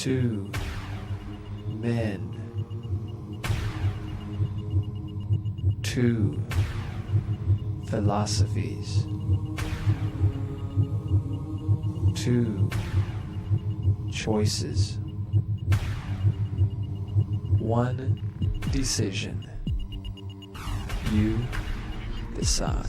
2 men, 2 philosophies, 2 choices, 1 decision. You decide.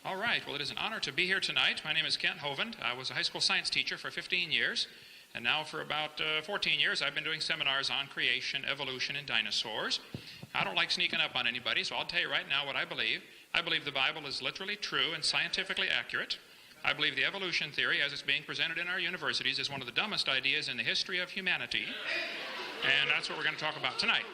All right, well, it is an honor to be here tonight. My name is Kent Hovind. I was a high school science teacher for 15 years, and now for about 14 years I've been doing seminars on creation, evolution, and dinosaurs. I don't like sneaking up on anybody, so I'll tell you right now what I believe. I believe the Bible is literally true and scientifically accurate. I believe the evolution theory, as it's being presented in our universities, is one of the dumbest ideas in the history of humanity, and that's what we're going to talk about tonight.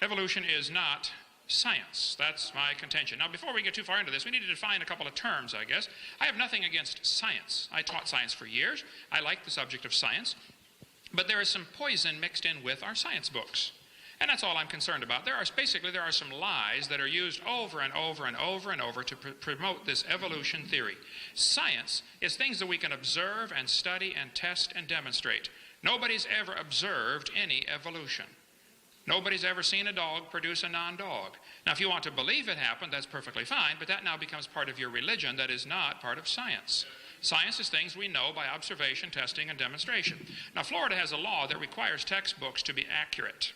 Evolution is not science. That's my contention. Now, before we get too far into this, we need to define a couple of terms, I guess. I have nothing against science. I taught science for years. I like the subject of science. But there is some poison mixed in with our science books. And that's all I'm concerned about. There are some lies that are used over and over and over and over to promote this evolution theory. Science is things that we can observe and study and test and demonstrate. Nobody's ever observed any evolution. Nobody's ever seen a dog produce a non-dog. Now, if you want to believe it happened, that's perfectly fine, but that now becomes part of your religion. That is not part of science. Science is things we know by observation, testing, and demonstration. Now, Florida has a law that requires textbooks to be accurate.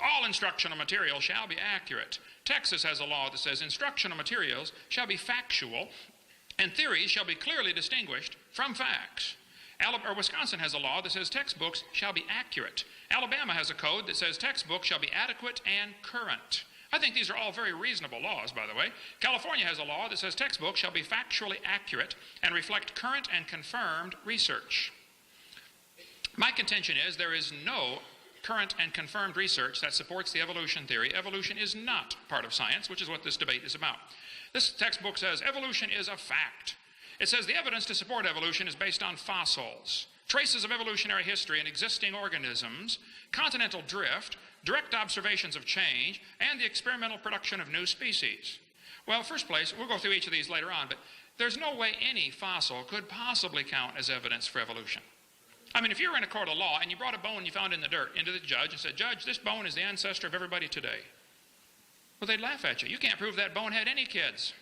All instructional material shall be accurate. Texas has a law that says instructional materials shall be factual, and theories shall be clearly distinguished from facts. Wisconsin has a law that says textbooks shall be accurate. Alabama has a code that says textbooks shall be adequate and current. I think these are all very reasonable laws, by the way. California has a law that says textbooks shall be factually accurate and reflect current and confirmed research. My contention is there is no current and confirmed research that supports the evolution theory. Evolution is not part of science, which is what this debate is about. This textbook says evolution is a fact. It says the evidence to support evolution is based on fossils, traces of evolutionary history in existing organisms, continental drift, direct observations of change, and the experimental production of new species. Well, first place, we'll go through each of these later on, but there's no way any fossil could possibly count as evidence for evolution. I mean, if you were in a court of law and you brought a bone you found in the dirt into the judge and said, "Judge, this bone is the ancestor of everybody today," well, they'd laugh at you. You can't prove that bone had any kids.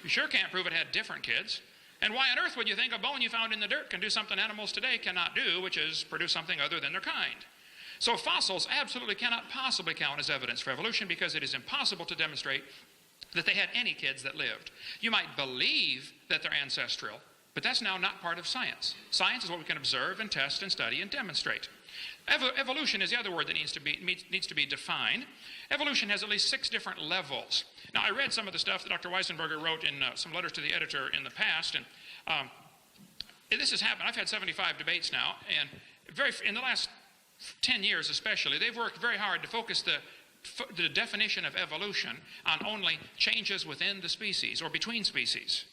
You sure can't prove it had different kids. And why on earth would you think a bone you found in the dirt can do something animals today cannot do, which is produce something other than their kind? So fossils absolutely cannot possibly count as evidence for evolution because it is impossible to demonstrate that they had any kids that lived. You might believe that they're ancestral, but that's now not part of science. Science is what we can observe and test and study and demonstrate. Evolution is the other word that needs to be defined. Evolution has at least 6 different levels. Now, I read some of the stuff that Dr. Weisenburg wrote in some letters to the editor in the past, and this has happened. I've had 75 debates now, and in the last 10 years especially, they've worked very hard to focus the definition of evolution on only changes within the species or between species.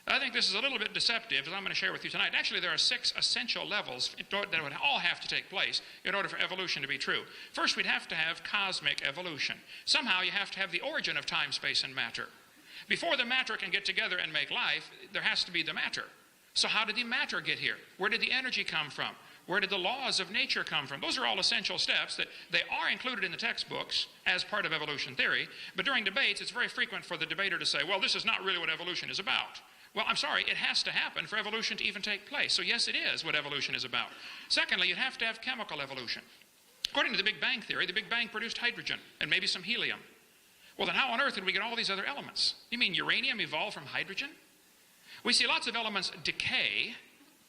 I think this is a little bit deceptive, as I'm going to share with you tonight. Actually, there are 6 essential levels that would all have to take place in order for evolution to be true. First, we'd have to have cosmic evolution. Somehow, you have to have the origin of time, space, and matter. Before the matter can get together and make life, there has to be the matter. So how did the matter get here? Where did the energy come from? Where did the laws of nature come from? Those are all essential steps that they are included in the textbooks as part of evolution theory. But during debates, it's very frequent for the debater to say, well, this is not really what evolution is about. Well, I'm sorry, it has to happen for evolution to even take place. So yes, it is what evolution is about. Secondly, you'd have to have chemical evolution. According to the Big Bang theory, the Big Bang produced hydrogen and maybe some helium. Well, then how on earth did we get all these other elements? You mean uranium evolved from hydrogen? We see lots of elements decay,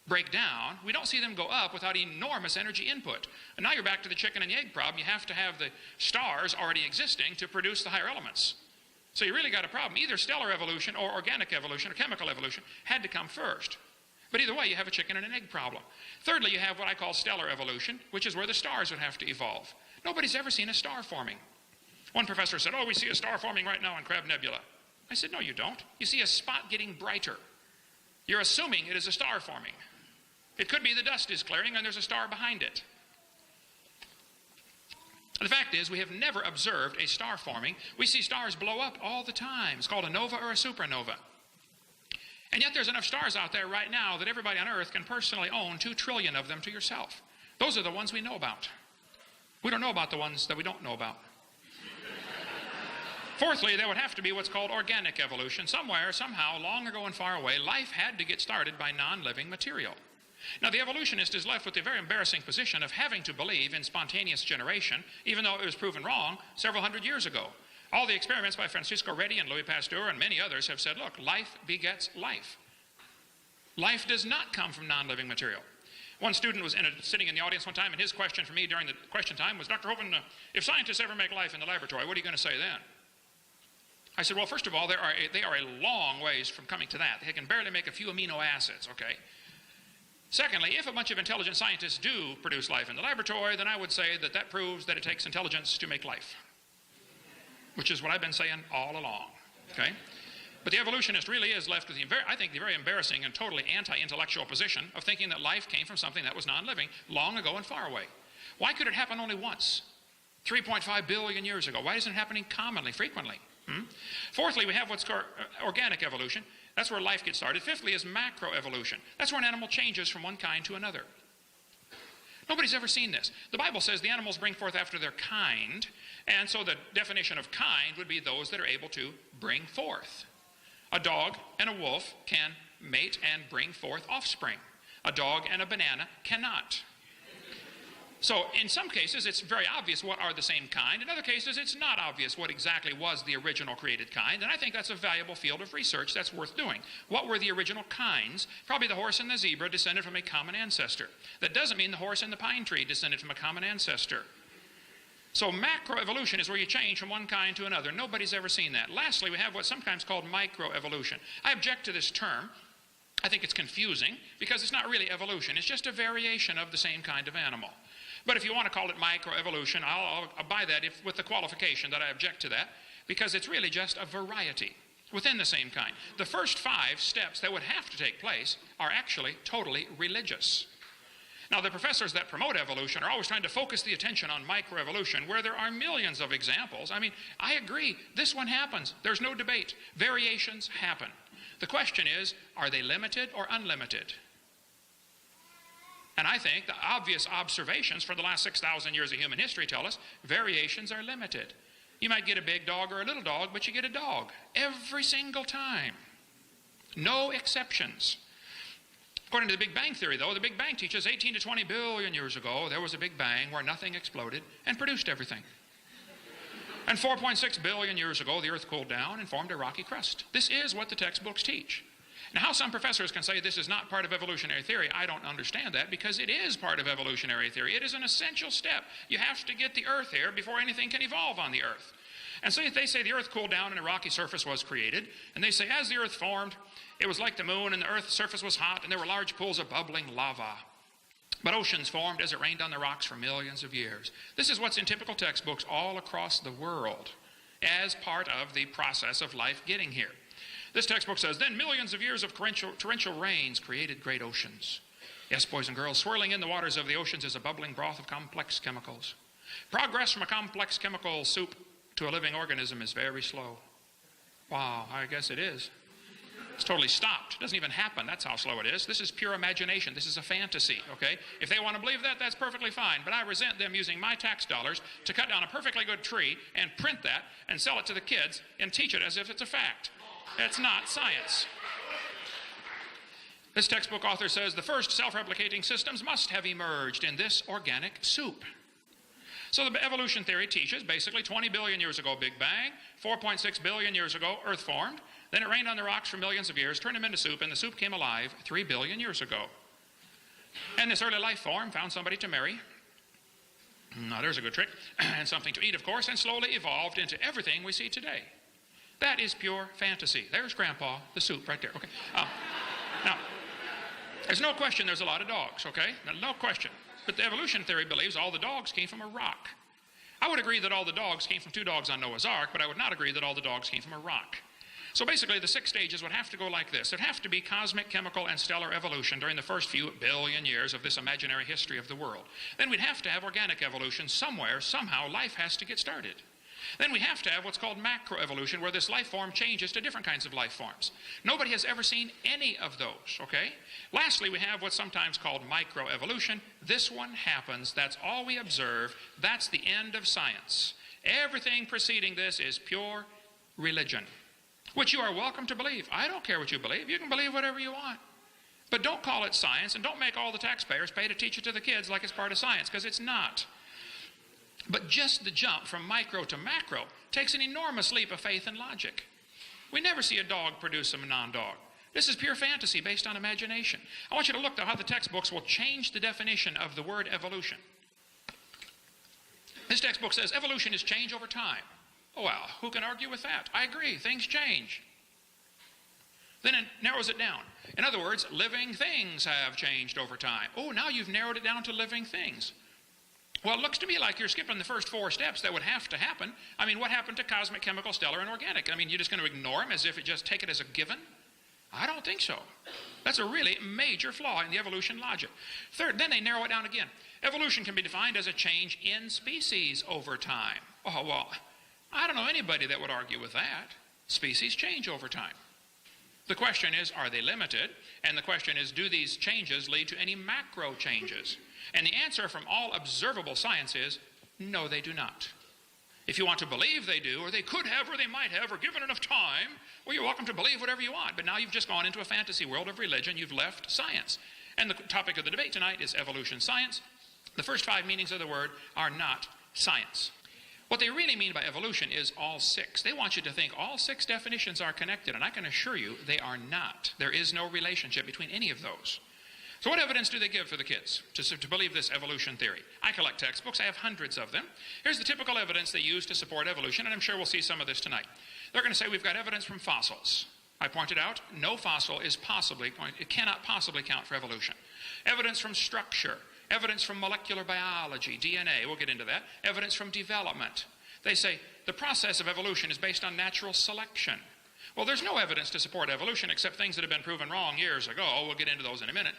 break down. We don't see them go up without enormous energy input. And now you're back to the chicken and the egg problem. You have to have the stars already existing to produce the higher elements. So you really got a problem. Either stellar evolution or organic evolution or chemical evolution had to come first. But either way, you have a chicken and an egg problem. Thirdly, you have what I call stellar evolution, which is where the stars would have to evolve. Nobody's ever seen a star forming. One professor said, oh, we see a star forming right now in Crab Nebula. I said, no, you don't. You see a spot getting brighter. You're assuming it is a star forming. It could be the dust is clearing and there's a star behind it. The fact is, we have never observed a star forming. We see stars blow up all the time. It's called a nova or a supernova. And yet there's enough stars out there right now that everybody on Earth can personally own 2 trillion of them to yourself. Those are the ones we know about. We don't know about the ones that we don't know about. Fourthly, there would have to be what's called organic evolution. Somewhere, somehow, long ago and far away, life had to get started by non-living material. Now, the evolutionist is left with the very embarrassing position of having to believe in spontaneous generation, even though it was proven wrong several hundred years ago. All the experiments by Francisco Redi and Louis Pasteur and many others have said, look, life begets life. Life does not come from non-living material. One student was sitting in the audience one time, and his question for me during the question time was, Dr. Hovind, if scientists ever make life in the laboratory, what are you going to say then? I said, well, first of all, they are a long ways from coming to that. They can barely make a few amino acids, okay? Secondly, if a bunch of intelligent scientists do produce life in the laboratory, then I would say that that proves that it takes intelligence to make life, which is what I've been saying all along, okay? But the evolutionist really is left with, I think, the very embarrassing and totally anti-intellectual position of thinking that life came from something that was non-living long ago and far away. Why could it happen only once? 3.5 billion years ago. Why isn't it happening commonly, frequently? Fourthly, we have what's called organic evolution. That's where life gets started. Fifthly is macroevolution. That's where an animal changes from one kind to another. Nobody's ever seen this. The Bible says the animals bring forth after their kind, and so the definition of kind would be those that are able to bring forth. A dog and a wolf can mate and bring forth offspring. A dog and a banana cannot. So in some cases, it's very obvious what are the same kind. In other cases, it's not obvious what exactly was the original created kind. And I think that's a valuable field of research that's worth doing. What were the original kinds? Probably the horse and the zebra descended from a common ancestor. That doesn't mean the horse and the pine tree descended from a common ancestor. So macroevolution is where you change from one kind to another. Nobody's ever seen that. Lastly, we have what's sometimes called microevolution. I object to this term. I think it's confusing because it's not really evolution. It's just a variation of the same kind of animal. But if you want to call it microevolution, I'll buy that with the qualification that I object to that, because it's really just a variety within the same kind. The first 5 steps that would have to take place are actually totally religious. Now, the professors that promote evolution are always trying to focus the attention on microevolution, where there are millions of examples. I mean, I agree, this one happens. There's no debate. Variations happen. The question is, are they limited or unlimited? And I think the obvious observations for the last 6,000 years of human history tell us variations are limited. You might get a big dog or a little dog, but you get a dog every single time. No exceptions. According to the Big Bang Theory, though, the Big Bang teaches 18 to 20 billion years ago, there was a Big Bang where nothing exploded and produced everything. And 4.6 billion years ago, the Earth cooled down and formed a rocky crust. This is what the textbooks teach. Now, how some professors can say this is not part of evolutionary theory, I don't understand that, because it is part of evolutionary theory. It is an essential step. You have to get the Earth here before anything can evolve on the Earth. And so they say the Earth cooled down and a rocky surface was created. And they say as the Earth formed, it was like the moon, and the Earth's surface was hot, and there were large pools of bubbling lava. But oceans formed as it rained on the rocks for millions of years. This is what's in typical textbooks all across the world as part of the process of life getting here. This textbook says, then millions of years of torrential rains created great oceans. Yes, boys and girls, swirling in the waters of the oceans is a bubbling broth of complex chemicals. Progress from a complex chemical soup to a living organism is very slow. Wow, I guess it is. It's totally stopped. It doesn't even happen. That's how slow it is. This is pure imagination. This is a fantasy, okay? If they want to believe that, that's perfectly fine. But I resent them using my tax dollars to cut down a perfectly good tree and print that and sell it to the kids and teach it as if it's a fact. It's not science. This textbook author says the first self-replicating systems must have emerged in this organic soup. So the evolution theory teaches basically 20 billion years ago Big Bang, 4.6 billion years ago Earth formed, then it rained on the rocks for millions of years, turned them into soup, and the soup came alive 3 billion years ago. And this early life form found somebody to marry. Now there's a good trick. And something to eat, of course, and slowly evolved into everything we see today. That is pure fantasy. There's Grandpa, the soup right there. Okay. Now, there's no question there's a lot of dogs, okay? No question. But the evolution theory believes all the dogs came from a rock. I would agree that all the dogs came from 2 dogs on Noah's Ark, but I would not agree that all the dogs came from a rock. So basically, the 6 stages would have to go like this. There'd have to be cosmic, chemical, and stellar evolution during the first few billion years of this imaginary history of the world. Then we'd have to have organic evolution somewhere, somehow life has to get started. Then we have to have what's called macroevolution, where this life form changes to different kinds of life forms. Nobody has ever seen any of those, okay? Lastly, we have what's sometimes called microevolution. This one happens. That's all we observe. That's the end of science. Everything preceding this is pure religion, which you are welcome to believe. I don't care what you believe. You can believe whatever you want. But don't call it science, and don't make all the taxpayers pay to teach it to the kids like it's part of science, because it's not. But just the jump from micro to macro takes an enormous leap of faith and logic. We never see a dog produce a non-dog. This is pure fantasy based on imagination. I want you to look at how the textbooks will change the definition of the word evolution. This textbook says evolution is change over time. Oh, well, who can argue with that? I agree, things change. Then it narrows it down. In other words, living things have changed over time. Oh, now you've narrowed it down to living things. Well, it looks to me like you're skipping the first 4 steps that would have to happen. I mean, what happened to cosmic, chemical, stellar, and organic? I mean, you're just going to ignore them as if take it as a given? I don't think so. That's a really major flaw in the evolution logic. Third, then they narrow it down again. Evolution can be defined as a change in species over time. Oh, well, I don't know anybody that would argue with that. Species change over time. The question is, are they limited? And the question is, do these changes lead to any macro changes? And the answer from all observable science is, no, they do not. If you want to believe they do, or they could have, or they might have, or given enough time, well, you're welcome to believe whatever you want. But now you've just gone into a fantasy world of religion. You've left science. And the topic of the debate tonight is evolution science. The first 5 meanings of the word are not science. What they really mean by evolution is all 6. They want you to think all 6 definitions are connected, and I can assure you they are not. There is no relationship between any of those. So what evidence do they give for the kids to believe this evolution theory? I collect textbooks. I have hundreds of them. Here's the typical evidence they use to support evolution, and I'm sure we'll see some of this tonight. They're going to say we've got evidence from fossils. I pointed out no fossil is it cannot possibly count for evolution. Evidence from structure. Evidence from molecular biology, DNA, we'll get into that. Evidence from development. They say the process of evolution is based on natural selection. Well, there's no evidence to support evolution except things that have been proven wrong years ago. We'll get into those in a minute.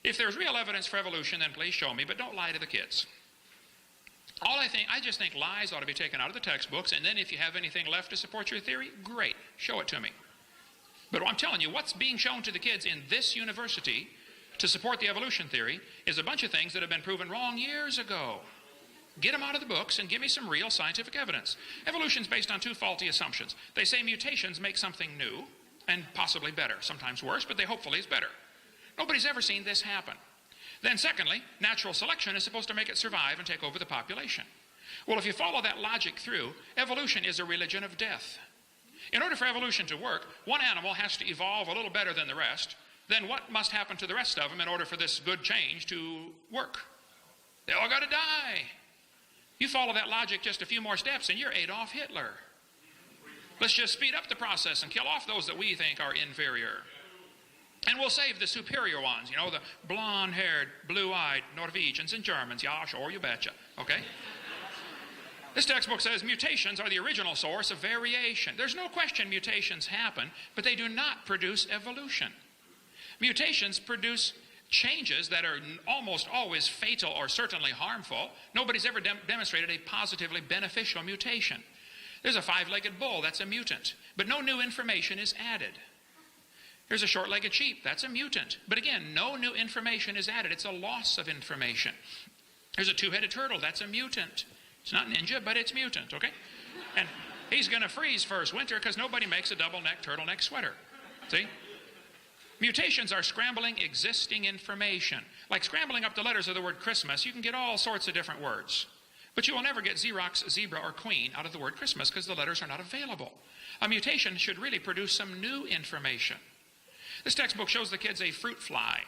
If there's real evidence for evolution, then please show me, but don't lie to the kids. I just think lies ought to be taken out of the textbooks, and then if you have anything left to support your theory, great, show it to me. But I'm telling you, what's being shown to the kids in this university to support the evolution theory is a bunch of things that have been proven wrong years ago. Get them out of the books and give me some real scientific evidence. Evolution is based on 2 faulty assumptions. They say mutations make something new and possibly better, sometimes worse, but they hopefully is better. Nobody's ever seen this happen. Then secondly, natural selection is supposed to make it survive and take over the population. Well, if you follow that logic through, evolution is a religion of death. In order for evolution to work, one animal has to evolve a little better than the rest. Then what must happen to the rest of them in order for this good change to work? They all got to die. You follow that logic just a few more steps and you're Adolf Hitler. Let's just speed up the process and kill off those that we think are inferior. And we'll save the superior ones, the blonde-haired, blue-eyed Norwegians and Germans. Yeah, sure, you betcha. Okay? This textbook says mutations are the original source of variation. There's no question mutations happen, but they do not produce evolution. Mutations produce changes that are almost always fatal or certainly harmful. Nobody's ever demonstrated a positively beneficial mutation. There's a 5-legged bull, that's a mutant, but no new information is added. Here's a short-legged sheep. That's a mutant. But again, no new information is added. It's a loss of information. Here's a 2-headed turtle. That's a mutant. It's not ninja, but it's mutant, okay? And he's going to freeze first winter because nobody makes a double-neck turtleneck sweater. See? Mutations are scrambling existing information. Like scrambling up the letters of the word Christmas, you can get all sorts of different words. But you will never get Xerox, zebra, or queen out of the word Christmas because the letters are not available. A mutation should really produce some new information. This textbook shows the kids a fruit fly.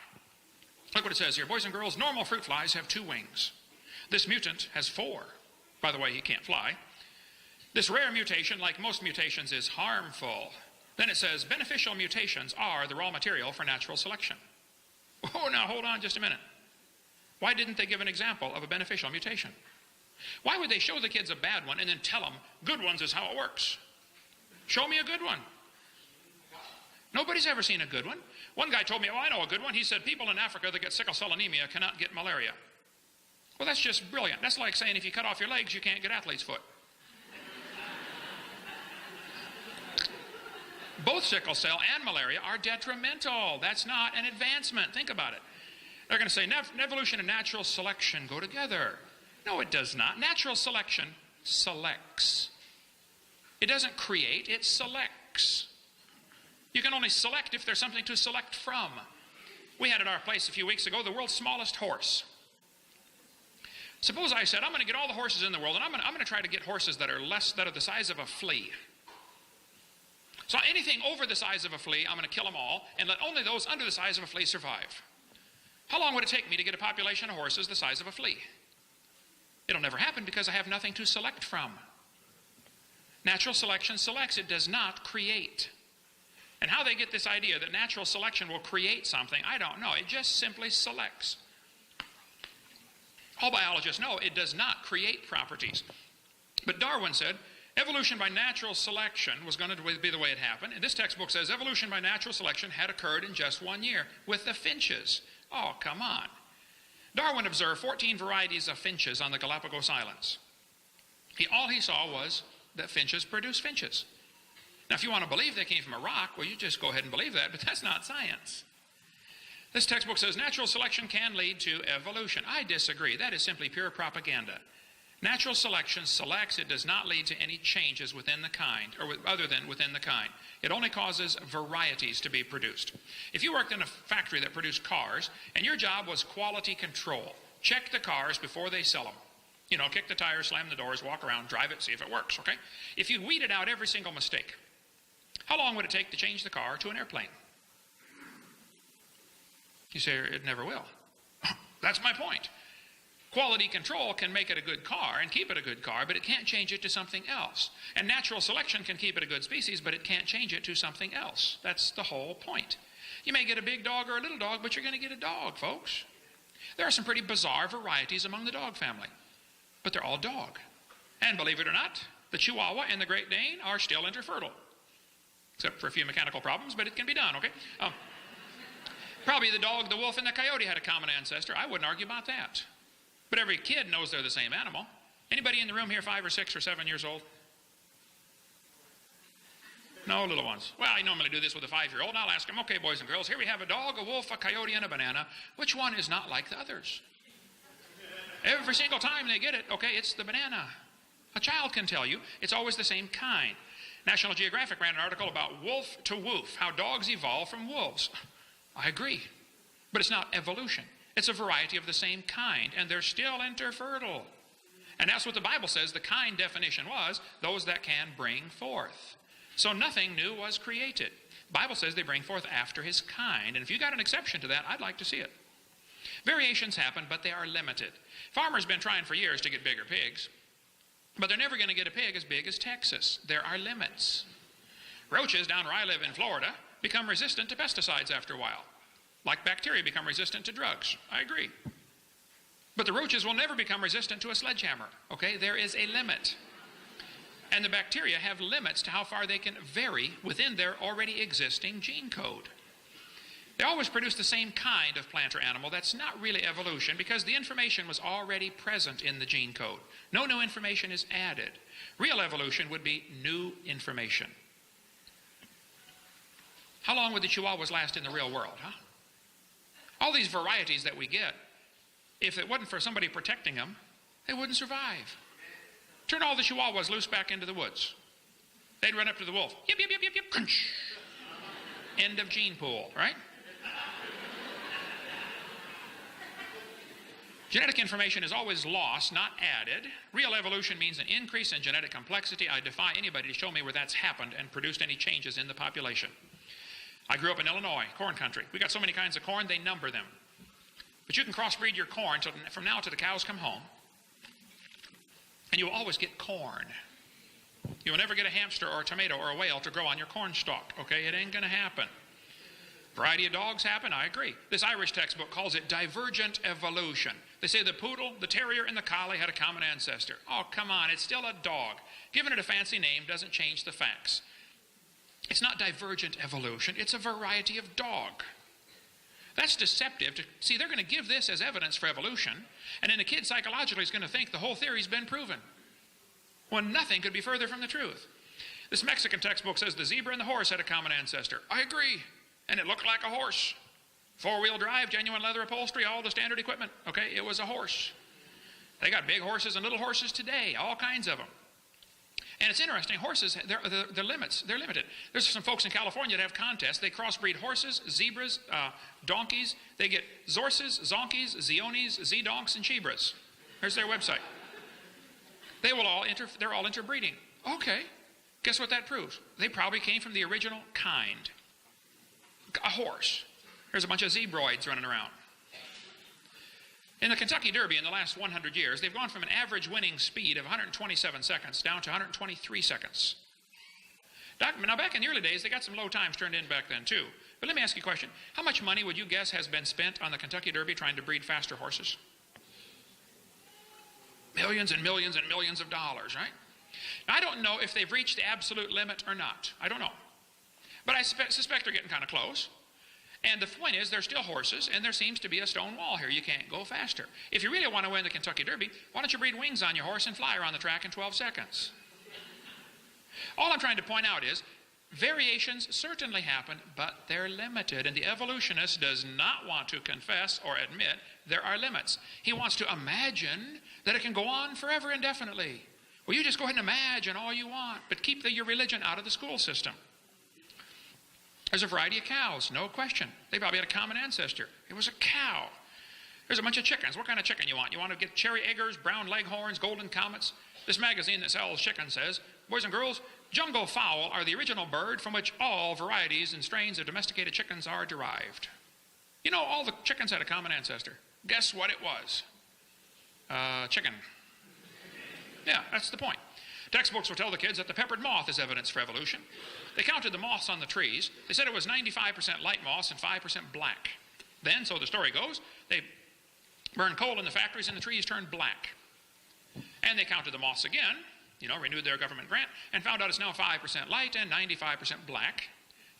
Look what it says here. Boys and girls, normal fruit flies have 2 wings. This mutant has 4. By the way, he can't fly. This rare mutation, like most mutations, is harmful. Then it says beneficial mutations are the raw material for natural selection. Oh, now hold on just a minute. Why didn't they give an example of a beneficial mutation? Why would they show the kids a bad one and then tell them good ones is how it works? Show me a good one. Nobody's ever seen a good one. One guy told me, oh, I know a good one. He said people in Africa that get sickle cell anemia cannot get malaria. Well, that's just brilliant. That's like saying if you cut off your legs, you can't get athlete's foot. Both sickle cell and malaria are detrimental. That's not an advancement. Think about it. They're going to say evolution and natural selection go together. No, it does not. Natural selection selects. It doesn't create, it selects. You can only select if there's something to select from. We had at our place a few weeks ago the world's smallest horse. Suppose I said, I'm going to get all the horses in the world, and I'm going to try to get horses that are the size of a flea. So anything over the size of a flea, I'm going to kill them all, and let only those under the size of a flea survive. How long would it take me to get a population of horses the size of a flea? It'll never happen because I have nothing to select from. Natural selection selects, it does not create. And how they get this idea that natural selection will create something, I don't know. It just simply selects. All biologists know it does not create properties. But Darwin said evolution by natural selection was going to be the way it happened. And this textbook says evolution by natural selection had occurred in just 1 year with the finches. Oh, come on. Darwin observed 14 varieties of finches on the Galapagos Islands. All he saw was that finches produce finches. Now, if you want to believe they came from a rock, well, you just go ahead and believe that, but that's not science. This textbook says natural selection can lead to evolution. I disagree. That is simply pure propaganda. Natural selection selects. It does not lead to any changes within the kind, or other than within the kind. It only causes varieties to be produced. If you worked in a factory that produced cars, and your job was quality control, check the cars before they sell them. You know, kick the tires, slam the doors, walk around, drive it, see if it works, okay? If you weeded out every single mistake, how long would it take to change the car to an airplane? You say, it never will. That's my point. Quality control can make it a good car and keep it a good car, but it can't change it to something else. And natural selection can keep it a good species, but it can't change it to something else. That's the whole point. You may get a big dog or a little dog, but you're going to get a dog, folks. There are some pretty bizarre varieties among the dog family, but they're all dog. And believe it or not, the Chihuahua and the Great Dane are still interfertile, except for a few mechanical problems, but it can be done, okay? Probably the dog, the wolf, and the coyote had a common ancestor. I wouldn't argue about that. But every kid knows they're the same animal. Anybody in the room here 5 or 6 or 7 years old? No, little ones. Well, I normally do this with a 5-year-old. I'll ask them, okay, boys and girls, here we have a dog, a wolf, a coyote, and a banana. Which one is not like the others? Every single time they get it, okay, it's the banana. A child can tell you it's always the same kind. National Geographic ran an article about wolf to woof, how dogs evolve from wolves. I agree, but it's not evolution. It's a variety of the same kind, and they're still interfertile. And that's what the Bible says the kind definition was, those that can bring forth. So nothing new was created. The Bible says they bring forth after his kind, and if you got an exception to that, I'd like to see it. Variations happen, but they are limited. Farmers have been trying for years to get bigger pigs, but they're never going to get a pig as big as Texas. There are limits. Roaches down where I live in Florida become resistant to pesticides after a while, like bacteria become resistant to drugs. I agree. But the roaches will never become resistant to a sledgehammer, okay? There is a limit. And the bacteria have limits to how far they can vary within their already existing gene code. They always produce the same kind of plant or animal. That's not really evolution because the information was already present in the gene code. No new information is added. Real evolution would be new information. How long would the Chihuahuas last in the real world, huh? All these varieties that we get, if it wasn't for somebody protecting them, they wouldn't survive. Turn all the Chihuahuas loose back into the woods. They'd run up to the wolf. Yip, yip, yip, yip, yip, crunch. End of gene pool, right? Genetic information is always lost, not added. Real evolution means an increase in genetic complexity. I defy anybody to show me where that's happened and produced any changes in the population. I grew up in Illinois, corn country. We got so many kinds of corn, they number them. But you can crossbreed your corn from now till the cows come home, and you will always get corn. You will never get a hamster or a tomato or a whale to grow on your corn stalk, okay? It ain't going to happen. Variety of dogs happen, I agree. This Irish textbook calls it divergent evolution. They say the poodle, the terrier, and the collie had a common ancestor. Oh, come on, it's still a dog. Giving it a fancy name doesn't change the facts. It's not divergent evolution, it's a variety of dog. That's deceptive. See, they're going to give this as evidence for evolution, and then the kid psychologically is going to think the whole theory's been proven, when nothing could be further from the truth. This Mexican textbook says the zebra and the horse had a common ancestor. I agree. And it looked like a horse. Four-wheel drive, genuine leather upholstery, all the standard equipment. Okay, it was a horse. They got big horses and little horses today, all kinds of them. And it's interesting, horses, they're limits. They're limited. There's some folks in California that have contests. They crossbreed horses, zebras, donkeys. They get zorses, zonkies, zeonies, z-donks, and chibras. Here's their website. They're all interbreeding. Okay, guess what that proves? They probably came from the original kind. A horse. There's a bunch of zebroids running around. In the Kentucky Derby in the last 100 years, they've gone from an average winning speed of 127 seconds down to 123 seconds. Now, back in the early days, they got some low times turned in back then, too. But let me ask you a question. How much money would you guess has been spent on the Kentucky Derby trying to breed faster horses? Millions and millions and millions of dollars, right? Now, I don't know if they've reached the absolute limit or not. I don't know. But I suspect they're getting kind of close. And the point is, they're still horses, and there seems to be a stone wall here. You can't go faster. If you really want to win the Kentucky Derby, why don't you breed wings on your horse and fly around the track in 12 seconds? All I'm trying to point out is, variations certainly happen, but they're limited. And the evolutionist does not want to confess or admit there are limits. He wants to imagine that it can go on forever indefinitely. Well, you just go ahead and imagine all you want, but keep your religion out of the school system. There's a variety of cows, no question. They probably had a common ancestor. It was a cow. There's a bunch of chickens. What kind of chicken you want? You want to get cherry eggers, brown leghorns, golden comets? This magazine that sells chicken says, boys and girls, jungle fowl are the original bird from which all varieties and strains of domesticated chickens are derived. You know, all the chickens had a common ancestor. Guess what it was? Chicken. Yeah, that's the point. Textbooks will tell the kids that the peppered moth is evidence for evolution. They counted the moths on the trees. They said it was 95% light moths and 5% black. Then, so the story goes, they burned coal in the factories and the trees turned black. And they counted the moths again, renewed their government grant, and found out it's now 5% light and 95% black.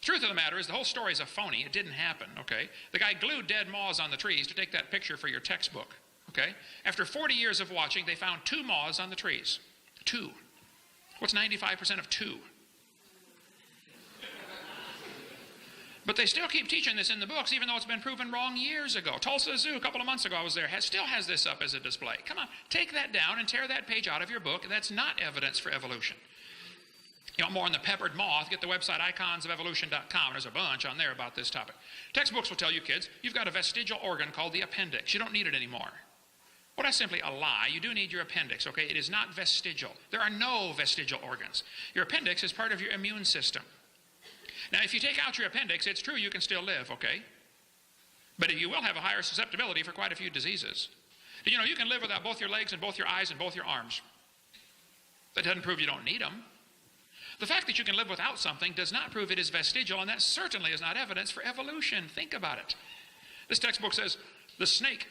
Truth of the matter is the whole story is a phony. It didn't happen, okay? The guy glued dead moths on the trees to take that picture for your textbook, okay? After 40 years of watching, they found 2 moths on the trees. 2. What's 95% of 2? But they still keep teaching this in the books, even though it's been proven wrong years ago. Tulsa Zoo, a couple of months ago I was there, still has this up as a display. Come on, take that down and tear that page out of your book. That's not evidence for evolution. You want more on the peppered moth, get the website iconsofevolution.com. There's a bunch on there about this topic. Textbooks will tell you kids, you've got a vestigial organ called the appendix. You don't need it anymore. Well, that's simply a lie. You do need your appendix, okay? It is not vestigial. There are no vestigial organs. Your appendix is part of your immune system. Now, if you take out your appendix, it's true you can still live, okay? But you will have a higher susceptibility for quite a few diseases. You know, you can live without both your legs and both your eyes and both your arms. That doesn't prove you don't need them. The fact that you can live without something does not prove it is vestigial, and that certainly is not evidence for evolution. Think about it. This textbook says the snake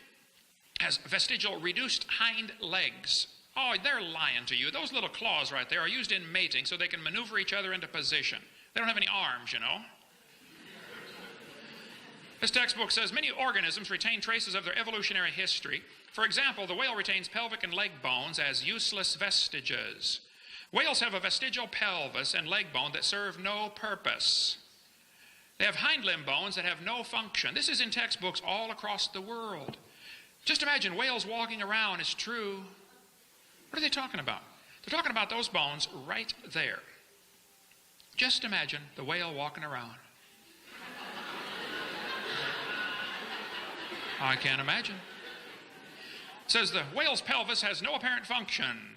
has vestigial reduced hind legs. Oh, they're lying to you. Those little claws right there are used in mating so they can maneuver each other into position. They don't have any arms, This textbook says many organisms retain traces of their evolutionary history. For example, the whale retains pelvic and leg bones as useless vestiges. Whales have a vestigial pelvis and leg bone that serve no purpose. They have hind limb bones that have no function. This is in textbooks all across the world. Just imagine whales walking around is true. What are they talking about? They're talking about those bones right there. Just imagine the whale walking around. I can't imagine. It says the whale's pelvis has no apparent function.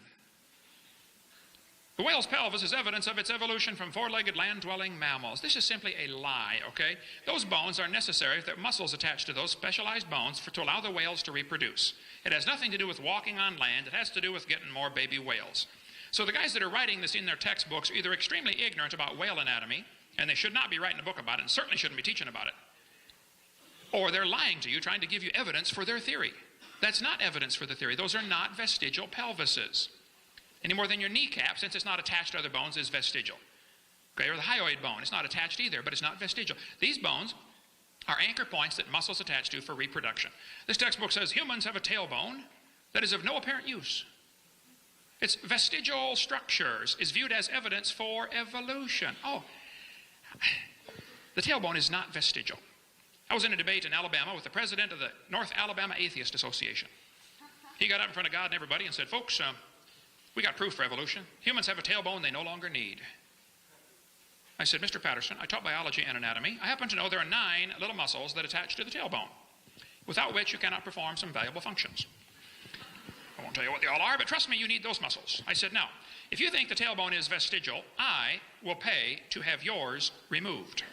The whale's pelvis is evidence of its evolution from four-legged land-dwelling mammals. This is simply a lie, okay? Those bones are necessary if there are muscles attached to those specialized bones to allow the whales to reproduce. It has nothing to do with walking on land. It has to do with getting more baby whales. So the guys that are writing this in their textbooks are either extremely ignorant about whale anatomy, and they should not be writing a book about it, and certainly shouldn't be teaching about it, or they're lying to you, trying to give you evidence for their theory. That's not evidence for the theory. Those are not vestigial pelvises. Any more than your kneecap, since it's not attached to other bones, is vestigial. Okay, or the hyoid bone, it's not attached either, but it's not vestigial. These bones are anchor points that muscles attach to for reproduction. This textbook says humans have a tailbone that is of no apparent use. Its vestigial structures is viewed as evidence for evolution. Oh, the tailbone is not vestigial. I was in a debate in Alabama with the president of the North Alabama Atheist Association. He got up in front of God and everybody and said, folks, we got proof for evolution. Humans have a tailbone they no longer need. I said, Mr. Patterson, I taught biology and anatomy. I happen to know there are 9 little muscles that attach to the tailbone, without which you cannot perform some valuable functions. I won't tell you what they all are, but trust me, you need those muscles. I said, now, if you think the tailbone is vestigial, I will pay to have yours removed.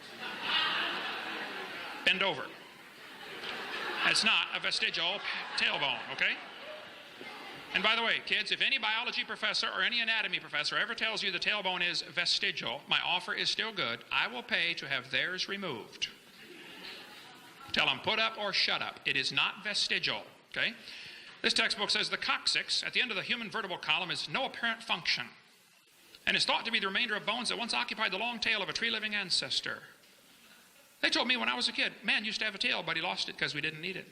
Bend over. That's not a vestigial tailbone, okay? And by the way, kids, if any biology professor or any anatomy professor ever tells you the tailbone is vestigial, my offer is still good. I will pay to have theirs removed. Tell them put up or shut up. It is not vestigial, okay? This textbook says the coccyx at the end of the human vertebral column is no apparent function and is thought to be the remainder of bones that once occupied the long tail of a tree-living ancestor. They told me when I was a kid, man used to have a tail, but he lost it because we didn't need it.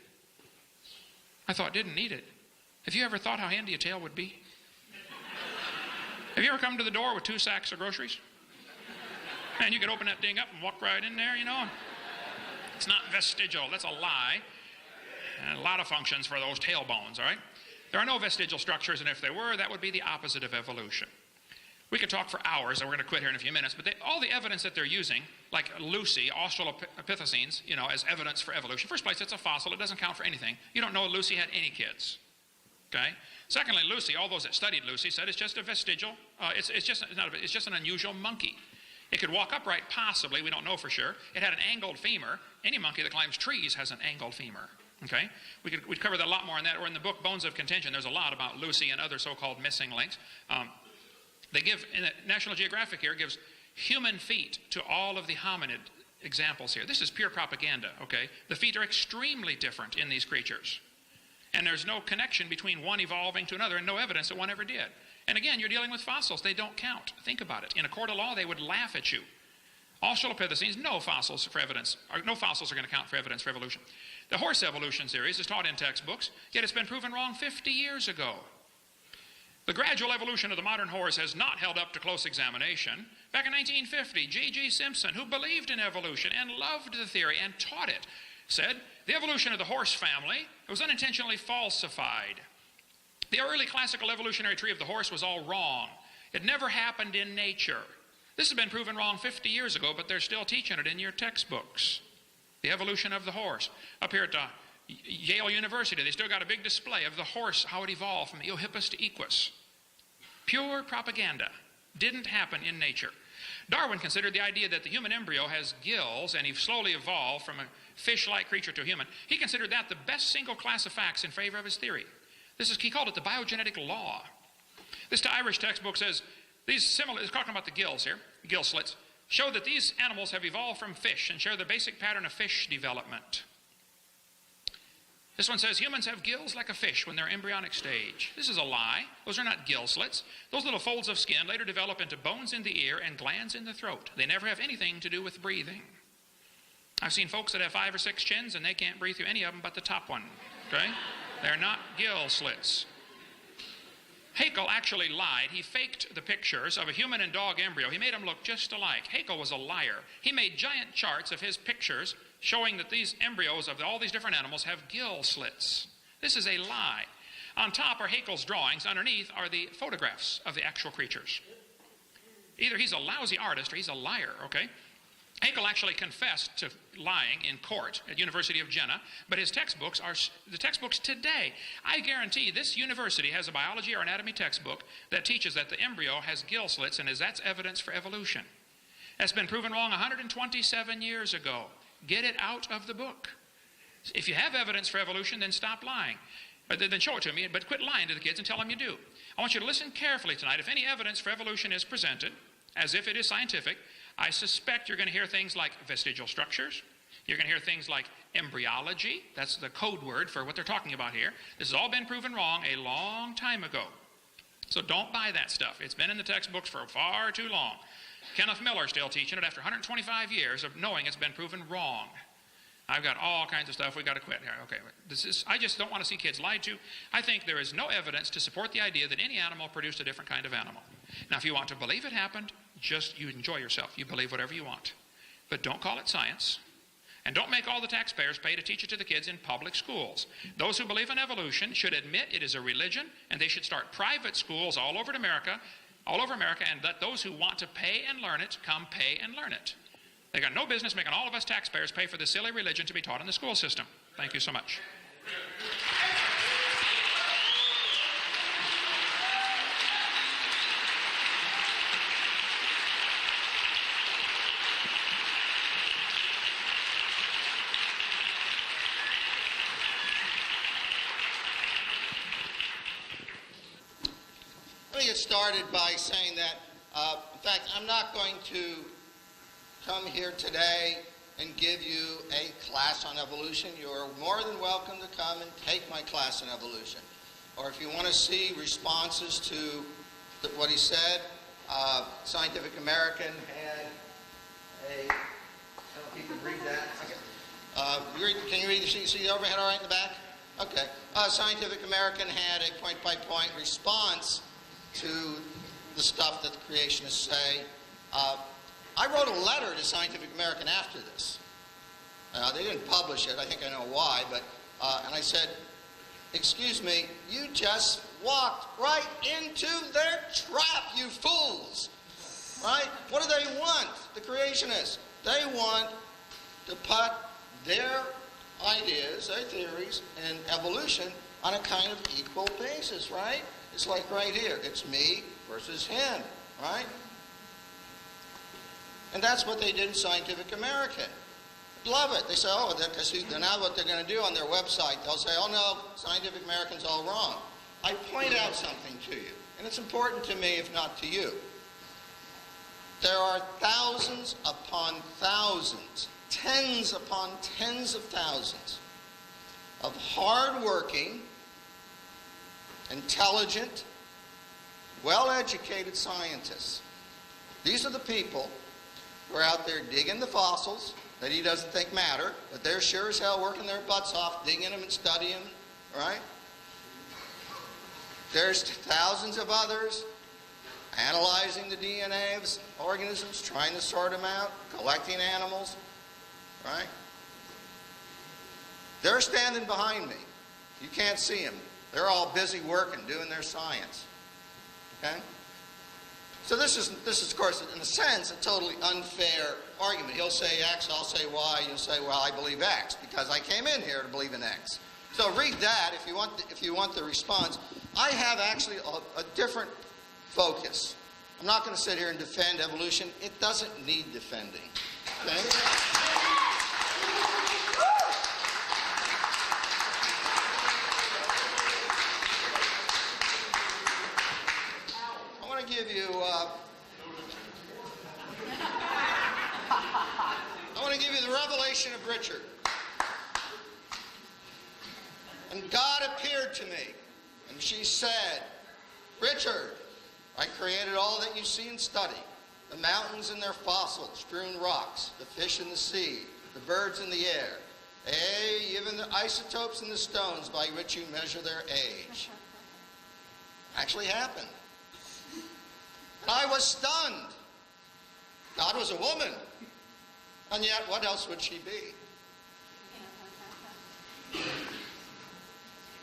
I thought, didn't need it. Have you ever thought how handy a tail would be? Have you ever come to the door with 2 sacks of groceries? And you could open that thing up and walk right in there, you know. It's not vestigial. That's a lie. And a lot of functions for those tailbones, all right? There are no vestigial structures, and if there were, that would be the opposite of evolution. We could talk for hours, and we're going to quit here in a few minutes, but all the evidence that they're using, like Lucy, Australopithecines, you know, as evidence for evolution. First place, it's a fossil. It doesn't count for anything. You don't know Lucy had any kids. Okay? Secondly, Lucy, all those that studied Lucy said it's just a vestigial, it's just an unusual monkey. It could walk upright, possibly, we don't know for sure. It had an angled femur. Any monkey that climbs trees has an angled femur. Okay? We'd cover that a lot more in that, or in the book Bones of Contention, there's a lot about Lucy and other so-called missing links. They give, in the National Geographic here, gives human feet to all of the hominid examples here. This is pure propaganda, okay? The feet are extremely different in these creatures. And there's no connection between one evolving to another and no evidence that one ever did. And again, you're dealing with fossils. They don't count. Think about it. In a court of law, they would laugh at you. Australopithecines, no fossils are going to count for evidence for evolution. The horse evolution series is taught in textbooks, yet it's been proven wrong 50 years ago. The gradual evolution of the modern horse has not held up to close examination. Back in 1950, G.G. Simpson, who believed in evolution and loved the theory and taught it, said the evolution of the horse family was unintentionally falsified. The early classical evolutionary tree of the horse was all wrong. It never happened in nature. This has been proven wrong 50 years ago, but they're still teaching it in your textbooks. The evolution of the horse. Up here at Yale University, they still got a big display of the horse, how it evolved from Eohippus to Equus. Pure propaganda. Didn't happen in nature. Darwin considered the idea that the human embryo has gills and he slowly evolved from a fish-like creature to a human. He considered that the best single class of facts in favor of his theory. He called it the biogenetic law. This Irish textbook says, it's talking about the gills here, gill slits, show that these animals have evolved from fish and share the basic pattern of fish development. This one says humans have gills like a fish when they're embryonic stage. This is a lie. Those are not gill slits. Those little folds of skin later develop into bones in the ear and glands in the throat. They never have anything to do with breathing. I've seen folks that have 5 or 6 chins and they can't breathe through any of them but the top one. Okay? They're not gill slits. Haeckel actually lied. He faked the pictures of a human and dog embryo. He made them look just alike. Haeckel was a liar. He made giant charts of his pictures showing that these embryos of all these different animals have gill slits. This is a lie. On top are Haeckel's drawings. Underneath are the photographs of the actual creatures. Either he's a lousy artist or he's a liar, okay? Haeckel actually confessed to lying in court at University of Jena, but his textbooks are the textbooks today. I guarantee this university has a biology or anatomy textbook that teaches that the embryo has gill slits, and that's evidence for evolution. That's been proven wrong 127 years ago. Get it out of the book. If you have evidence for evolution, then stop lying. Then show it to me, but quit lying to the kids and tell them you do. I want you to listen carefully tonight. If any evidence for evolution is presented, as if it is scientific, I suspect you're going to hear things like vestigial structures. You're going to hear things like embryology. That's the code word for what they're talking about here. This has all been proven wrong a long time ago. So don't buy that stuff. It's been in the textbooks for far too long. Kenneth Miller's still teaching it after 125 years of knowing it's been proven wrong. I've got all kinds of stuff. We've got to quit here. Okay, I just don't want to see kids lied to. I think there is no evidence to support the idea that any animal produced a different kind of animal. Now, if you want to believe it happened, you enjoy yourself. You believe whatever you want. But don't call it science. And don't make all the taxpayers pay to teach it to the kids in public schools. Those who believe in evolution should admit it is a religion, and they should start private schools all over America, and let those who want to pay and learn it come pay and learn it. They got no business making all of us taxpayers pay for this silly religion to be taught in the school system. Thank you so much. Let me get started by saying that, in fact, I'm not going to come here today and give you a class on evolution. You are more than welcome to come and take my class on evolution. Or if you want to see responses to what he said, Scientific American had a, I don't know if you can read that. Okay. Can you read, see the overhead all right in the back? Okay. Scientific American had a point-by-point response to the stuff that the creationists say. I wrote a letter to Scientific American after this. They didn't publish it. I think I know why. But and I said, excuse me, you just walked right into their trap, you fools. Right? What do they want, the creationists? They want to put their ideas, their theories, and evolution on a kind of equal basis, right? It's like right here. It's me versus him, right? And that's what they did in Scientific American. Love it. They say, oh, because now what they're going to do on their website, they'll say, oh no, Scientific American's all wrong. I point out something to you, and it's important to me, if not to you. There are thousands upon thousands, tens upon tens of thousands of hard-working, intelligent, well-educated scientists. These are the people who are out there digging the fossils that he doesn't think matter, but they're sure as hell working their butts off, digging them and studying them, right? There's thousands of others analyzing the DNA of organisms, trying to sort them out, collecting animals, right? They're standing behind me. You can't see them. They're all busy working, doing their science, okay? So this is, of course, in a sense, a totally unfair argument. He'll say X, I'll say Y, you'll say, well, I believe X, because I came in here to believe in X. So read that if you want the response. I have actually a different focus. I'm not going to sit here and defend evolution. It doesn't need defending. Okay? I want to give you the revelation of Richard. And God appeared to me, and she said, Richard, I created all that you see and study, the mountains and their fossil-strewn rocks, the fish in the sea, the birds in the air, even the isotopes in the stones by which you measure their age. Actually happened. And I was stunned. God was a woman. And yet, what else would she be?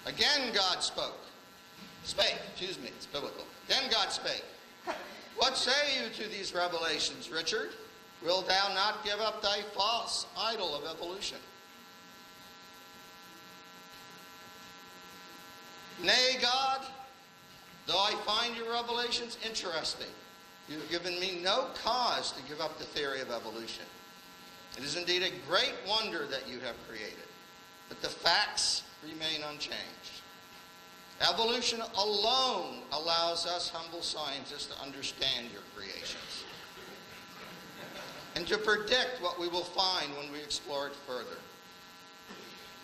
Again, God spake, it's biblical. Then God spake. What say you to these revelations, Richard? Wilt thou not give up thy false idol of evolution? Nay, God, though I find your revelations interesting, you have given me no cause to give up the theory of evolution. It is indeed a great wonder that you have created, but the facts remain unchanged. Evolution alone allows us humble scientists to understand your creations and to predict what we will find when we explore it further.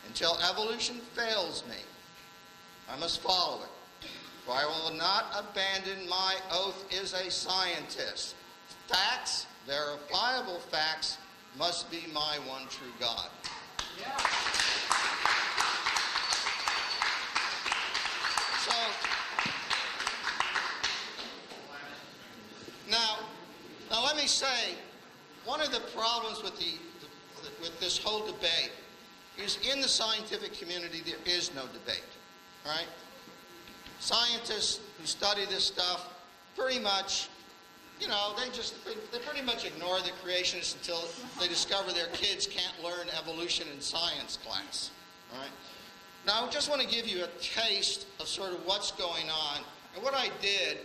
Until evolution fails me, I must follow it, for I will not abandon my oath as a scientist. Facts, verifiable facts, must be my one true God. Yeah. So, now let me say, one of the problems with this whole debate is in the scientific community there is no debate, right? Scientists who study this stuff pretty much, you know, they pretty much ignore the creationists until they discover their kids can't learn evolution in science class, all right? Now, I just want to give you a taste of sort of what's going on. And what I did,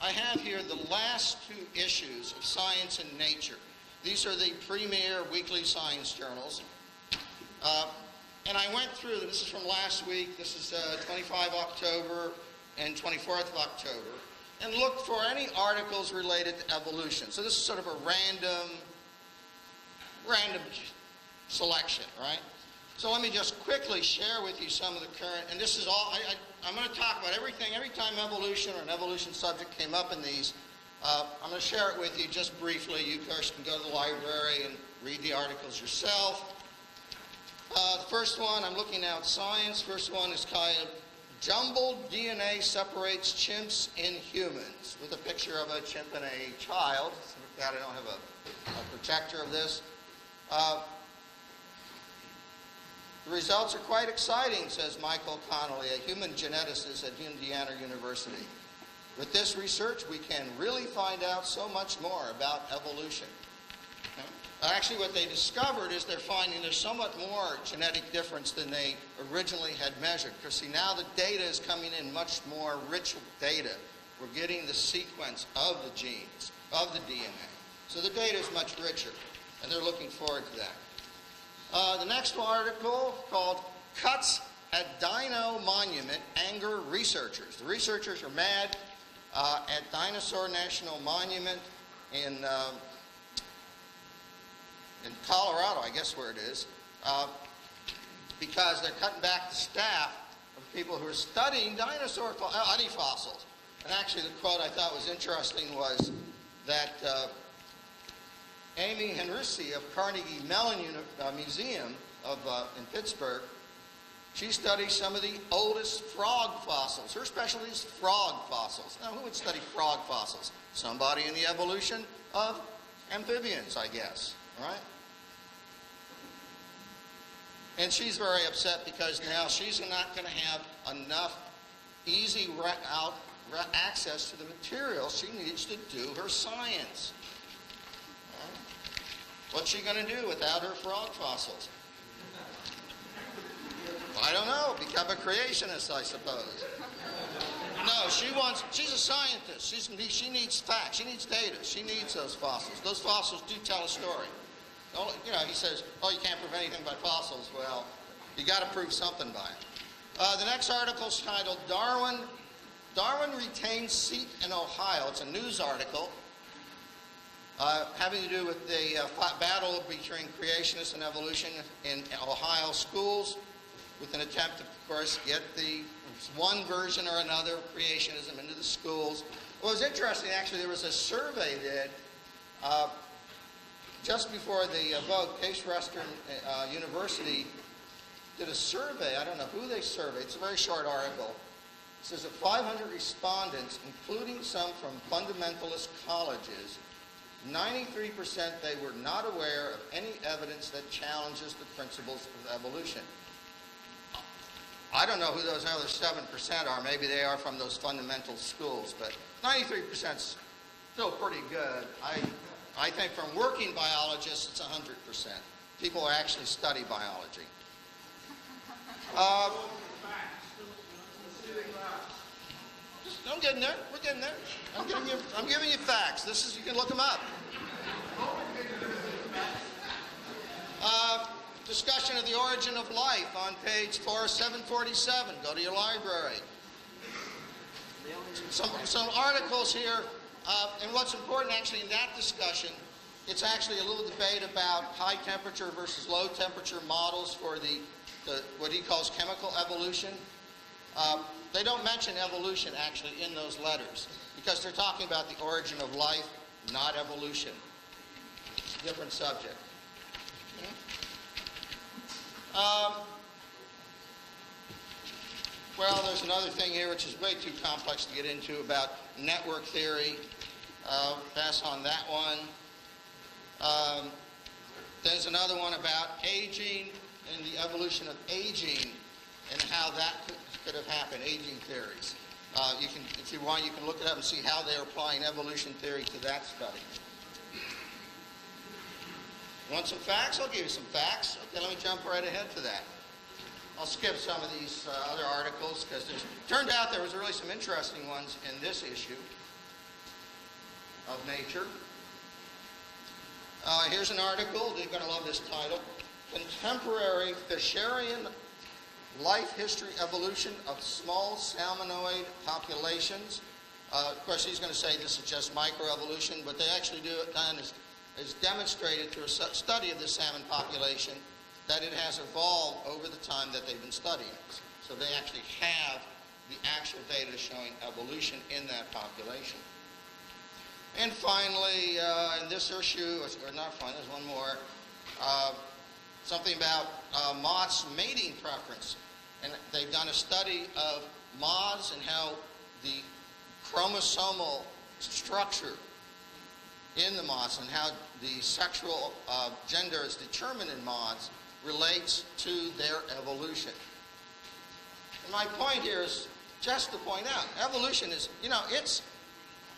I have here the last 2 issues of Science and Nature. These are the premier weekly science journals. And I went through them. This is from last week. This is 25 October and 24th of October. And looked for any articles related to evolution. So this is sort of a random selection, right? So let me just quickly share with you some of the current, and this is all, I'm going to talk about everything. Every time evolution or an evolution subject came up in these, I'm going to share it with you just briefly. You first can go to the library and read the articles yourself. The first one, I'm looking now at Science. First one is kind of Jumbled DNA Separates Chimps in Humans, with a picture of a chimp and a child. I don't have a projector of this. The results are quite exciting, says Michael Connolly, a human geneticist at Indiana University. With this research, we can really find out so much more about evolution. Okay? Actually, what they discovered is they're finding there's somewhat more genetic difference than they originally had measured. Because see, now the data is coming in much more rich data. We're getting the sequence of the genes, of the DNA. So the data is much richer, and they're looking forward to that. The next article called Cuts at Dino Monument Anger Researchers. The researchers are mad at Dinosaur National Monument in Colorado, I guess where it is, because they're cutting back the staff of people who are studying dinosaur fossils. And actually the quote I thought was interesting was that Amy Henrici of Carnegie Mellon Museum in Pittsburgh, she studies some of the oldest frog fossils. Her specialty is frog fossils. Now, who would study frog fossils? Somebody in the evolution of amphibians, I guess, right? And she's very upset because now she's not going to have enough easy access to the material she needs to do her science. What's she going to do without her frog fossils? I don't know. Become a creationist, I suppose. No, she's a scientist. She needs facts. She needs data. She needs those fossils. Those fossils do tell a story. You know, he says, oh, you can't prove anything by fossils. Well, you got to prove something by it. The next article is titled Darwin Retains Seat in Ohio. It's a news article. Having to do with the battle between creationists and evolution in Ohio schools, with an attempt to, of course, get the one version or another of creationism into the schools. What was interesting, actually, there was a survey that just before the vote, Case Western University did a survey. I don't know who they surveyed. It's a very short article. It says of 500 respondents, including some from fundamentalist colleges, 93% they were not aware of any evidence that challenges the principles of evolution. I don't know who those other 7% are. Maybe they are from those fundamental schools, but 93% is still pretty good. I think from working biologists, it's 100%. People who actually study biology. I'm getting there. We're getting there. I'm giving you facts. You can look them up. Discussion of the origin of life on page 747. Go to your library. some articles here, and what's important actually in that discussion, it's actually a little debate about high temperature versus low temperature models for the what he calls chemical evolution. They don't mention evolution actually in those letters because they're talking about the origin of life, not evolution. Different subject. Well, there's another thing here which is way too complex to get into about network theory. Pass on that one. There's another one about aging and the evolution of aging and how that could have happened, aging theories. If you want, you can look it up and see how they're applying evolution theory to that study. Want some facts? I'll give you some facts. Okay, let me jump right ahead to that. I'll skip some of these other articles because it turned out there was really some interesting ones in this issue of Nature. Here's an article. You're going to love this title. Contemporary Fisherian Life History Evolution of Small Salmonoid Populations. Of course, he's going to say this is just microevolution, but they actually do it done is demonstrated through a study of the salmon population that it has evolved over the time that they've been studying it. So they actually have the actual data showing evolution in that population. And finally, in this issue, or not finally, there's one more, something about moths' mating preference. And they've done a study of moths and how the chromosomal structure in the moths and how the sexual gender is determined in moths relates to their evolution. And my point here is just to point out, evolution is,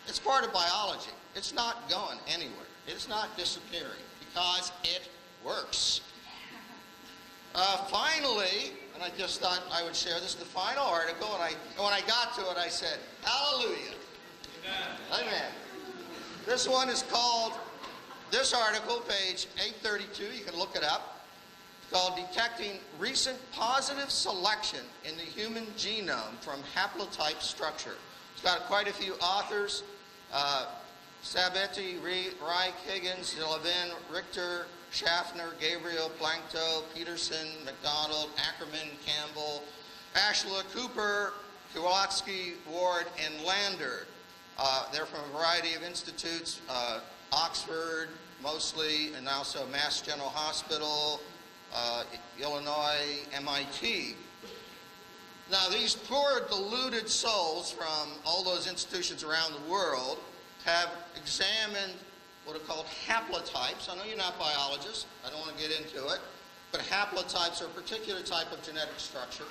it's part of biology. It's not going anywhere. It's not disappearing because it works. Finally, and I just thought I would share this, the final article, and when I got to it, I said, hallelujah. Amen. Amen. This one is called, this article, page 832, you can look it up, it's called Detecting Recent Positive Selection in the Human Genome from Haplotype Structure. It's got quite a few authors, Sabetti, Reich, Higgins, Levin, Richter, Schaffner, Gabriel, Plankto, Peterson, McDonald, Ackerman, Campbell, Ashla, Cooper, Kowalski, Ward, and Lander. They're from a variety of institutes, Oxford mostly, and also Mass General Hospital, Illinois, MIT. Now, these poor deluded souls from all those institutions around the world have examined what are called haplotypes. I know you're not biologists. I don't want to get into it. But haplotypes are a particular type of genetic structure.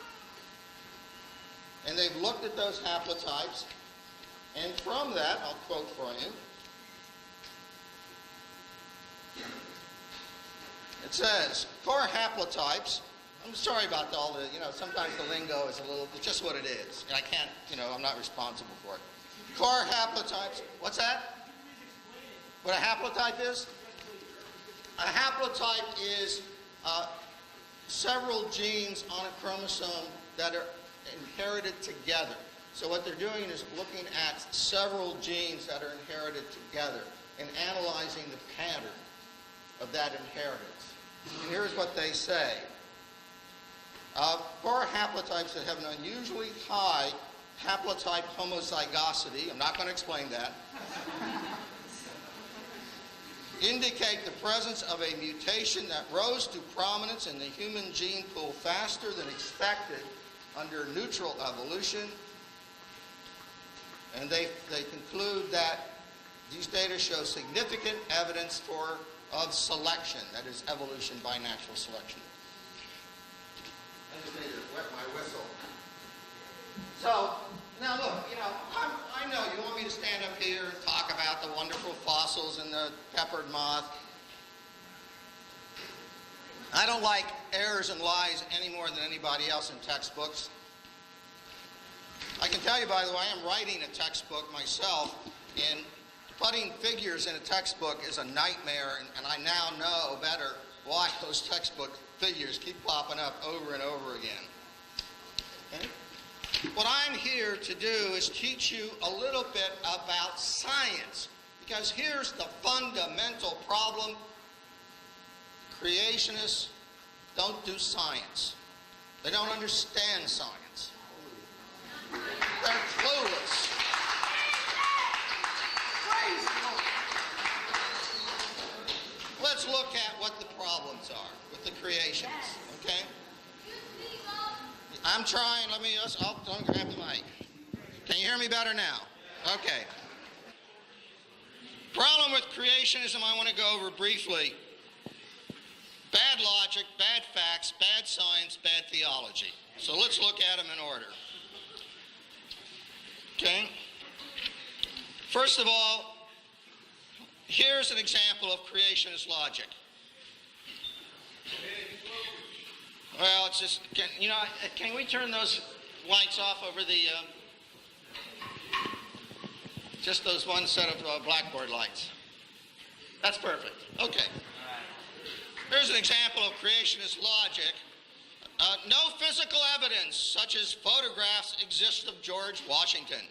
And they've looked at those haplotypes. And from that, I'll quote for you. It says, core haplotypes. I'm sorry about all the, sometimes the lingo is it's just what it is. And I can't, I'm not responsible for it. Core haplotypes. What's that? What a haplotype is? A haplotype is several genes on a chromosome that are inherited together. So what they're doing is looking at several genes that are inherited together and analyzing the pattern of that inheritance. And here's what they say. For haplotypes that have an unusually high haplotype homozygosity, I'm not going to explain that, indicate the presence of a mutation that rose to prominence in the human gene pool faster than expected under neutral evolution. And they conclude that these data show significant evidence of selection, that is evolution by natural selection. I just need to wet my whistle. So, now look, I know you want me to stand up here and talk about the wonderful fossils and the peppered moth. I don't like errors and lies any more than anybody else in textbooks. I can tell you, by the way, I'm writing a textbook myself, and putting figures in a textbook is a nightmare, and I now know better why those textbook figures keep popping up over and over again. Okay? What I'm here to do is teach you a little bit about science, because here's the fundamental problem. Creationists don't do science. They don't understand science. They're clueless. Let's look at what the problems are with the creationists, okay? I'm trying, let me grab the mic. Can you hear me better now? Okay. Problem with creationism I want to go over briefly. Bad logic, bad facts, bad science, bad theology. So let's look at them in order. Okay? First of all, here's an example of creationist logic. Well, it's just, can we turn those lights off over the, just those one set of blackboard lights? That's perfect. Okay. Here's an example of creationist logic. No physical evidence, such as photographs, exists of George Washington.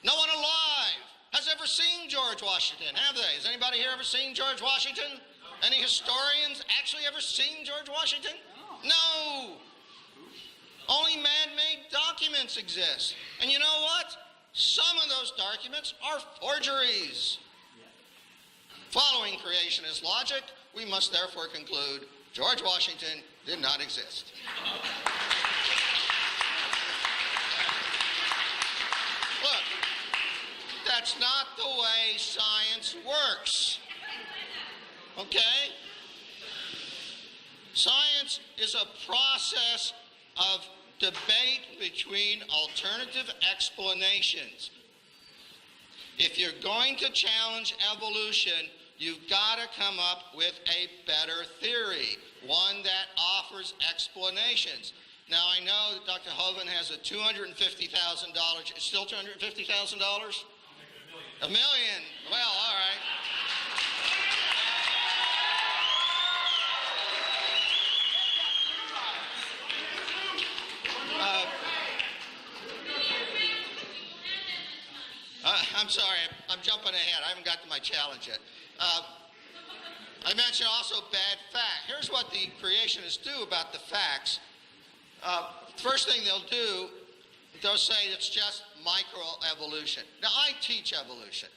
No one alive has ever seen George Washington, have they? Has anybody here ever seen George Washington? Any historians actually ever seen George Washington? No. Only man-made documents exist. And you know what? Some of those documents are forgeries. Following creationist logic, we must therefore conclude George Washington did not exist. Look, that's not the way science works. Okay? Science is a process of debate between alternative explanations. If you're going to challenge evolution, you've got to come up with a better theory, one that offers explanations. Now, I know that Dr. Hovind has a $250,000, it's still $250,000? $1 million. Well, all right. I'm sorry, I'm jumping ahead. I haven't got to my challenge yet. I mentioned also bad fact. Here's what the creationists do about the facts. First thing they'll do, they'll say it's just microevolution. Now, I teach evolution.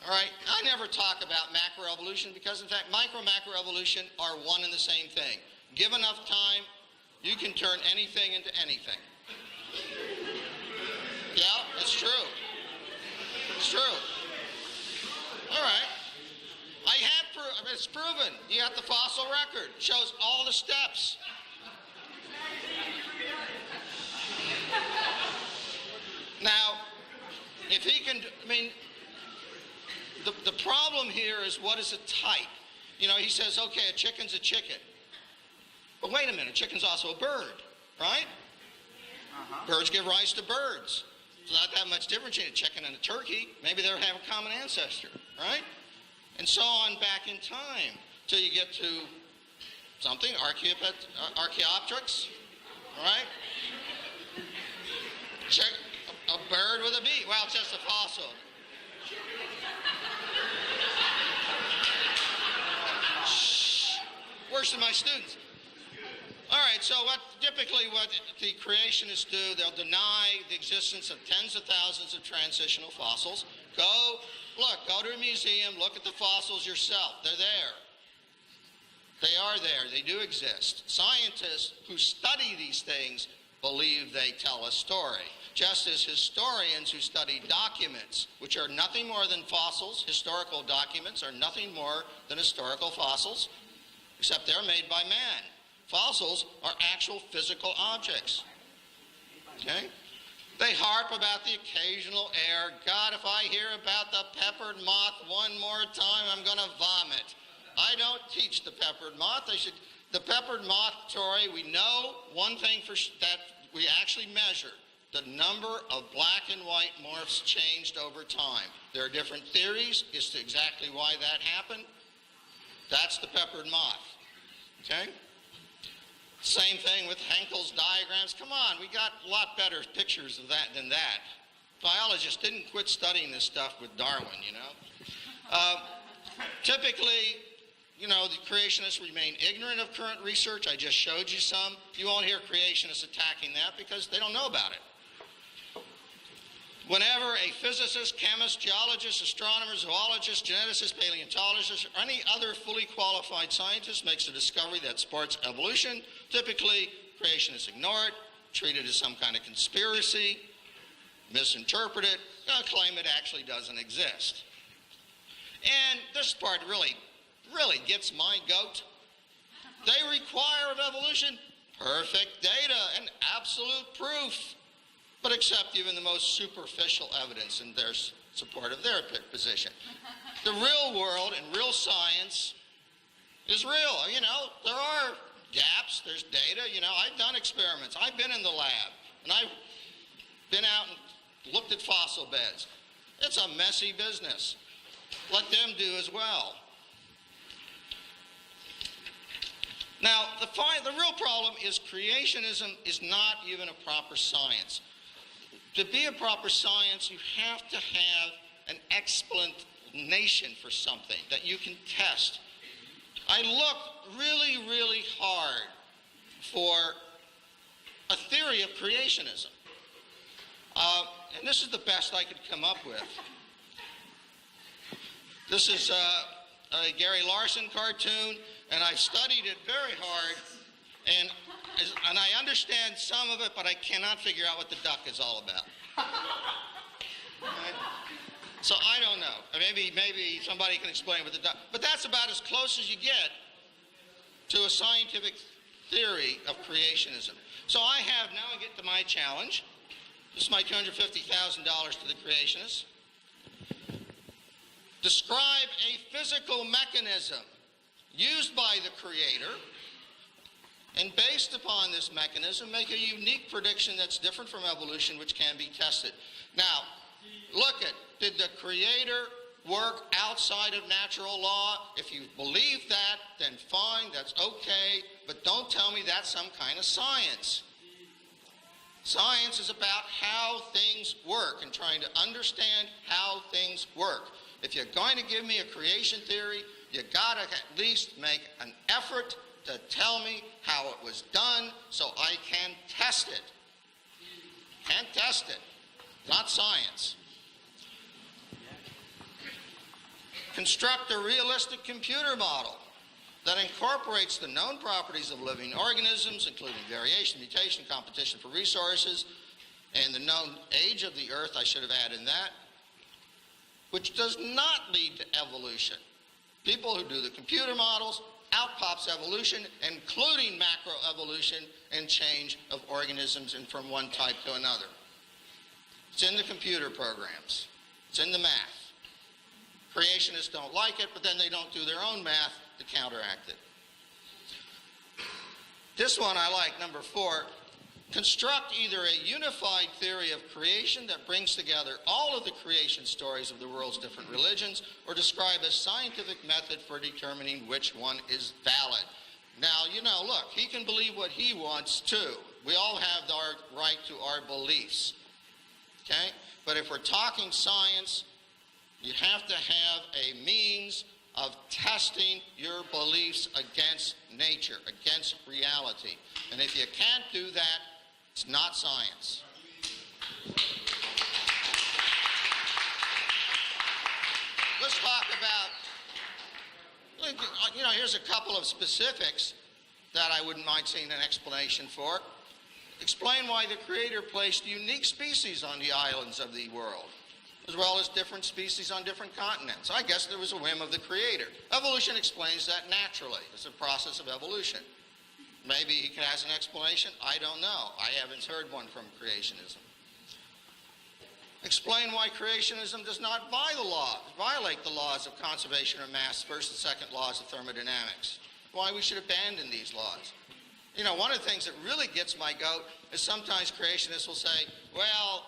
All right? I never talk about macroevolution because, in fact, macroevolution are one and the same thing. Give enough time, you can turn anything into anything. Yeah, it's true. It's true. All right. It's proven. You got the fossil record. It shows all the steps. Now, if he can, the problem here is what is a type? He says, okay, a chicken's a chicken. But wait a minute, a chicken's also a bird, right? Birds give rise to birds. It's not that much difference between a chicken and a turkey. Maybe they have a common ancestor, right? And so on back in time till you get to something, Archaeopteryx, right? A bird with a beak. Well, it's just a fossil. Shh. Worse than my students. All right, so typically what the creationists do, they'll deny the existence of tens of thousands of transitional fossils. Go to a museum, look at the fossils yourself. They're there. They are there. They do exist. Scientists who study these things believe they tell a story. Just as historians who study documents, which are nothing more than fossils, historical documents are nothing more than historical fossils, except they're made by man. Fossils are actual physical objects. Okay? They harp about the occasional error. God, if I hear about the peppered moth one more time, I'm going to vomit. I don't teach the peppered moth. The peppered moth story, we know one thing that we actually measure. The number of black and white morphs changed over time. There are different theories as to exactly why that happened. That's the peppered moth. Okay? Same thing with Henkel's diagrams. Come on, we got a lot better pictures of that than that. Biologists didn't quit studying this stuff with Darwin, you know. Typically, you know, the creationists remain ignorant of current research. I just showed you some. You won't hear creationists attacking that because they don't know about it. Whenever a physicist, chemist, geologist, astronomer, zoologist, geneticist, paleontologist, or any other fully qualified scientist makes a discovery that supports evolution, typically creationists ignore it, treat it as some kind of conspiracy, misinterpret it, claim it actually doesn't exist. And this part really gets my goat. They require of evolution perfect data and absolute proof, but accept even the most superficial evidence in their support of their position. The real world and real science is real. You know, there are gaps, there's data. You know, I've done experiments. I've been in the lab, and I've been out and looked at fossil beds. It's a messy business. Let them do as well. Now, the real problem is creationism is not even a proper science. To be a proper science, you have to have an explanation for something that you can test. I looked really, really hard for a theory of creationism. And this is the best I could come up with. This is a Gary Larson cartoon, and I've studied it very hard, and I understand some of it, but I cannot figure out what the duck is all about. Right? So I don't know. Maybe somebody can explain what the duck, but that's about as close as you get to a scientific theory of creationism. So I get to my challenge. This is my $250,000 to the creationists. Describe a physical mechanism used by the Creator, and based upon this mechanism, make a unique prediction that's different from evolution, which can be tested. Now, did the Creator work outside of natural law? If you believe that, then fine, that's okay, but don't tell me that's some kind of science. Science is about how things work and trying to understand how things work. If you're going to give me a creation theory, you got to at least make an effort to tell me how it was done so I can test it. Can't test it. Not science. Construct a realistic computer model that incorporates the known properties of living organisms, including variation, mutation, competition for resources, and the known age of the Earth, I should have added that, which does not lead to evolution. People who do the computer models, out pops evolution, including macroevolution and change of organisms and from one type to another. It's in the computer programs. It's in the math. Creationists don't like it, but then they don't do their own math to counteract it. This one I like, number 4. Construct either a unified theory of creation that brings together all of the creation stories of the world's different religions, or describe a scientific method for determining which one is valid. Now, look, he can believe what he wants too. We all have our right to our beliefs. Okay? But if we're talking science, you have to have a means of testing your beliefs against nature, against reality. And if you can't do that, it's not science. Let's talk about, here's a couple of specifics that I wouldn't mind seeing an explanation for. Explain why the Creator placed unique species on the islands of the world, as well as different species on different continents. I guess there was a whim of the Creator. Evolution explains that naturally. It's a process of evolution. Maybe he has an explanation. I don't know. I haven't heard one from creationism. Explain why creationism does not violate the laws of conservation of mass, first and second laws of thermodynamics. Why we should abandon these laws. One of the things that really gets my goat is sometimes creationists will say, well,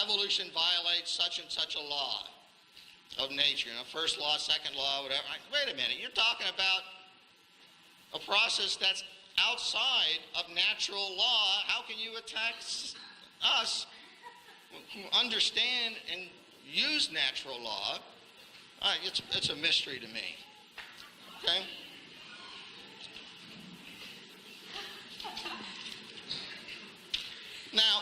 evolution violates such and such a law of nature. First law, second law, whatever. Wait a minute, you're talking about a process that's outside of natural law, how can you attack us who understand and use natural law? It's a mystery to me. Okay? Now,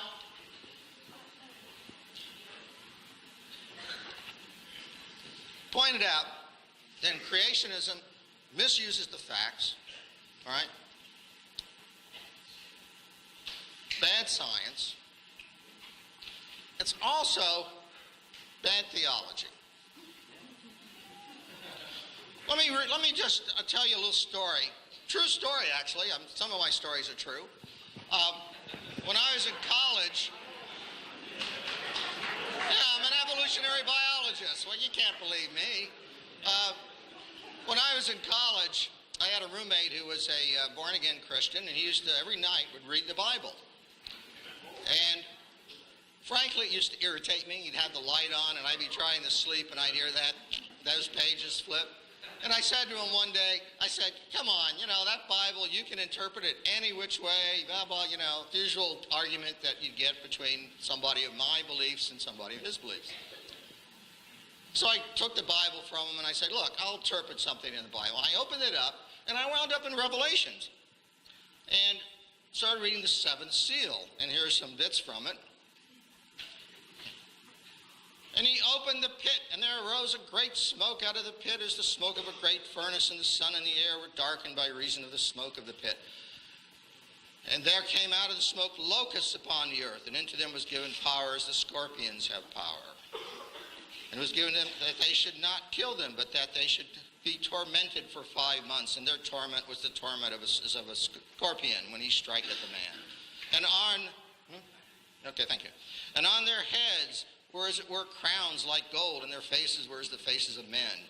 pointed out, then creationism misuses the facts, all right? Bad science. It's also bad theology. Let me just tell you a little story. True story, actually. Some of my stories are true. When I was in college, I'm an evolutionary biologist. Well, you can't believe me. When I was in college, I had a roommate who was a born-again Christian, and he used to, every night, would read the Bible. And frankly, it used to irritate me. He'd have the light on, and I'd be trying to sleep, and I'd hear those pages flip. And I said to him one day, I said, come on, that Bible, you can interpret it any which way, blah, blah, the usual argument that you get between somebody of my beliefs and somebody of his beliefs. So I took the Bible from him, and I said, look, I'll interpret something in the Bible. I opened it up, and I wound up in Revelations. And started reading the seventh seal, and here's some bits from it. And he opened the pit, and there arose a great smoke out of the pit as the smoke of a great furnace, and the sun and the air were darkened by reason of the smoke of the pit. And there came out of the smoke locusts upon the earth, and into them was given power as the scorpions have power. And it was given them that they should not kill them, but that they should be tormented for 5 months. And their torment was the torment of a scorpion when he striketh a man. And on their heads were as it were crowns like gold, and their faces were as the faces of men.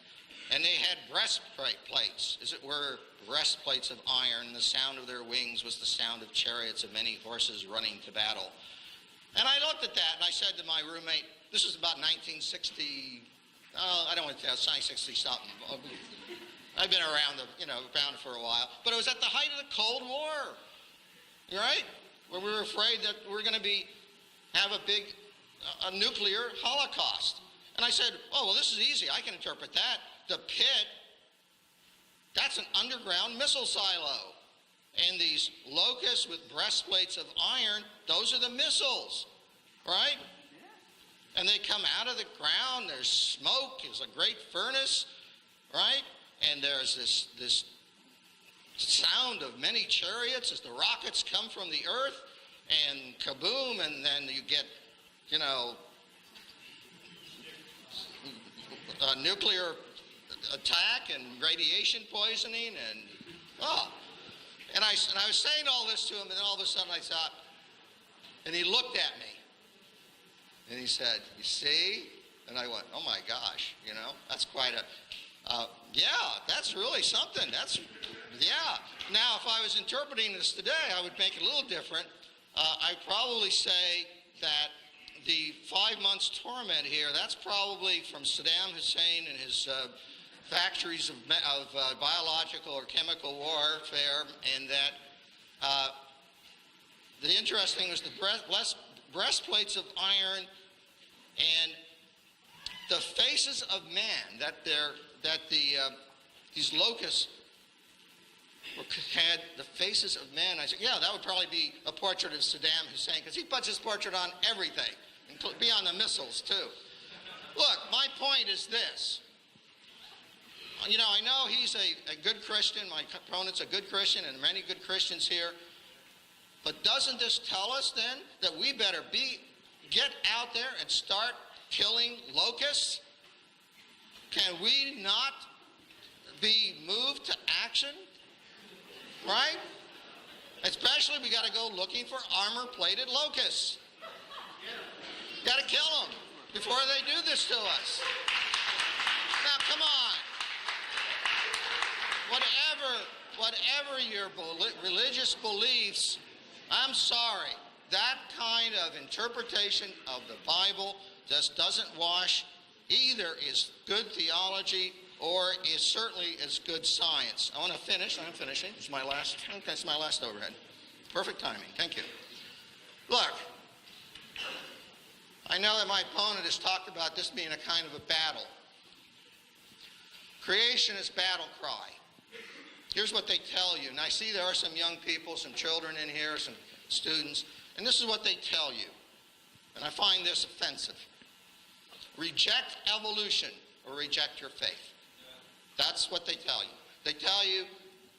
And they had breastplates, as it were breastplates of iron, and the sound of their wings was the sound of chariots of many horses running to battle. And I looked at that, and I said to my roommate, this was about 1960, I don't want to tell, 1960-something. I've been around for a while. But it was at the height of the Cold War, right? Where we were afraid that we're going to have a nuclear holocaust. And I said, oh, well, this is easy. I can interpret that. The pit, that's an underground missile silo. And these locusts with breastplates of iron, those are the missiles, right? And they come out of the ground. There's smoke. There's a great furnace, right? And there's this sound of many chariots as the rockets come from the earth, and kaboom, and then you get, a nuclear attack and radiation poisoning, and And I was saying all this to him, and then all of a sudden I thought, and he looked at me, and he said, you see? And I went, oh my gosh, that's quite that's really something. Now, if I was interpreting this today, I would make it a little different. I'd probably say that the 5 months torment here, that's probably from Saddam Hussein and his factories of biological or chemical warfare, and that the interesting was the breastplates of iron and the faces of man, these locusts had the faces of men. I said, yeah, that would probably be a portrait of Saddam Hussein, because he puts his portrait on everything, and be on the missiles too. Look, my point is this. I know he's a good Christian. My opponent's a good Christian, and many good Christians here. But doesn't this tell us then that we better get out there and start killing locusts? Can we not be moved to action? Right? Especially we got to go looking for armor-plated locusts. Got to kill them before they do this to us. Now, come on. Whatever your religious beliefs, I'm sorry, that kind of interpretation of the Bible just doesn't wash. Either is good theology or is certainly as good science. I want to finish. I'm finishing. It's my last overhead. Perfect timing. Thank you. Look, I know that my opponent has talked about this being a kind of a battle. Creation is battle cry. Here's what they tell you. And I see there are some young people, some children in here, some students, and this is what they tell you. And I find this offensive. Reject evolution or reject your faith. That's what they tell you. They tell you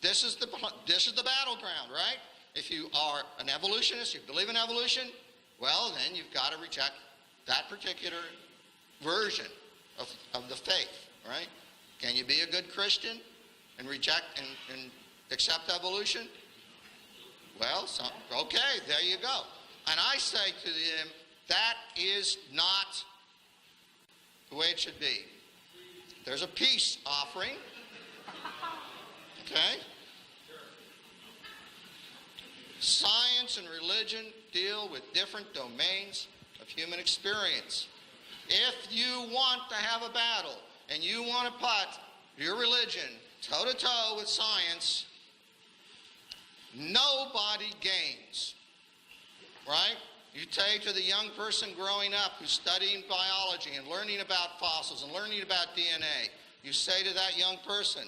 this is the battleground, right? If you are an evolutionist, you believe in evolution, well, then you've got to reject that particular version of the faith, right? Can you be a good Christian and reject and accept evolution? Well, okay, there you go. And I say to them, that is not the way it should be. There's a peace offering. Okay? Science and religion deal with different domains of human experience. If you want to have a battle and you want to put your religion toe-to-toe with science, nobody gains. Right? You say to the young person growing up who's studying biology and learning about fossils and learning about DNA, you say to that young person,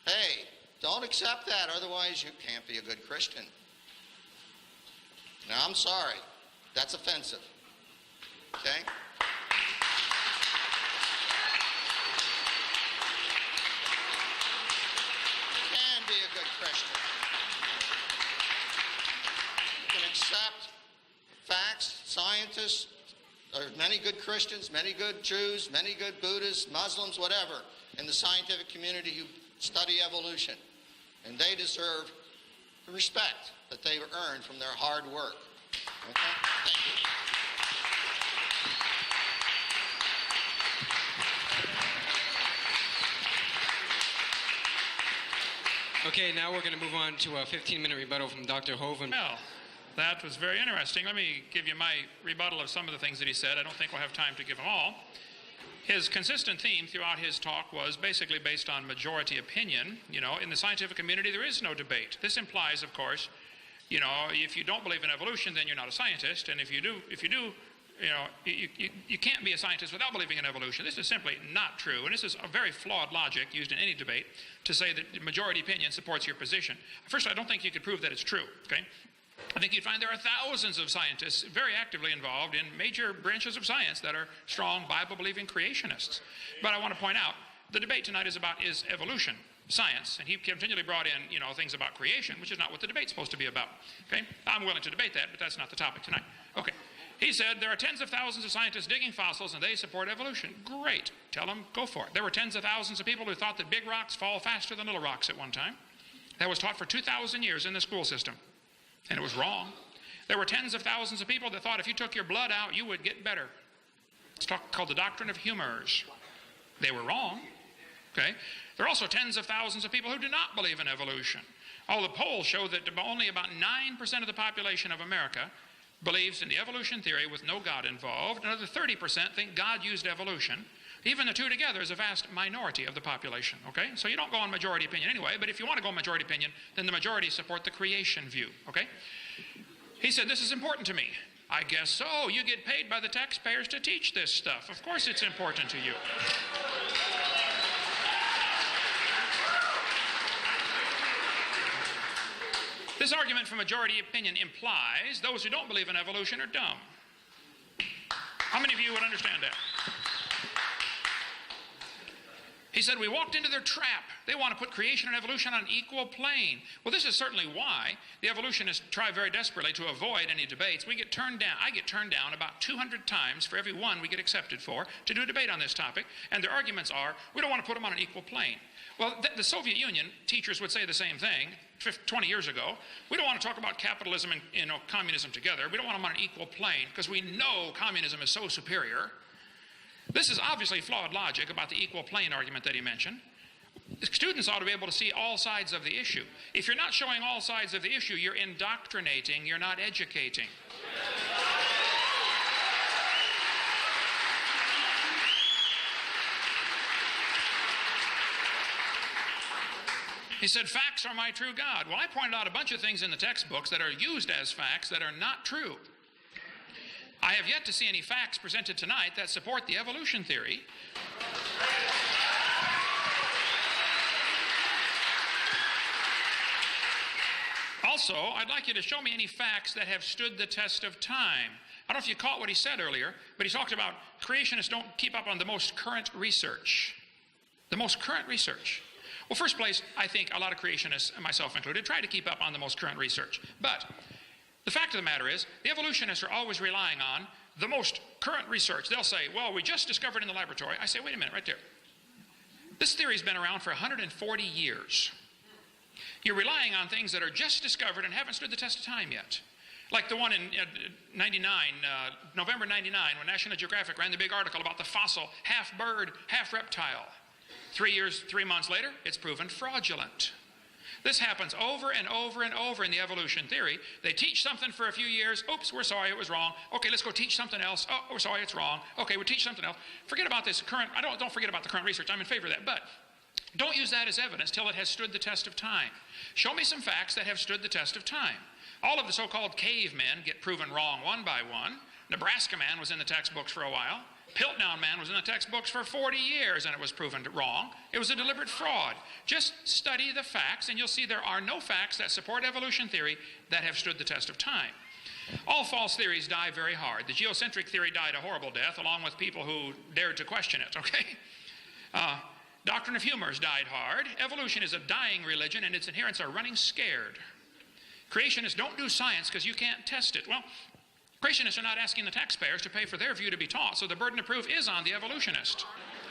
hey, don't accept that, otherwise you can't be a good Christian. Now, I'm sorry. That's offensive. Okay? You can be a good Christian. You can accept facts, scientists. There's many good Christians, many good Jews, many good Buddhists, Muslims, whatever, in the scientific community who study evolution. And they deserve the respect that they've earned from their hard work. Okay? Thank you. Okay, now we're going to move on to a 15-minute rebuttal from Dr. Hovind. Well, that was very interesting. Let me give you my rebuttal of some of the things that he said. I don't think we'll have time to give them all. His consistent theme throughout his talk was basically based on majority opinion. You know, in the scientific community, there is no debate. This implies, of course, you know, if you don't believe in evolution, then you're not a scientist. And if you do, you know, you can't be a scientist without believing in evolution. This is simply not true. And this is a very flawed logic used in any debate to say that majority opinion supports your position. First, I don't think you could prove that it's true, okay? I think you'd find there are thousands of scientists very actively involved in major branches of science that are strong Bible-believing creationists. But I want to point out, the debate tonight is evolution, science, and he continually brought in, you know, things about creation, which is not what the debate's supposed to be about. Okay? I'm willing to debate that, but that's not the topic tonight. Okay. He said there are tens of thousands of scientists digging fossils and they support evolution. Great. Tell them, go for it. There were tens of thousands of people who thought that big rocks fall faster than little rocks at one time. That was taught for 2,000 years in the school system. And it was wrong. There were tens of thousands of people that thought if you took your blood out, you would get better. It's called the doctrine of humors. They were wrong. Okay? There are also tens of thousands of people who do not believe in evolution. All the polls show that only about 9% of the population of America believes in the evolution theory with no God involved. Another 30% think God used evolution. Even the two together is a vast minority of the population, okay? So you don't go on majority opinion anyway, but if you want to go on majority opinion, then the majority support the creation view, okay? He said, this is important to me. I guess so. You get paid by the taxpayers to teach this stuff. Of course it's important to you. This argument for majority opinion implies those who don't believe in evolution are dumb. How many of you would understand that? He said, we walked into their trap. They want to put creation and evolution on an equal plane. Well, this is certainly why the evolutionists try very desperately to avoid any debates. We get turned down. I get turned down about 200 times for every one we get accepted for to do a debate on this topic. And their arguments are, we don't want to put them on an equal plane. Well, the Soviet Union teachers would say the same thing 20 years ago. We don't want to talk about capitalism and communism together. We don't want them on an equal plane because we know communism is so superior. This is obviously flawed logic about the equal plane argument that he mentioned. Students ought to be able to see all sides of the issue. If you're not showing all sides of the issue, you're indoctrinating, you're not educating. He said, facts are my true God. Well, I pointed out a bunch of things in the textbooks that are used as facts that are not true. I have yet to see any facts presented tonight that support the evolution theory. Also, I'd like you to show me any facts that have stood the test of time. I don't know if you caught what he said earlier, but he talked about creationists don't keep up on the most current research. The most current research. Well, first place, I think a lot of creationists, myself included, try to keep up on the most current research. But the fact of the matter is, the evolutionists are always relying on the most current research. They'll say, well, we just discovered in the laboratory. I say, wait a minute, right there. This theory's been around for 140 years. You're relying on things that are just discovered and haven't stood the test of time yet. Like the one in November 99, when National Geographic ran the big article about the fossil, half bird, half reptile. 3 months later, it's proven fraudulent. This happens over and over and over in the evolution theory. They teach something for a few years. Oops, we're sorry, it was wrong. Okay, let's go teach something else. Oh, we're sorry, it's wrong. Okay, we'll teach something else. Forget about this current, don't forget about the current research. I'm in favor of that. But don't use that as evidence till it has stood the test of time. Show me some facts that have stood the test of time. All of the so-called cavemen get proven wrong one by one. Nebraska man was in the textbooks for a while. Piltdown man was in the textbooks for 40 years and it was proven wrong. It was a deliberate fraud. Just study the facts and you'll see there are no facts that support evolution theory that have stood the test of time. All false theories die very hard. The geocentric theory died a horrible death along with people who dared to question it, okay? Doctrine of humors died hard. Evolution is a dying religion and its adherents are running scared. Creationists don't do science because you can't test it. Well, creationists are not asking the taxpayers to pay for their view to be taught, so the burden of proof is on the evolutionist.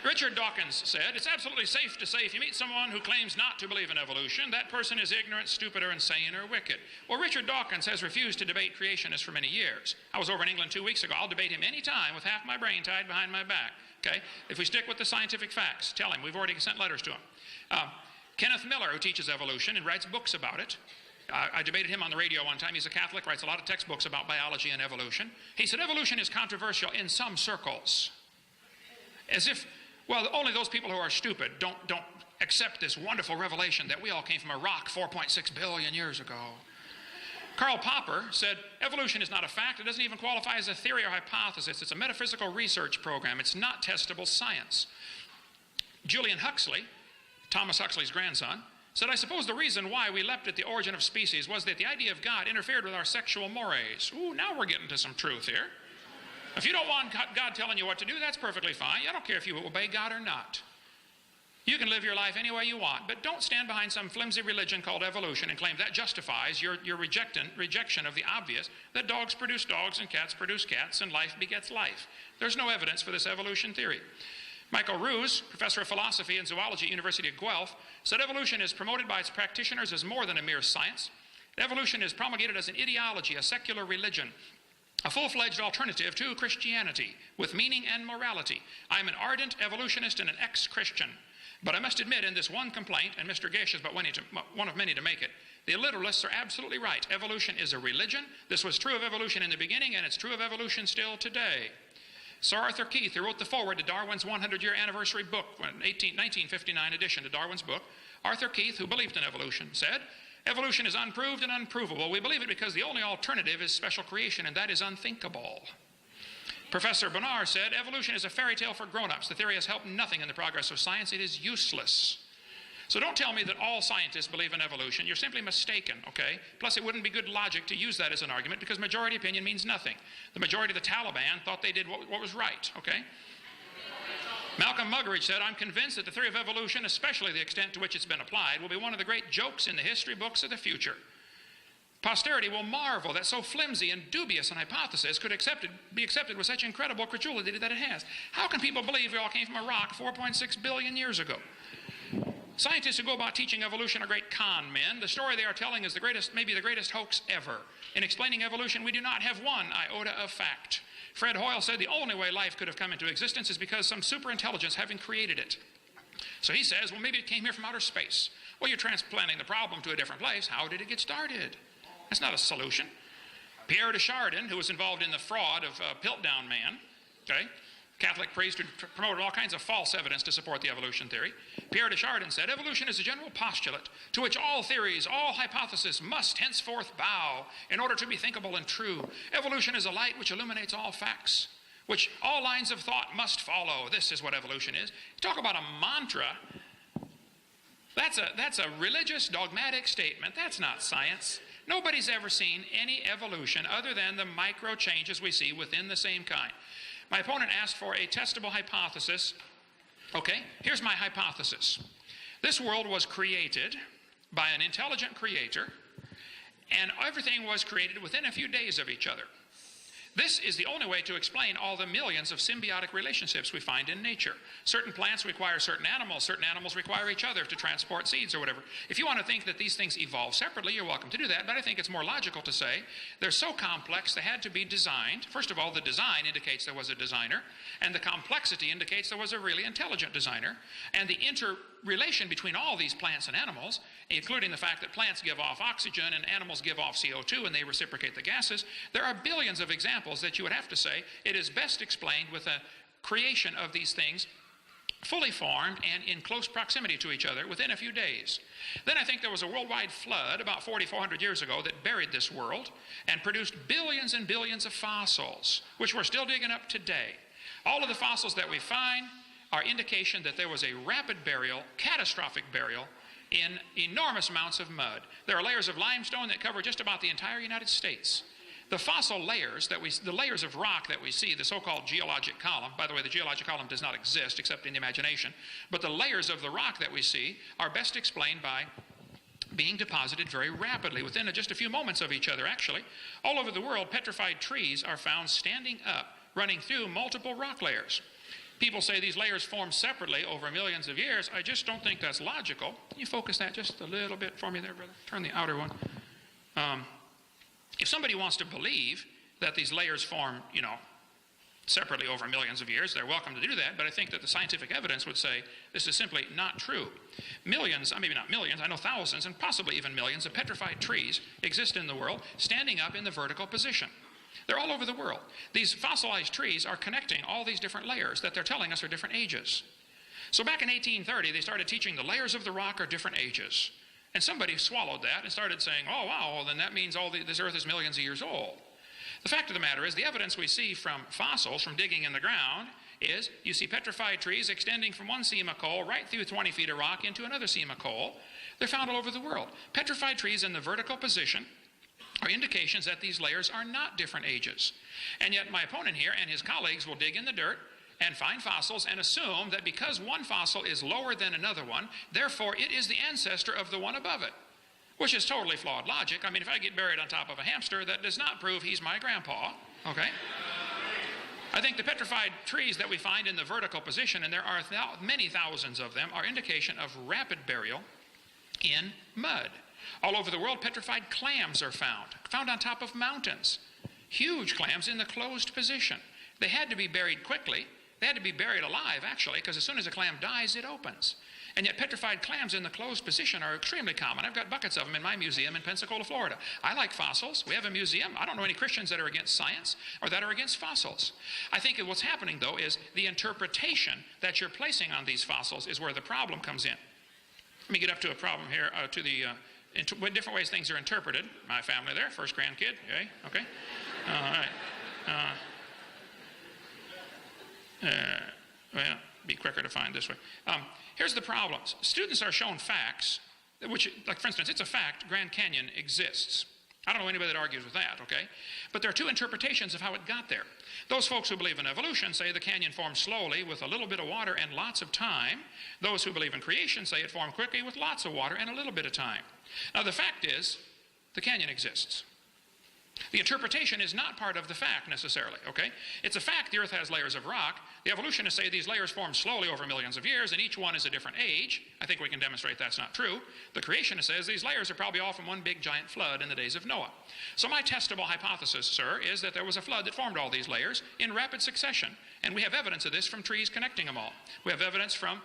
Richard Dawkins said, it's absolutely safe to say if you meet someone who claims not to believe in evolution, that person is ignorant, stupid, or insane, or wicked. Well, Richard Dawkins has refused to debate creationists for many years. I was over in England 2 weeks ago. I'll debate him any time with half my brain tied behind my back. Okay? If we stick with the scientific facts, tell him. We've already sent letters to him. Kenneth Miller, who teaches evolution and writes books about it, I debated him on the radio one time. He's a Catholic, writes a lot of textbooks about biology and evolution. He said evolution is controversial in some circles. As if, well, only those people who are stupid don't accept this wonderful revelation that we all came from a rock 4.6 billion years ago. Karl Popper said evolution is not a fact. It doesn't even qualify as a theory or hypothesis. It's a metaphysical research program. It's not testable science. Julian Huxley, Thomas Huxley's grandson, said, I suppose the reason why we leapt at the origin of species was that the idea of God interfered with our sexual mores. Ooh, now we're getting to some truth here. If you don't want God telling you what to do, that's perfectly fine. I don't care if you obey God or not. You can live your life any way you want, but don't stand behind some flimsy religion called evolution and claim that justifies your rejection of the obvious, that dogs produce dogs and cats produce cats and life begets life. There's no evidence for this evolution theory. Michael Ruse, professor of philosophy and zoology at University of Guelph, said evolution is promoted by its practitioners as more than a mere science. Evolution is promulgated as an ideology, a secular religion, a full-fledged alternative to Christianity with meaning and morality. I am an ardent evolutionist and an ex-Christian. But I must admit in this one complaint, and Mr. Gish is but one of many to make it, the literalists are absolutely right. Evolution is a religion. This was true of evolution in the beginning, and it's true of evolution still today. Sir Arthur Keith, who wrote the foreword to Darwin's 100-year anniversary book, 1959 edition to Darwin's book, Arthur Keith, who believed in evolution, said, evolution is unproved and unprovable. We believe it because the only alternative is special creation, and that is unthinkable. Professor Bonar said, evolution is a fairy tale for grown-ups. The theory has helped nothing in the progress of science. It is useless. So don't tell me that all scientists believe in evolution. You're simply mistaken, okay? Plus, it wouldn't be good logic to use that as an argument because majority opinion means nothing. The majority of the Taliban thought they did what was right, okay? Malcolm Muggeridge said, I'm convinced that the theory of evolution, especially the extent to which it's been applied, will be one of the great jokes in the history books of the future. Posterity will marvel that so flimsy and dubious an hypothesis could be accepted with such incredible credulity that it has. How can people believe we all came from a rock 4.6 billion years ago? Scientists who go about teaching evolution are great con men. The story they are telling is maybe the greatest hoax ever. In explaining evolution, we do not have one iota of fact. Fred Hoyle said the only way life could have come into existence is because some superintelligence having created it. So he says, well, maybe it came here from outer space. Well, you're transplanting the problem to a different place. How did it get started? That's not a solution. Pierre de Chardin, who was involved in the fraud of Piltdown Man, okay, Catholic priest who promoted all kinds of false evidence to support the evolution theory. Pierre de Chardin said, evolution is a general postulate to which all theories, all hypotheses must henceforth bow in order to be thinkable and true. Evolution is a light which illuminates all facts, which all lines of thought must follow. This is what evolution is. Talk about a mantra. That's a religious, dogmatic statement. That's not science. Nobody's ever seen any evolution other than the micro changes we see within the same kind. My opponent asked for a testable hypothesis. Okay, here's my hypothesis. This world was created by an intelligent creator, and everything was created within a few days of each other. This is the only way to explain all the millions of symbiotic relationships we find in nature. Certain plants require certain animals require each other to transport seeds or whatever. If you want to think that these things evolve separately, you're welcome to do that, but I think it's more logical to say they're so complex they had to be designed. First of all, the design indicates there was a designer, and the complexity indicates there was a really intelligent designer, and the interrelation between all these plants and animals, including the fact that plants give off oxygen and animals give off CO2 and they reciprocate the gases, there are billions of examples that you would have to say it is best explained with a creation of these things fully formed and in close proximity to each other within a few days. Then I think there was a worldwide flood about 4,400 years ago that buried this world and produced billions and billions of fossils, which we're still digging up today. All of the fossils that we find are indication that there was a rapid burial, catastrophic burial, in enormous amounts of mud. There are layers of limestone that cover just about the entire United States. The fossil layers, the layers of rock that we see, the so-called geologic column, by the way, the geologic column does not exist except in the imagination, but the layers of the rock that we see are best explained by being deposited very rapidly, within just a few moments of each other, actually. All over the world, petrified trees are found standing up, running through multiple rock layers. People say these layers form separately over millions of years. I just don't think that's logical. Can you focus that just a little bit for me there, brother? Turn the outer one. If somebody wants to believe that these layers form, separately over millions of years, they're welcome to do that, but I think that the scientific evidence would say this is simply not true. Millions, maybe not millions, I know thousands and possibly even millions of petrified trees exist in the world, standing up in the vertical position. They're all over the world. These fossilized trees are connecting all these different layers that they're telling us are different ages. So back in 1830, they started teaching the layers of the rock are different ages. And somebody swallowed that and started saying, oh, wow, well, then that means this earth is millions of years old. The fact of the matter is the evidence we see from fossils, from digging in the ground, is you see petrified trees extending from one seam of coal right through 20 feet of rock into another seam of coal. They're found all over the world. Petrified trees in the vertical position are indications that these layers are not different ages. And yet my opponent here and his colleagues will dig in the dirt and find fossils and assume that because one fossil is lower than another one, therefore it is the ancestor of the one above it, which is totally flawed logic. I mean, if I get buried on top of a hamster, that does not prove he's my grandpa, okay? I think the petrified trees that we find in the vertical position, and there are many thousands of them, are indication of rapid burial in mud. All over the world, petrified clams are found on top of mountains. Huge clams in the closed position. They had to be buried quickly. They had to be buried alive, actually, because as soon as a clam dies, it opens. And yet petrified clams in the closed position are extremely common. I've got buckets of them in my museum in Pensacola, Florida. I like fossils. We have a museum. I don't know any Christians that are against science or that are against fossils. I think what's happening, though, is the interpretation that you're placing on these fossils is where the problem comes in. Let me get up to a problem here, in different ways things are interpreted. My family there, first grandkid, okay? All right. Well, be quicker to find this way. Here's the problem. Students are shown facts, which, like for instance, it's a fact Grand Canyon exists. I don't know anybody that argues with that, okay? But there are two interpretations of how it got there. Those folks who believe in evolution say the canyon formed slowly with a little bit of water and lots of time. Those who believe in creation say it formed quickly with lots of water and a little bit of time. Now the fact is, the canyon exists. The interpretation is not part of the fact necessarily, okay? It's a fact the earth has layers of rock. The evolutionists say these layers formed slowly over millions of years and each one is a different age. I think we can demonstrate that's not true. The creationist says these layers are probably all from one big giant flood in the days of Noah. So my testable hypothesis, sir, is that there was a flood that formed all these layers in rapid succession. And we have evidence of this from trees connecting them all. We have evidence from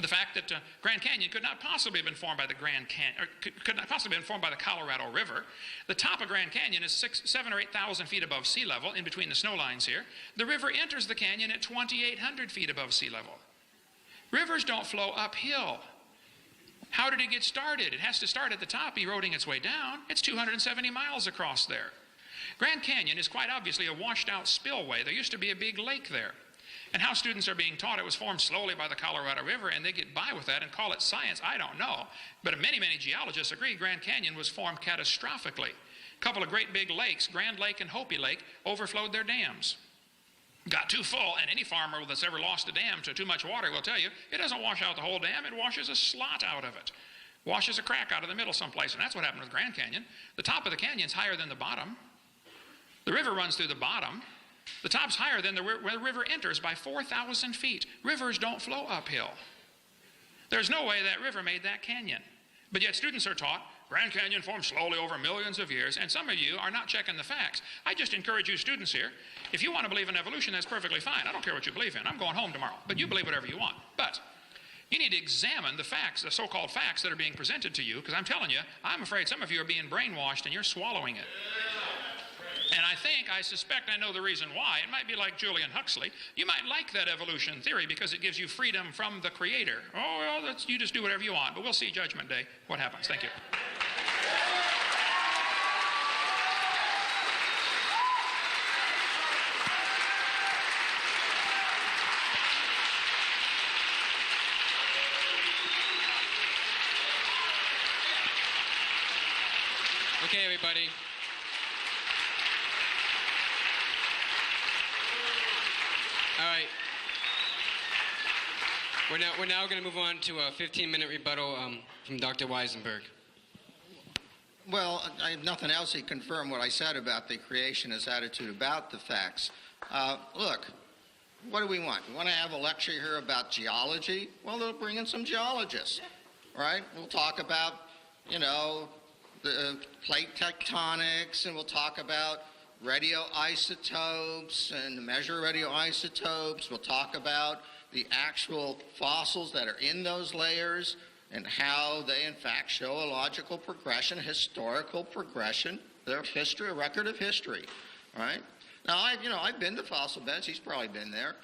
the fact that Grand Canyon could not possibly have been formed by the could not possibly have been formed by the Colorado River. The top of Grand Canyon is 7,000 or 8,000 feet above sea level, in between the snow lines here. The river enters the canyon at 2,800 feet above sea level. Rivers don't flow uphill. How did it get started? It has to start at the top, eroding its way down. It's 270 miles across there. Grand Canyon is quite obviously a washed out spillway. There used to be a big lake there. And how students are being taught it was formed slowly by the Colorado River and they get by with that and call it science, I don't know. But many, many geologists agree Grand Canyon was formed catastrophically. A couple of great big lakes, Grand Lake and Hopi Lake, overflowed their dams. Got too full, and any farmer that's ever lost a dam to too much water will tell you, it doesn't wash out the whole dam, it washes a slot out of it. Washes a crack out of the middle someplace, and that's what happened with Grand Canyon. The top of the canyon's higher than the bottom. The river runs through the bottom. The top's higher than where the river enters by 4,000 feet. Rivers don't flow uphill. There's no way that river made that canyon. But yet students are taught Grand Canyon formed slowly over millions of years, and some of you are not checking the facts. I just encourage you students here, if you want to believe in evolution, that's perfectly fine. I don't care what you believe in. I'm going home tomorrow. But you believe whatever you want. But you need to examine the facts, the so-called facts that are being presented to you, because I'm telling you, I'm afraid some of you are being brainwashed and you're swallowing it. And I suspect I know the reason why. It might be like Julian Huxley. You might like that evolution theory because it gives you freedom from the Creator. Oh, well, you just do whatever you want. But we'll see Judgment Day what happens. Thank you. Okay, everybody. All right. We're now going to move on to a 15-minute rebuttal from Dr. Weisenburg. Well, I have nothing else to confirm what I said about the creationist attitude about the facts. Look, what do we want? We want to have a lecture here about geology? Well, they'll bring in some geologists, right? We'll talk about, the plate tectonics, and we'll talk about radioisotopes and measure radioisotopes. We'll talk about the actual fossils that are in those layers and how they in fact show a logical progression, historical progression, their history, a record of history, right? Now, I've been to fossil beds. He's probably been there.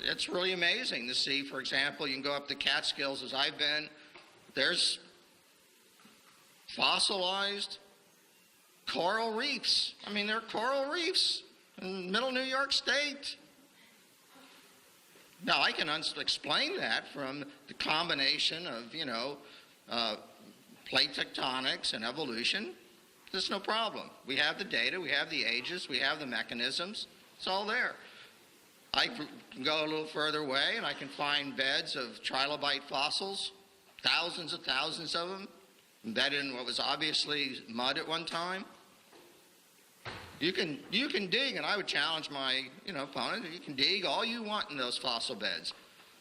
It's really amazing to see, for example, you can go up the Catskills as I've been. There's fossilized coral reefs. I mean, there are coral reefs in middle New York State. Now, I can explain that from the combination of, plate tectonics and evolution. There's no problem. We have the data, we have the ages, we have the mechanisms. It's all there. I can go a little further away and I can find beds of trilobite fossils, thousands of them, embedded in what was obviously mud at one time. You can dig, and I would challenge my opponent. You can dig all you want in those fossil beds.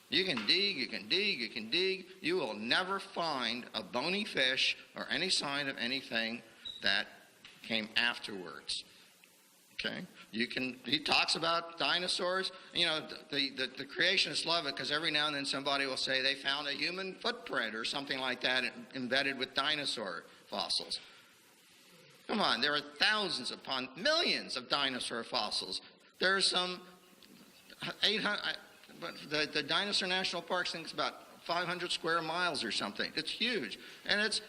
You can dig, you can dig, you can dig. You will never find a bony fish or any sign of anything that came afterwards. Okay? He talks about dinosaurs. The creationists love it because every now and then somebody will say they found a human footprint or something like that embedded with dinosaur fossils. Come on, there are thousands upon millions of dinosaur fossils. There's some 800, but the Dinosaur National Park thing's about 500 square miles or something. It's huge. And it's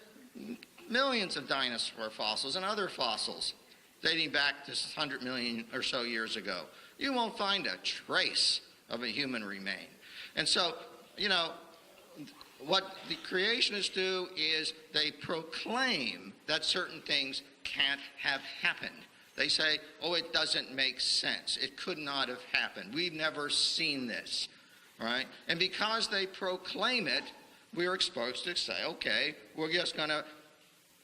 millions of dinosaur fossils and other fossils dating back to 100 million or so years ago. You won't find a trace of a human remain. And so, what the creationists do is they proclaim that certain things can't have happened. They say, oh, it doesn't make sense. It could not have happened. We've never seen this, right? And because they proclaim it, we're exposed to say, okay, we're just going to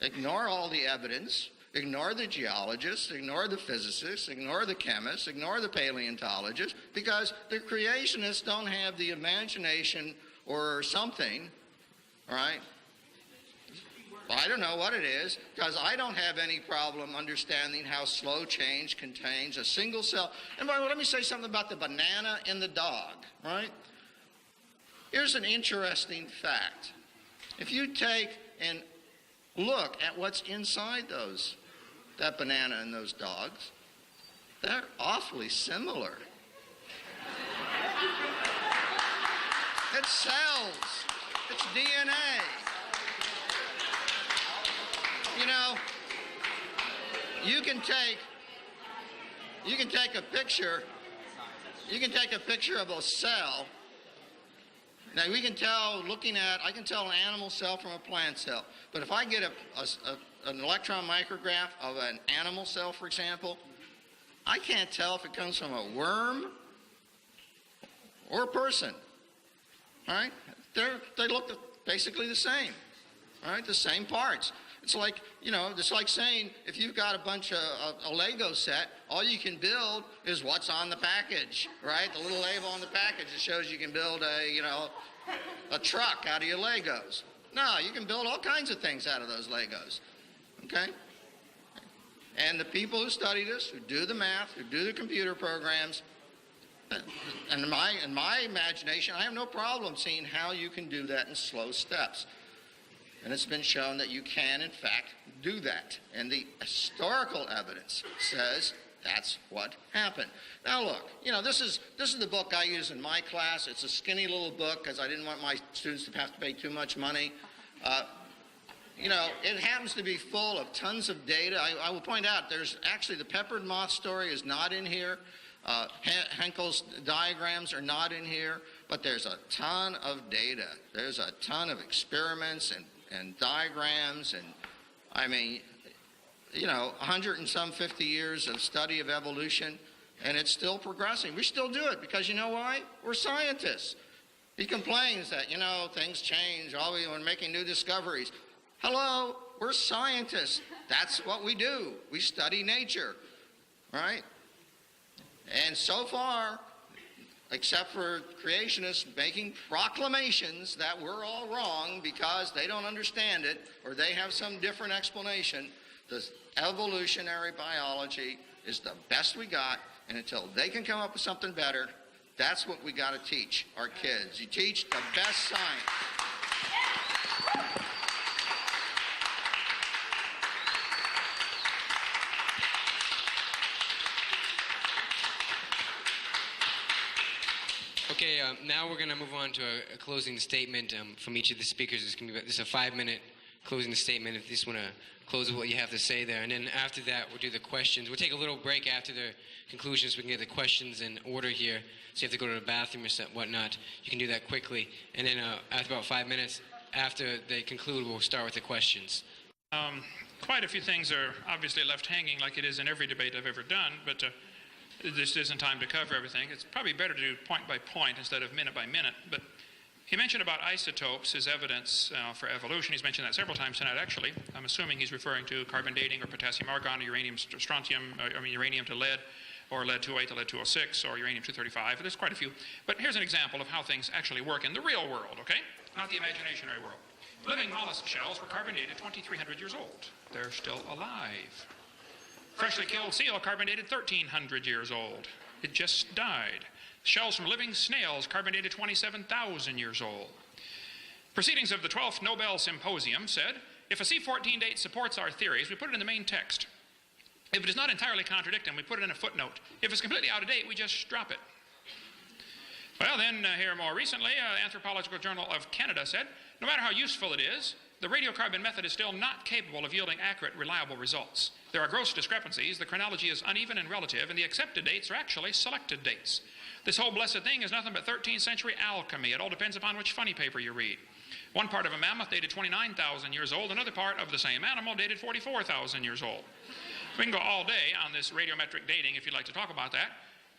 ignore all the evidence, ignore the geologists, ignore the physicists, ignore the chemists, ignore the paleontologists, because the creationists don't have the imagination or something, right? Well, I don't know what it is, because I don't have any problem understanding how slow change contains a single cell. And by the way, let me say something about the banana and the dog, right? Here's an interesting fact. If you take and look at what's inside that banana and those dogs, they're awfully similar. It's cells. It's DNA. You know, you can take a picture of a cell. Now I can tell an animal cell from a plant cell. But if I get an electron micrograph of an animal cell, for example, I can't tell if it comes from a worm or a person. All right? They look basically the same. All right? The same parts. It's like, it's like saying if you've got a Lego set, all you can build is what's on the package, right? The little label on the package that shows you can build a truck out of your Legos. No, you can build all kinds of things out of those Legos, okay? And the people who study this, who do the math, who do the computer programs, and in my imagination, I have no problem seeing how you can do that in slow steps. And it's been shown that you can, in fact, do that. And the historical evidence says that's what happened. Now, look, this is the book I use in my class. It's a skinny little book because I didn't want my students to have to pay too much money. It happens to be full of tons of data. I will point out there's actually the peppered moth story is not in here. Henkel's diagrams are not in here. But there's a ton of data. There's a ton of experiments and diagrams, and 150 years of study of evolution, and it's still progressing. We still do it because you know why? We're scientists. He complains that, things change, we're making new discoveries. Hello, we're scientists. That's what we do. We study nature, right? And so far, except for creationists making proclamations that we're all wrong because they don't understand it or they have some different explanation, the evolutionary biology is the best we got, and until they can come up with something better, that's what we got to teach our kids. You teach the best science. Okay, now we're going to move on to a closing statement from each of the speakers. This is a 5-minute closing statement if you just want to close with what you have to say there. And then after that, we'll do the questions. We'll take a little break after the conclusions so we can get the questions in order here. So you have to go to the bathroom or whatnot. You can do that quickly. And then after about 5 minutes, after they conclude, we'll start with the questions. Quite a few things are obviously left hanging like it is in every debate I've ever done, but this isn't time to cover everything. It's probably better to do point by point instead of minute by minute. But he mentioned about isotopes as evidence for evolution. He's mentioned that several times tonight, actually. I'm assuming he's referring to carbon dating or potassium argon or uranium to strontium, uranium to lead, or lead-208 to lead-206, or uranium-235. There's quite a few. But here's an example of how things actually work in the real world, okay? Not the imaginary world. Living mollusk shells were carbon dated 2,300 years old. They're still alive. Freshly killed seal carbon dated 1,300 years old. It just died. Shells from living snails carbon dated 27,000 years old. Proceedings of the 12th Nobel Symposium said, if a C14 date supports our theories, we put it in the main text. If it does not entirely contradict them, we put it in a footnote. If it's completely out of date, we just drop it. Well, then here more recently, Anthropological Journal of Canada said, no matter how useful it is, the radiocarbon method is still not capable of yielding accurate, reliable results. There are gross discrepancies, the chronology is uneven and relative, and the accepted dates are actually selected dates. This whole blessed thing is nothing but 13th century alchemy. It all depends upon which funny paper you read. One part of a mammoth dated 29,000 years old, another part of the same animal dated 44,000 years old. We can go all day on this radiometric dating if you'd like to talk about that.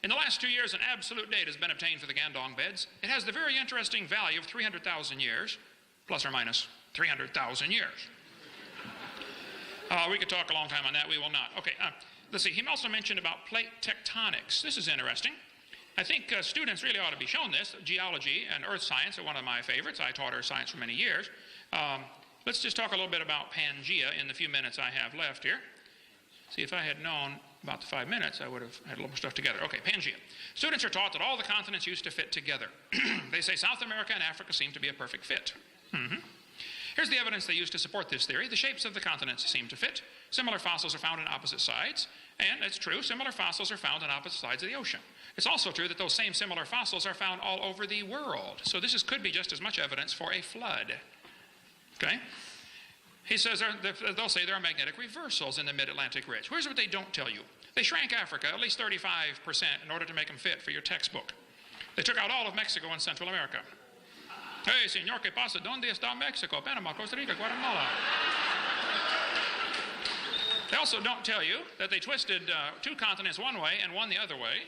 In the last 2 years, an absolute date has been obtained for the Gandong beds. It has the very interesting value of 300,000 years, plus or minus 300,000 years. We could talk a long time on that. We will not. Okay, let's see. He also mentioned about plate tectonics. This is interesting. I think students really ought to be shown this. Geology and earth science are one of my favorites. I taught earth science for many years. Let's just talk a little bit about Pangea in the few minutes I have left here. See, if I had known about the 5 minutes, I would have had a little more stuff together. Okay, Pangea. Students are taught that all the continents used to fit together. They say South America and Africa seem to be a perfect fit. Here's the evidence they use to support this theory. The shapes of the continents seem to fit. Similar fossils are found on opposite sides. And it's true, similar fossils are found on opposite sides of the ocean. It's also true that those same similar fossils are found all over the world. So this could be just as much evidence for a flood. Okay? He says they'll say there are magnetic reversals in the mid-Atlantic ridge. Here's what they don't tell you. They shrank Africa at least 35% in order to make them fit for your textbook. They took out all of Mexico and Central America. Hey, señor, ¿qué pasa? ¿Dónde está Mexico? Panama, Costa Rica, Guatemala. They also don't tell you that they twisted 2 continents one way and one the other way.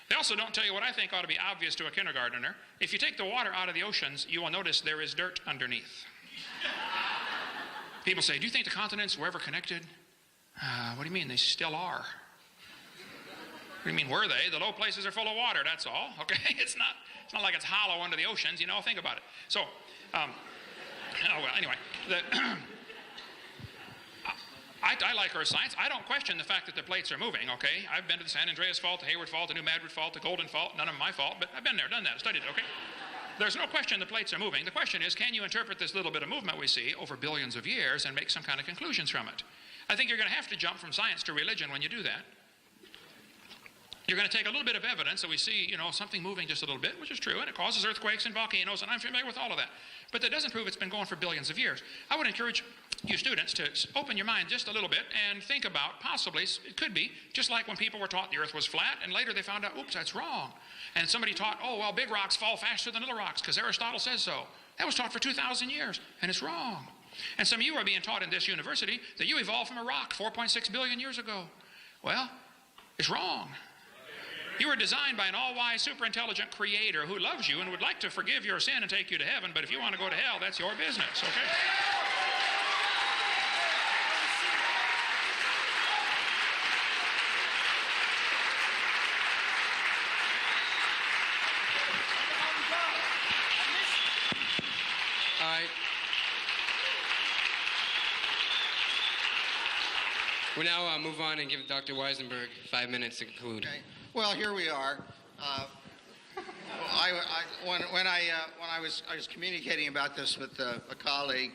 They also don't tell you what I think ought to be obvious to a kindergartner. If you take the water out of the oceans, you will notice there is dirt underneath. People say, do you think the continents were ever connected? What do you mean? They still are. What do you mean, were they? The low places are full of water, that's all. Okay? It's not like it's hollow under the oceans, you know, think about it. So, anyway, I like Earth science. I don't question the fact that the plates are moving, okay? I've been to the San Andreas Fault, the Hayward Fault, the New Madrid Fault, the Golden Fault, none of them my fault, but I've been there, done that, studied it, okay? There's no question the plates are moving. The question is, can you interpret this little bit of movement we see over billions of years and make some kind of conclusions from it? I think you're going to have to jump from science to religion when you do that. You're going to take a little bit of evidence that we see, you know, something moving just a little bit, which is true, and it causes earthquakes and volcanoes, and I'm familiar with all of that. But that doesn't prove it's been going for billions of years. I would encourage you students to open your mind just a little bit and think about possibly, it could be, just like when people were taught the earth was flat, and later they found out, oops, that's wrong. And somebody taught, oh, well, big rocks fall faster than little rocks because Aristotle says so. That was taught for 2,000 years, and it's wrong. And some of you are being taught in this university that you evolved from a rock 4.6 billion years ago. Well, it's wrong. You were designed by an all-wise, super-intelligent creator who loves you and would like to forgive your sin and take you to heaven, but if you want to go to hell, that's your business, okay? All right. We'll now move on and give Dr. Weisenburg 5 minutes to conclude. Okay. Well, here we are. When I was communicating about this with a colleague,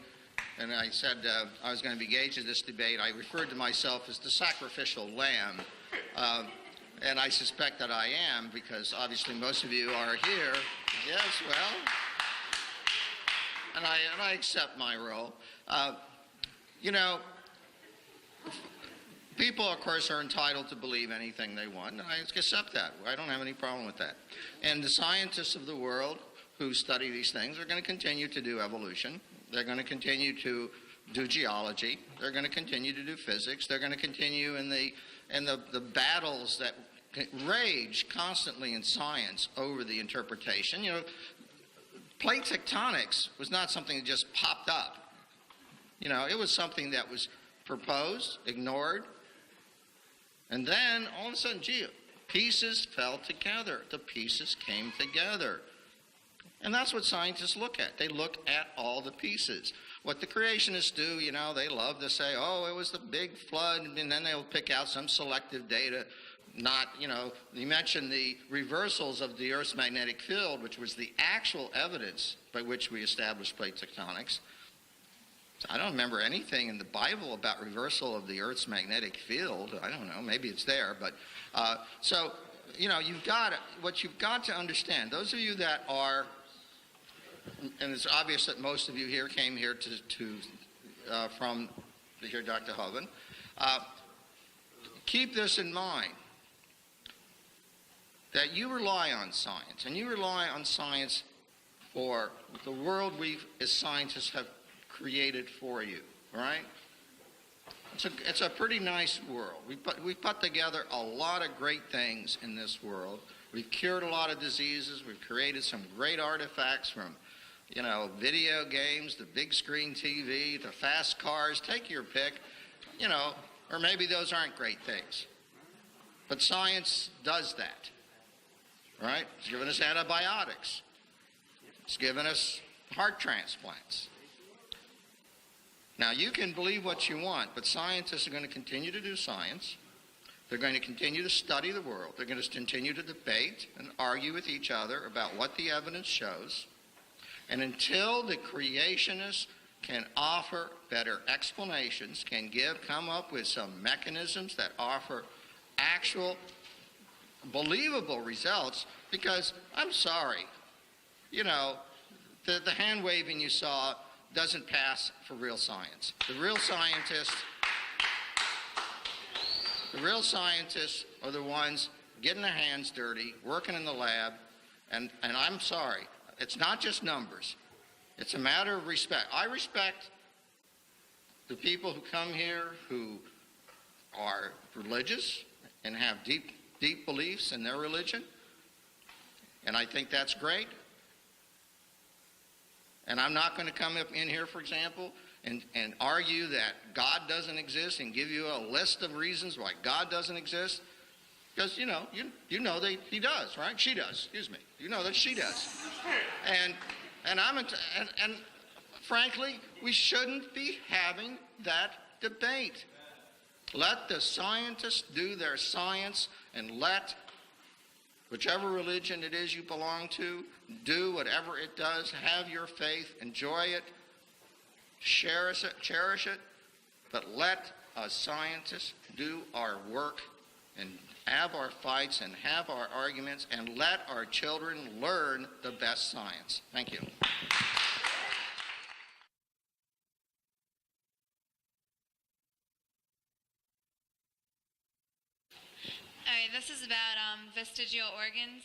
and I said I was going to engage in this debate, I referred to myself as the sacrificial lamb, and I suspect that I am because obviously most of you are here. Yes, well, and I accept my role. You know. People, of course, are entitled to believe anything they want, and I accept that. I don't have any problem with that. And the scientists of the world who study these things are going to continue to do evolution. They're going to continue to do geology. They're going to continue to do physics. They're going to continue in the battles that rage constantly in science over the interpretation. You know, plate tectonics was not something that just popped up. You know, it was something that was proposed, ignored, and then all of a sudden, gee, pieces fell together. The pieces came together. And that's what scientists look at. They look at all the pieces. What the creationists do, you know, they love to say, oh, it was the big flood, and then they'll pick out some selective data. Not, you know, you mentioned the reversals of the Earth's magnetic field, which was the actual evidence by which we established plate tectonics. I don't remember anything in the Bible about reversal of the Earth's magnetic field. I don't know. Maybe it's there. But so, you know, what you've got to understand, those of you that are, and it's obvious that most of you here came here to hear Dr. Hovind, keep this in mind, that you rely on science, and you rely on science for the world we as scientists have created for you, right? It's a pretty nice world. We put together a lot of great things in this world. We've cured a lot of diseases. We've created some great artifacts from, you know, video games, the big screen TV, the fast cars. Take your pick, you know, or maybe those aren't great things. But science does that, right? It's given us antibiotics. It's given us heart transplants. Now, you can believe what you want, but scientists are going to continue to do science. They're going to continue to study the world. They're going to continue to debate and argue with each other about what the evidence shows. And until the creationists can offer better explanations, come up with some mechanisms that offer actual, believable results, because I'm sorry, the hand waving you saw doesn't pass for real science. The real scientists are the ones getting their hands dirty, working in the lab, and I'm sorry, it's not just numbers. It's a matter of respect. I respect the people who come here who are religious and have deep beliefs in their religion, and I think that's great. And I'm not going to come up in here, for example, and argue that God doesn't exist and give you a list of reasons why God doesn't exist. Because, you know that he does, right? She does, excuse me. You know that she does. And frankly, we shouldn't be having that debate. Let the scientists do their science, and let whichever religion it is you belong to do whatever it does. Have your faith, enjoy it, cherish it, but let us scientists do our work and have our fights and have our arguments, and let our children learn the best science. Thank you. All right, this is about vestigial organs.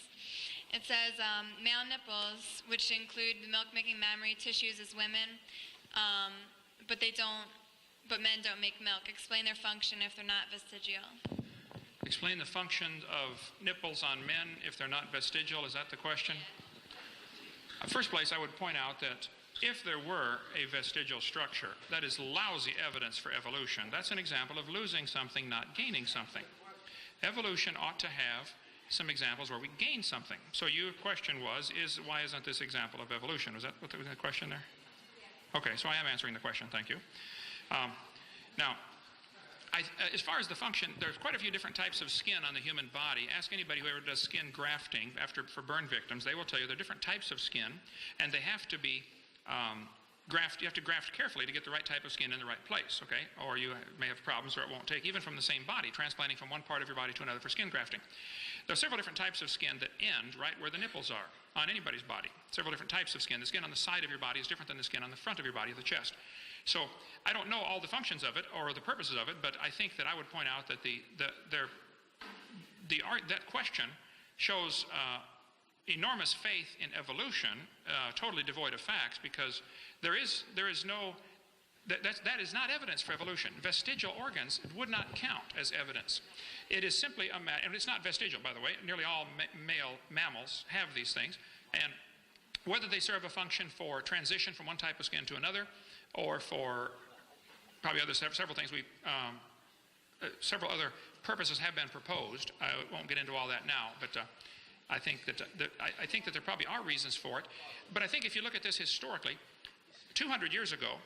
It says male nipples, which include the milk-making mammary tissues as women, but men don't make milk. Explain their function if they're not vestigial. Explain the function of nipples on men if they're not vestigial. Is that the question? First place, I would point out that if there were a vestigial structure, that is lousy evidence for evolution. That's an example of losing something, not gaining something. Evolution ought to have some examples where we gain something. So your question was, why isn't this example of evolution? Was that what was the question there? Okay, so I am answering the question, thank you. Now, as far as the function, there's quite a few different types of skin on the human body. Ask anybody who ever does skin grafting for burn victims. They will tell you there are different types of skin, and they have to be you have to graft carefully to get the right type of skin in the right place, okay? Or you may have problems where it won't take, even from the same body, transplanting from one part of your body to another for skin grafting. There are several different types of skin that end right where the nipples are on anybody's body. Several different types of skin. The skin on the side of your body is different than the skin on the front of your body, the chest. So I don't know all the functions of it or the purposes of it, but I think that I would point out that that question shows enormous faith in evolution, totally devoid of facts, because that is not evidence for evolution. Vestigial organs would not count as evidence. It is simply and it's not vestigial, by the way. Nearly all male mammals have these things, and whether they serve a function for transition from one type of skin to another, or for probably several things, several other purposes have been proposed. I won't get into all that now, but I think that there probably are reasons for it. But I think if you look at this historically, 200 years ago,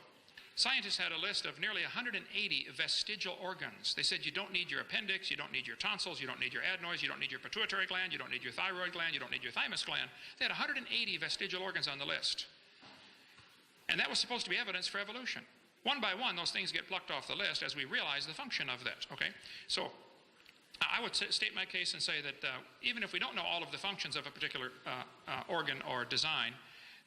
scientists had a list of nearly 180 vestigial organs. They said you don't need your appendix, you don't need your tonsils, you don't need your adenoids, you don't need your pituitary gland, you don't need your thyroid gland, you don't need your thymus gland. They had 180 vestigial organs on the list. And that was supposed to be evidence for evolution. One by one, those things get plucked off the list as we realize the function of that, okay? So I would state my case and say that even if we don't know all of the functions of a particular organ or design,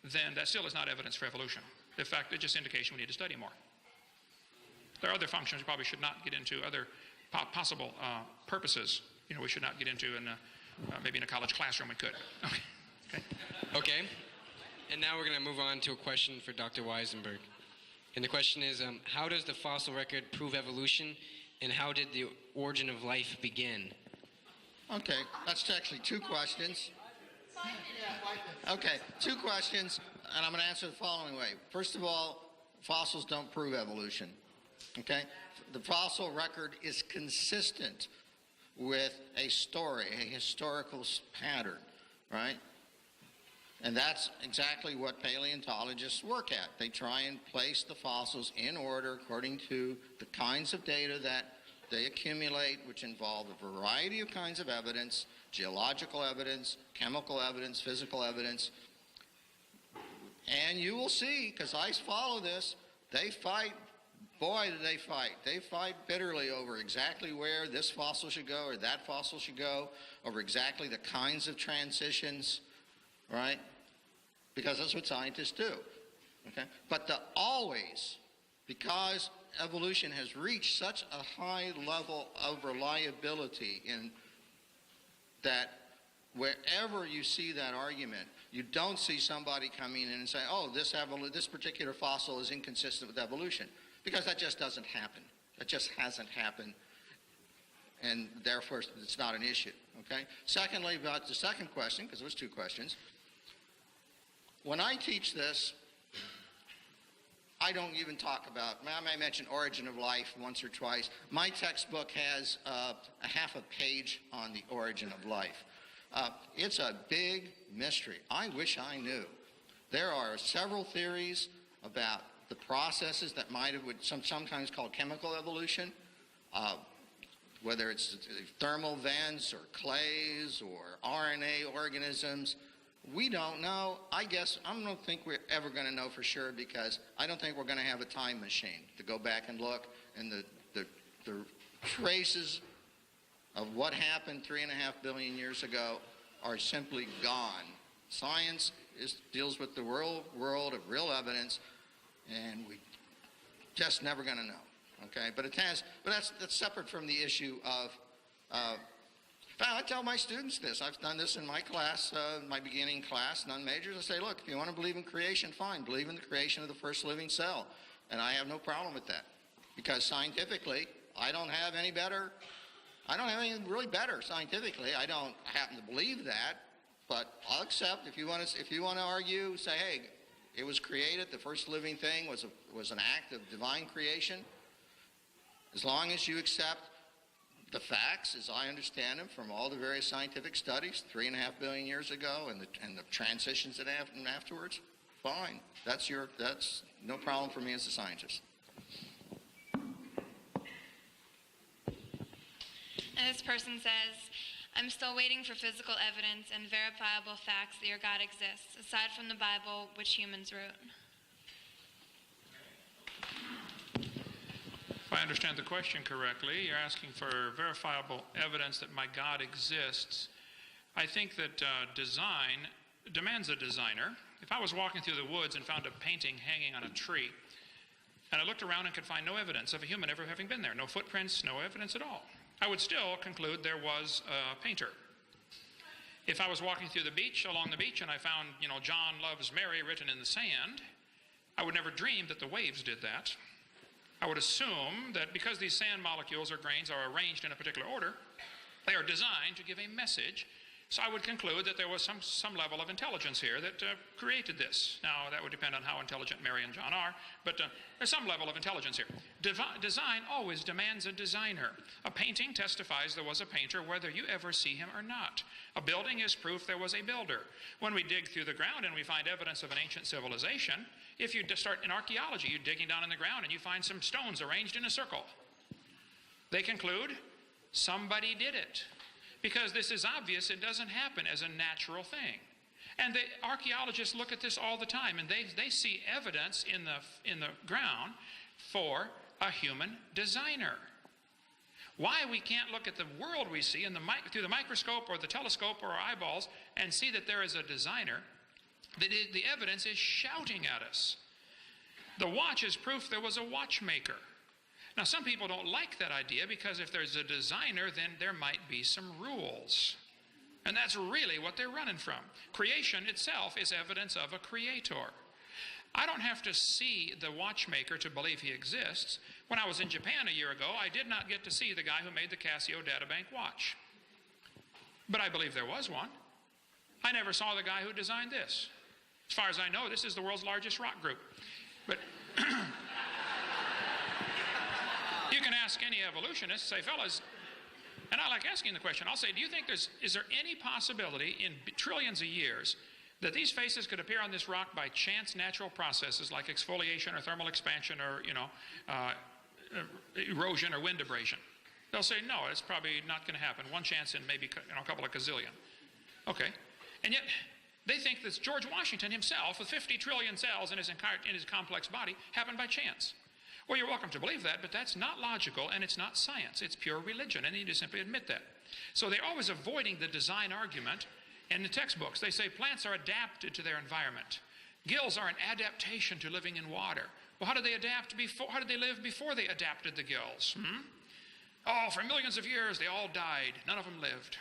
then that still is not evidence for evolution. In fact, it's just indication we need to study more. There are other functions we probably should not get into, other possible purposes, we should not get into, and maybe in a college classroom we could. Okay. And now we're going to move on to a question for Dr. Weisenburg. And the question is, how does the fossil record prove evolution, and how did the origin of life begin? Okay, that's actually two questions. Okay, two questions, and I'm going to answer the following way. First of all, fossils don't prove evolution, okay? The fossil record is consistent with a story, a historical pattern, right? And that's exactly what paleontologists work at. They try and place the fossils in order according to the kinds of data that they accumulate, which involve a variety of kinds of evidence, geological evidence, chemical evidence, physical evidence. And you will see, because I follow this, they fight. Boy, do they fight. They fight bitterly over exactly where this fossil should go or that fossil should go, over exactly the kinds of transitions, right? Because that's what scientists do, okay? But always, because evolution has reached such a high level of reliability in that wherever you see that argument, you don't see somebody coming in and say, oh, this particular fossil is inconsistent with evolution. Because that just doesn't happen. That just hasn't happened. And therefore, it's not an issue. Okay? Secondly, about the second question, because there was two questions. When I teach this, I don't even talk about, I may mention origin of life once or twice. My textbook has a half a page on the origin of life. It's a big mystery. I wish I knew. There are several theories about the processes that might have, sometimes called chemical evolution, whether it's thermal vents or clays or RNA organisms. We don't know. I guess I don't think we're ever going to know for sure, because I don't think we're going to have a time machine to go back and look, and the traces of what happened 3.5 billion years ago are simply gone. Science deals with the world of real evidence, and we just never going to know. Okay, but that's separate from the issue of. I tell my students this. I've done this in my class, my beginning class, non-majors. I say, look, if you want to believe in creation, fine. Believe in the creation of the first living cell, and I have no problem with that, because scientifically, I don't have anything really better scientifically. I don't happen to believe that, but I'll accept if you want to argue, say, hey, it was created. The first living thing was an act of divine creation. As long as you accept the facts, as I understand them, from all the various scientific studies 3.5 billion years ago, and the transitions that happened afterwards, fine. That's no problem for me as a scientist. And this person says, I'm still waiting for physical evidence and verifiable facts that your God exists, aside from the Bible, which humans wrote. If I understand the question correctly, you're asking for verifiable evidence that my God exists. I think that design demands a designer. If I was walking through the woods and found a painting hanging on a tree, and I looked around and could find no evidence of a human ever having been there, no footprints, no evidence at all, I would still conclude there was a painter. If I was walking through the beach, along the beach, and I found, John loves Mary written in the sand, I would never dream that the waves did that. I would assume that because these sand molecules or grains are arranged in a particular order, they are designed to give a message. So I would conclude that there was some level of intelligence here that created this. Now, that would depend on how intelligent Mary and John are, but there's some level of intelligence here. Design always demands a designer. A painting testifies there was a painter, whether you ever see him or not. A building is proof there was a builder. When we dig through the ground and we find evidence of an ancient civilization, if you start in archaeology, you're digging down in the ground and you find some stones arranged in a circle. They conclude somebody did it. Because this is obvious, it doesn't happen as a natural thing. And the archaeologists look at this all the time, and they see evidence in the ground for a human designer. Why we can't look at the world we see through the microscope or the telescope or our eyeballs and see that there is a designer, the evidence is shouting at us. The watch is proof there was a watchmaker. Now, some people don't like that idea because if there's a designer, then there might be some rules. And that's really what they're running from. Creation itself is evidence of a creator. I don't have to see the watchmaker to believe he exists. When I was in Japan a year ago, I did not get to see the guy who made the Casio Databank watch. But I believe there was one. I never saw the guy who designed this. As far as I know, this is the world's largest rock group. But you can ask any evolutionist, say, fellas, and I like asking the question, I'll say, do you think is there any possibility in trillions of years that these faces could appear on this rock by chance natural processes like exfoliation or thermal expansion or, erosion or wind abrasion? They'll say, no, it's probably not going to happen. One chance in maybe a couple of gazillion. Okay. And yet, they think that George Washington himself, with 50 trillion cells in his complex body, happened by chance. Well, you're welcome to believe that, but that's not logical, and it's not science. It's pure religion, and you need to simply admit that. So they're always avoiding the design argument. In the textbooks, they say plants are adapted to their environment. Gills are an adaptation to living in water. Well, how did they adapt before? How did they live before they adapted the gills? Oh, for millions of years, they all died. None of them lived.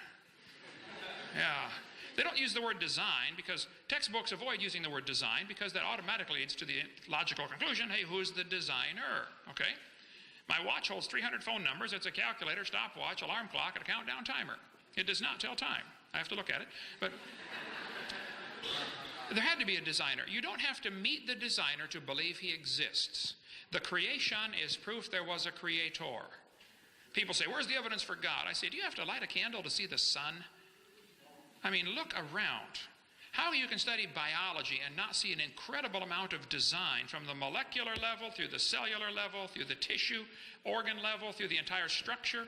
Yeah. They don't use the word design because textbooks avoid using the word design because that automatically leads to the logical conclusion, hey, who's the designer? Okay? My watch holds 300 phone numbers. It's a calculator, stopwatch, alarm clock, and a countdown timer. It does not tell time. I have to look at it. But there had to be a designer. You don't have to meet the designer to believe he exists. The creation is proof there was a creator. People say, where's the evidence for God? I say, do you have to light a candle to see the sun? I mean, look around. How you can study biology and not see an incredible amount of design from the molecular level, through the cellular level, through the tissue, organ level, through the entire structure,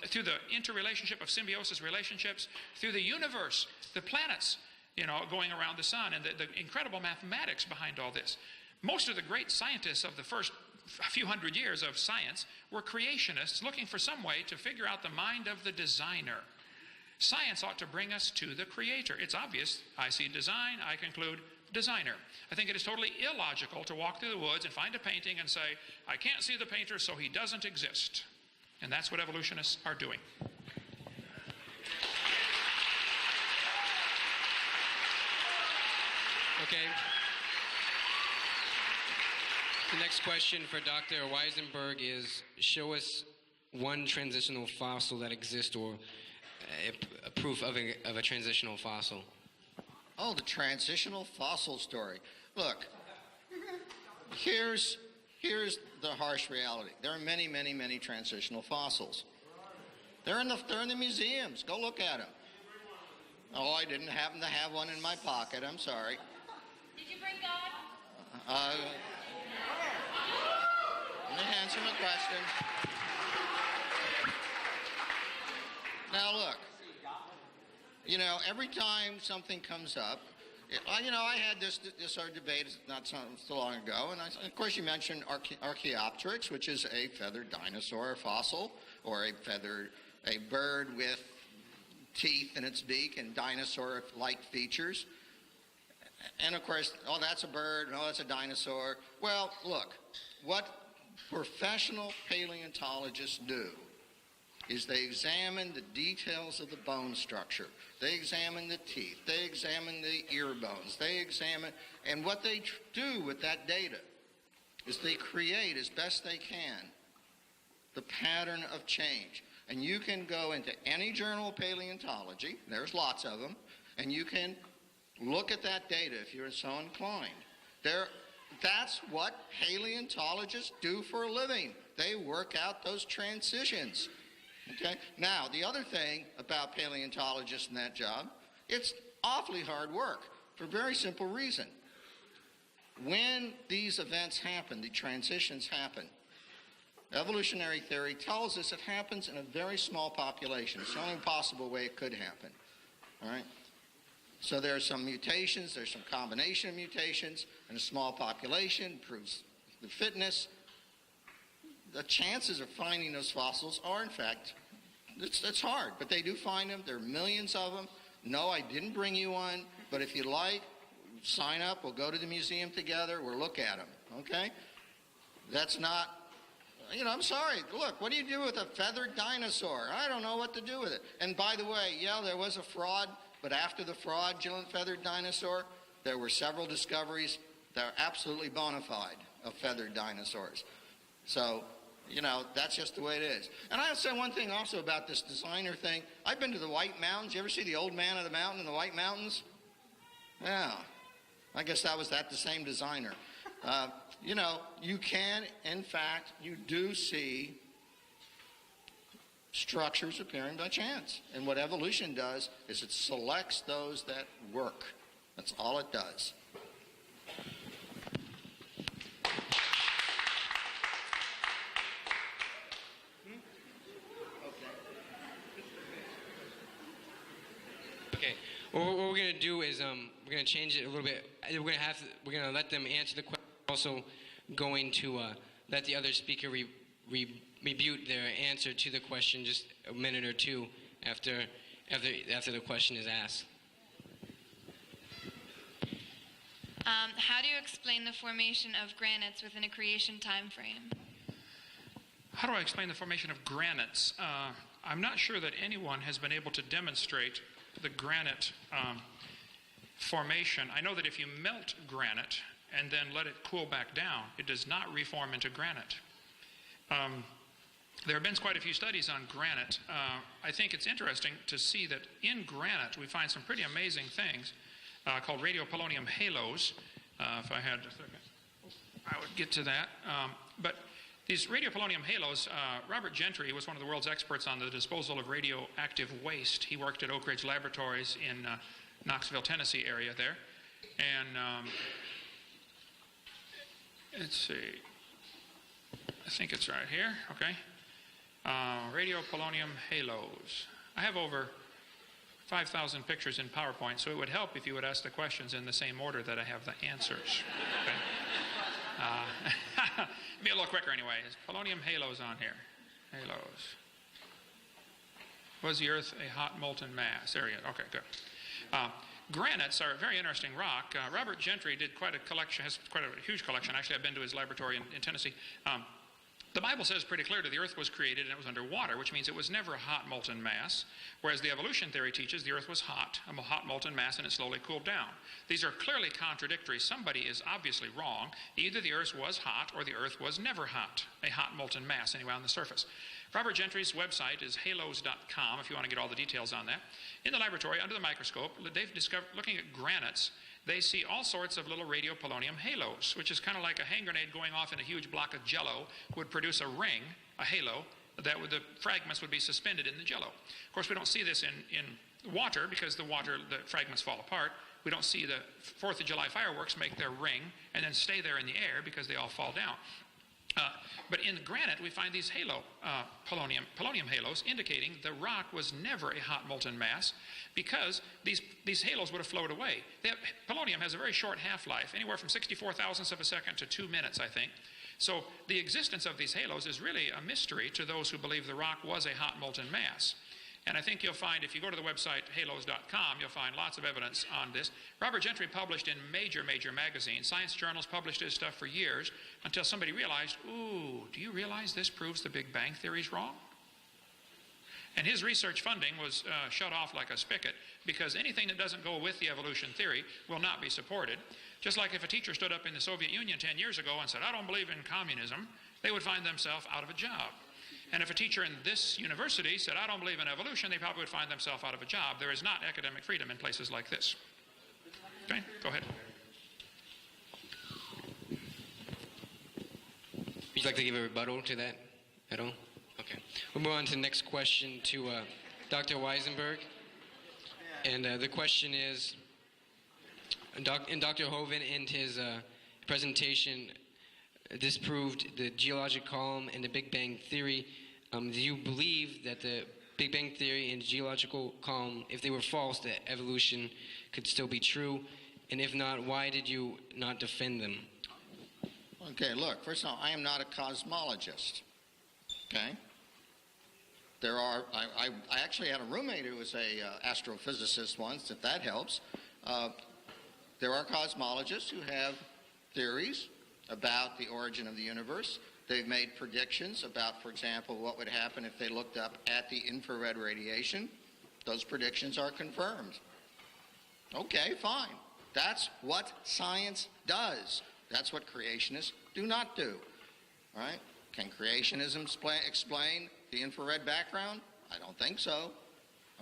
through the interrelationship of symbiosis relationships, through the universe, the planets, going around the sun, and the incredible mathematics behind all this. Most of the great scientists of the first few hundred years of science were creationists looking for some way to figure out the mind of the designer. Science ought to bring us to the creator. It's obvious. I see design, I conclude designer. I think it is totally illogical to walk through the woods and find a painting and say, I can't see the painter, so he doesn't exist. And that's what evolutionists are doing. Okay. The next question for Dr. Weisenburg is, show us one transitional fossil that exists, or a proof of a transitional fossil. Oh, the transitional fossil story. Look, here's the harsh reality. There are many, many, many transitional fossils. They're in the museums. Go look at them. Oh, I didn't happen to have one in my pocket. I'm sorry. Did you bring God? Let me answer my question. Now look, every time something comes up, I had this our debate not so long ago, and of course you mentioned Archaeopteryx, which is a feathered dinosaur fossil, or a bird with teeth in its beak and dinosaur-like features. And of course, oh, that's a bird, no, that's a dinosaur. Well, look, what professional paleontologists do is they examine the details of the bone structure. They examine the teeth. They examine the ear bones. And what they do with that data is they create as best they can the pattern of change. And you can go into any journal of paleontology, there's lots of them, and you can look at that data if you're so inclined. That's what paleontologists do for a living. They work out those transitions. Okay? Now, the other thing about paleontologists in that job, it's awfully hard work for a very simple reason. When these events happen, the transitions happen, evolutionary theory tells us it happens in a very small population. It's the only possible way it could happen. All right? So there are some mutations, there's some combination of mutations, and a small population proves the fitness. The chances of finding those fossils are, in fact, it's hard, but they do find them. There are millions of them. No, I didn't bring you one, but if you like, sign up. We'll go to the museum together. We'll look at them, okay? That's not, I'm sorry. Look, what do you do with a feathered dinosaur? I don't know what to do with it. And by the way, yeah, there was a fraud, but after the fraudulent feathered dinosaur, there were several discoveries that are absolutely bona fide of feathered dinosaurs. So, that's just the way it is. And I'll say one thing also about this designer thing. I've been to the White Mountains. You ever see the Old Man of the Mountain in the White Mountains? Yeah. I guess that was the same designer. You can, in fact, you do see structures appearing by chance. And what evolution does is it selects those that work. That's all it does. What we're going to do is we're going to change it a little bit. We're going to let them answer the question. Also going to let the other speaker rebut their answer to the question just a minute or two after the question is asked. How do you explain the formation of granites within a creation time frame? How do I explain the formation of granites? I'm not sure that anyone has been able to demonstrate the granite formation. I know that if you melt granite and then let it cool back down, it does not reform into granite. There have been quite a few studies on granite. I think it's interesting to see that in granite we find some pretty amazing things called radiopolonium halos. If I had a second, I would get to that. But these radiopolonium halos, Robert Gentry was one of the world's experts on the disposal of radioactive waste. He worked at Oak Ridge Laboratories in Knoxville, Tennessee area there. And let's see, I think it's right here, okay. Radiopolonium halos. I have over 5,000 pictures in PowerPoint, so it would help if you would ask the questions in the same order that I have the answers. Okay? Be a little quicker anyway. There's polonium halos on here. Halos. Was the Earth a hot molten mass? There you go. Okay, good. Granites are a very interesting rock. Robert Gentry did quite a collection, has quite a huge collection. Actually, I've been to his laboratory in Tennessee. The Bible says pretty clearly the earth was created and it was under water, which means it was never a hot molten mass, whereas the evolution theory teaches the earth was hot, a hot molten mass, and it slowly cooled down. These are clearly contradictory. Somebody is obviously wrong. Either the earth was hot or the earth was never hot, a hot molten mass anyway on the surface. Robert Gentry's website is halos.com if you want to get all the details on that. In the laboratory, under the microscope, they've discovered, looking at granites, they see all sorts of little radiopolonium halos, which is kind of like a hand grenade going off in a huge block of jello would produce a ring, a halo, that would, the fragments would be suspended in the jello. Of course, we don't see this in water because the fragments fall apart. We don't see the 4th of July fireworks make their ring and then stay there in the air because they all fall down. But in granite, we find these polonium halos, indicating the rock was never a hot molten mass because these halos would have flowed away. Polonium has a very short half-life, anywhere from 64 thousandths of a second to 2 minutes, I think. So the existence of these halos is really a mystery to those who believe the rock was a hot molten mass. And I think you'll find, if you go to the website halos.com, you'll find lots of evidence on this. Robert Gentry published in major magazines. Science journals published his stuff for years until somebody realized, ooh, do you realize this proves the Big Bang theory's wrong? And his research funding was shut off like a spigot because anything that doesn't go with the evolution theory will not be supported. Just like if a teacher stood up in the Soviet Union 10 years ago and said, I don't believe in communism, they would find themselves out of a job. And if a teacher in this university said, I don't believe in evolution, they probably would find themselves out of a job. There is not academic freedom in places like this. Okay, go ahead. Would you like to give a rebuttal to that at all? Okay. We'll move on to the next question to Dr. Weisenburg. And the question is, Dr. Hovind in his presentation disproved the geologic column and the Big Bang theory. Do you believe that the Big Bang theory and geological column, if they were false, that evolution could still be true? And if not, why did you not defend them? Okay, look, first of all, I am not a cosmologist. Okay? I actually had a roommate who was a astrophysicist once, if that helps. There are cosmologists who have theories about the origin of the universe. They've made predictions about, for example, what would happen if they looked up at the infrared radiation. Those predictions are confirmed. Okay, fine. That's what science does. That's what creationists do not do. All right? Can creationism explain the infrared background? I don't think so.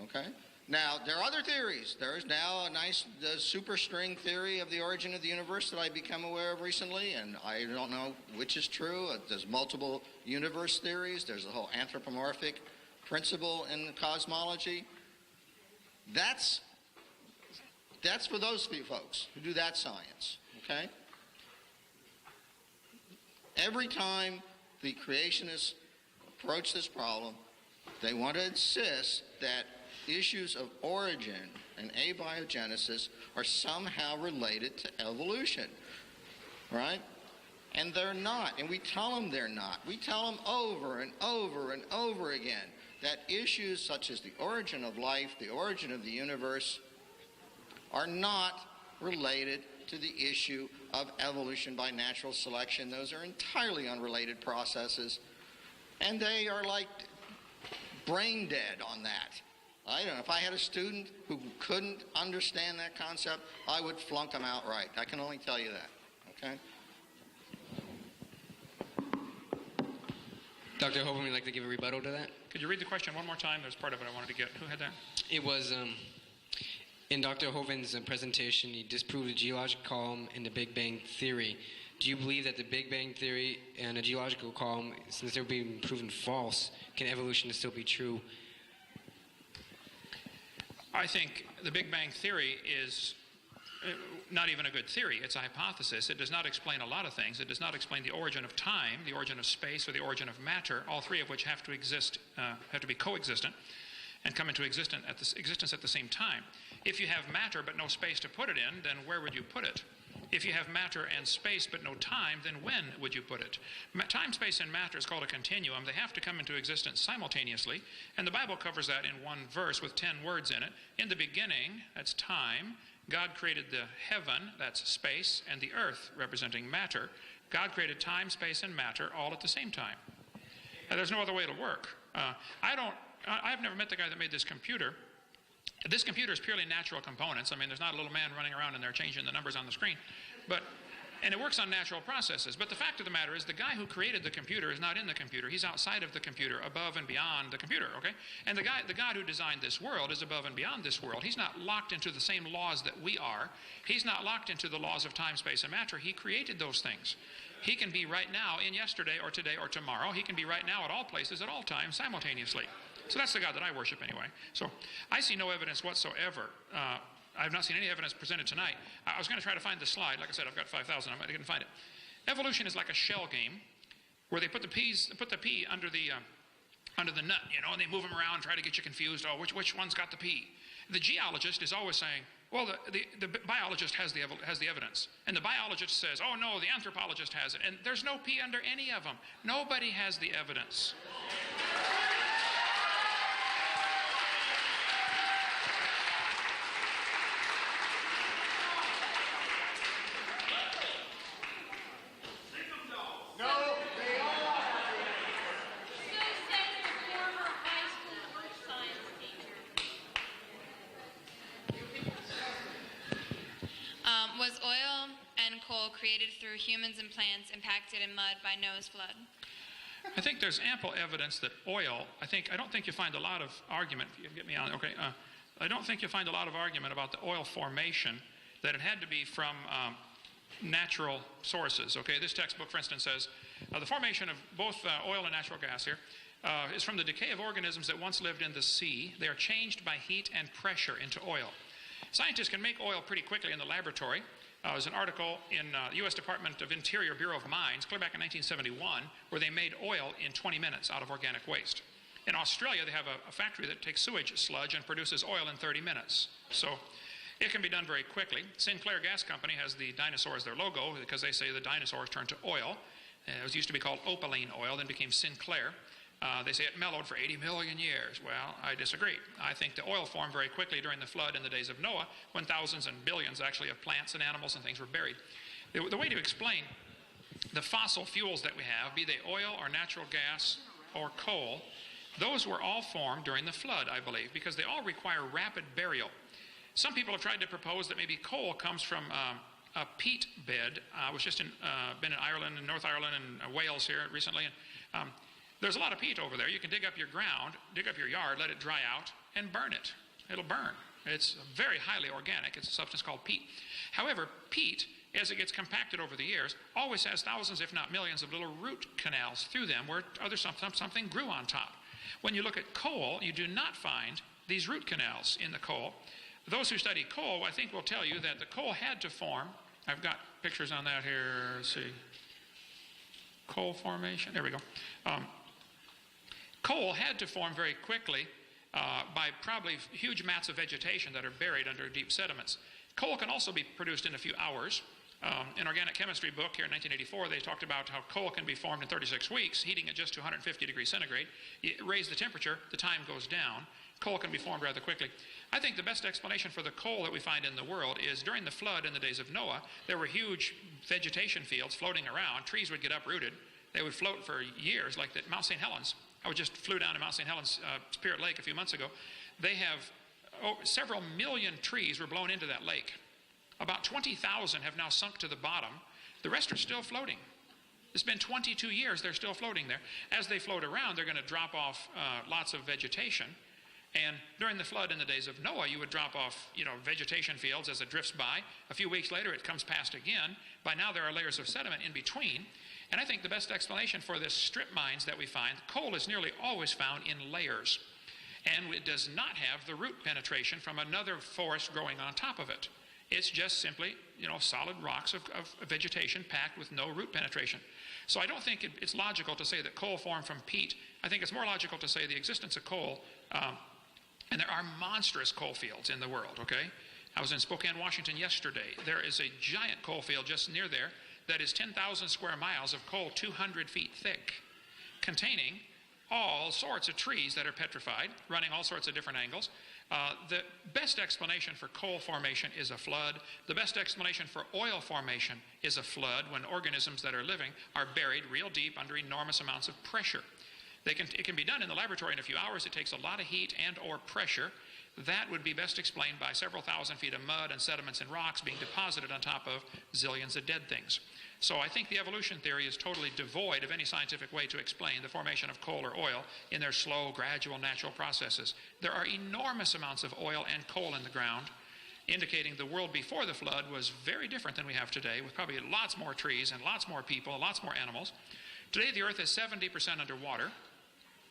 Okay? Now, there are other theories. There is now a nice superstring theory of the origin of the universe that I've become aware of recently, and I don't know which is true. There's multiple universe theories. There's the whole anthropomorphic principle in cosmology. That's for those few folks who do that science, okay? Every time the creationists approach this problem, they want to insist that issues of origin and abiogenesis are somehow related to evolution, right? And they're not, and we tell them they're not. We tell them over and over and over again that issues such as the origin of life, the origin of the universe, are not related to the issue of evolution by natural selection. Those are entirely unrelated processes, and they are like brain dead on that. I don't know, if I had a student who couldn't understand that concept, I would flunk them outright. I can only tell you that, okay? Dr. Hovind, would you like to give a rebuttal to that? Could you read the question one more time? There's part of it I wanted to get. Who had that? It was, in Dr. Hovind's presentation, he disproved the geological column and the Big Bang Theory. Do you believe that the Big Bang Theory and the geological column, since they're being proven false, can evolution still be true? I think the Big Bang Theory is not even a good theory. It's a hypothesis. It does not explain a lot of things. It does not explain the origin of time, the origin of space, or the origin of matter, all three of which have to exist, have to be coexistent and come into existence at the same time. If you have matter but no space to put it in, then where would you put it? If you have matter and space but no time, then when would you put it? Time, space, and matter is called a continuum. They have to come into existence simultaneously, and the Bible covers that in one verse with 10 words in it. In the beginning, that's time. God created the heaven, that's space, and the earth, representing matter. God created time, space, and matter all at the same time. There's no other way it'll work. I've never met the guy that made this computer. This computer is purely natural components. I mean, there's not a little man running around in there changing the numbers on the screen. And it works on natural processes. But the fact of the matter is the guy who created the computer is not in the computer. He's outside of the computer, above and beyond the computer, okay? And the God who designed this world is above and beyond this world. He's not locked into the same laws that we are. He's not locked into the laws of time, space, and matter. He created those things. He can be right now in yesterday or today or tomorrow. He can be right now at all places at all times simultaneously. So that's the God that I worship anyway. So I see no evidence whatsoever. I've not seen any evidence presented tonight. I was going to try to find the slide. Like I said, I've got 5,000. I didn't find it. Evolution is like a shell game where they put the pea under the nut, and they move them around, try to get you confused. Oh, which one's got the pea? The geologist is always saying, well, the biologist has the evidence. And the biologist says, oh, no, the anthropologist has it. And there's no pea under any of them. Nobody has the evidence. Was oil and coal created through humans and plants impacted in mud by Noah's flood? I think there's ample evidence that oil, I don't think you find a lot of argument, if you get me on, okay, I don't think you'll find a lot of argument about the oil formation, that it had to be from natural sources, okay? This textbook, for instance, says the formation of both oil and natural gas here is from the decay of organisms that once lived in the sea. They are changed by heat and pressure into oil. Scientists can make oil pretty quickly in the laboratory. There's an article in the U.S. Department of Interior Bureau of Mines, clear back in 1971, where they made oil in 20 minutes out of organic waste. In Australia, they have a factory that takes sewage sludge and produces oil in 30 minutes. So it can be done very quickly. Sinclair Gas Company has the dinosaur as their logo because they say the dinosaurs turned to oil. It used to be called opaline oil, then became Sinclair. They say it mellowed for 80 million years. Well, I disagree. I think the oil formed very quickly during the flood in the days of Noah, when thousands and billions actually of plants and animals and things were buried. The way to explain the fossil fuels that we have, be they oil or natural gas or coal, those were all formed during the flood, I believe, because they all require rapid burial. Some people have tried to propose that maybe coal comes from a peat bed. I was just been in Ireland and North Ireland and Wales here recently, and there's a lot of peat over there. You can dig up your ground, dig up your yard, let it dry out, and burn it. It'll burn. It's very highly organic. It's a substance called peat. However, peat, as it gets compacted over the years, always has thousands, if not millions, of little root canals through them where something grew on top. When you look at coal, you do not find these root canals in the coal. Those who study coal, I think, will tell you that the coal had to form. I've got pictures on that here. Let's see. Coal formation. There we go. Coal had to form very quickly by probably huge mats of vegetation that are buried under deep sediments. Coal can also be produced in a few hours. In Organic Chemistry book here in 1984, they talked about how coal can be formed in 36 weeks, heating it just to 150 degrees centigrade. You raise the temperature, the time goes down. Coal can be formed rather quickly. I think the best explanation for the coal that we find in the world is during the flood in the days of Noah, there were huge vegetation fields floating around. Trees would get uprooted. They would float for years, like the Mount St. Helens. I just flew down to Mount St. Helens Spirit Lake a few months ago. They have several million trees were blown into that lake. About 20,000 have now sunk to the bottom. The rest are still floating. It's been 22 years, they're still floating there. As they float around, they're going to drop off lots of vegetation. And during the flood in the days of Noah, you would drop off, vegetation fields as it drifts by. A few weeks later, it comes past again. By now, there are layers of sediment in between. And I think the best explanation for this strip mines that we find, coal is nearly always found in layers. And it does not have the root penetration from another forest growing on top of it. It's just simply, solid rocks of vegetation packed with no root penetration. So I don't think it's logical to say that coal formed from peat. I think it's more logical to say the existence of coal, and there are monstrous coal fields in the world, okay? I was in Spokane, Washington yesterday. There is a giant coal field just near there that is 10,000 square miles of coal 200 feet thick, containing all sorts of trees that are petrified, running all sorts of different angles. The best explanation for coal formation is a flood. The best explanation for oil formation is a flood when organisms that are living are buried real deep under enormous amounts of pressure. It can be done in the laboratory in a few hours. It takes a lot of heat and or pressure. That would be best explained by several thousand feet of mud and sediments and rocks being deposited on top of zillions of dead things. So I think the evolution theory is totally devoid of any scientific way to explain the formation of coal or oil in their slow, gradual, natural processes. There are enormous amounts of oil and coal in the ground, indicating the world before the flood was very different than we have today, with probably lots more trees and lots more people, lots more animals. Today the Earth is 70% underwater.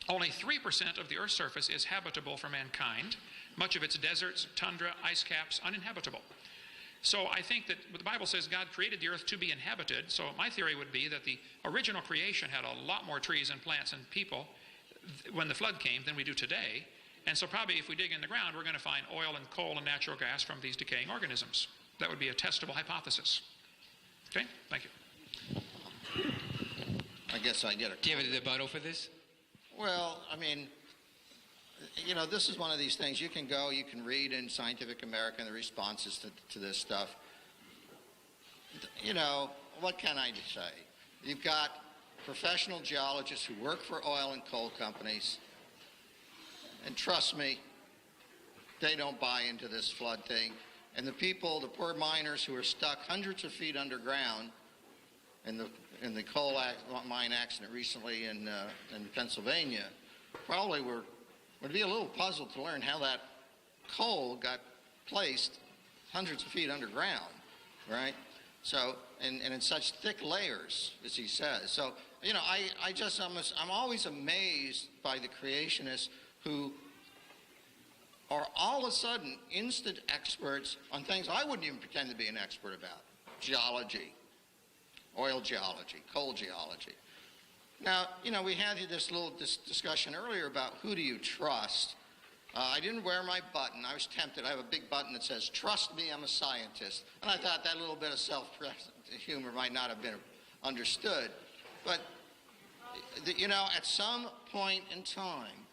Only 3% of the Earth's surface is habitable for mankind. Much of it's deserts, tundra, ice caps, uninhabitable. So I think that the Bible says God created the earth to be inhabited. So my theory would be that the original creation had a lot more trees and plants and people when the flood came than we do today. And so probably if we dig in the ground, we're going to find oil and coal and natural gas from these decaying organisms. That would be a testable hypothesis. Okay? Thank you. I guess I get it. Do you have a rebuttal for this? Well, I mean, this is one of these things. You can read in Scientific American the responses to this stuff. What can I say? You've got professional geologists who work for oil and coal companies, and trust me, they don't buy into this flood thing. And the poor miners who are stuck hundreds of feet underground in the coal mine accident recently in Pennsylvania, probably would be a little puzzled to learn how that coal got placed hundreds of feet underground, right? So, and in such thick layers, as he says. So, I'm always amazed by the creationists who are all of a sudden instant experts on things I wouldn't even pretend to be an expert about. Geology, oil geology, coal geology. Now, we had this little discussion earlier about who do you trust. I didn't wear my button. I was tempted. I have a big button that says, "Trust me, I'm a scientist." And I thought that little bit of self-humor might not have been understood. But, at some point in time,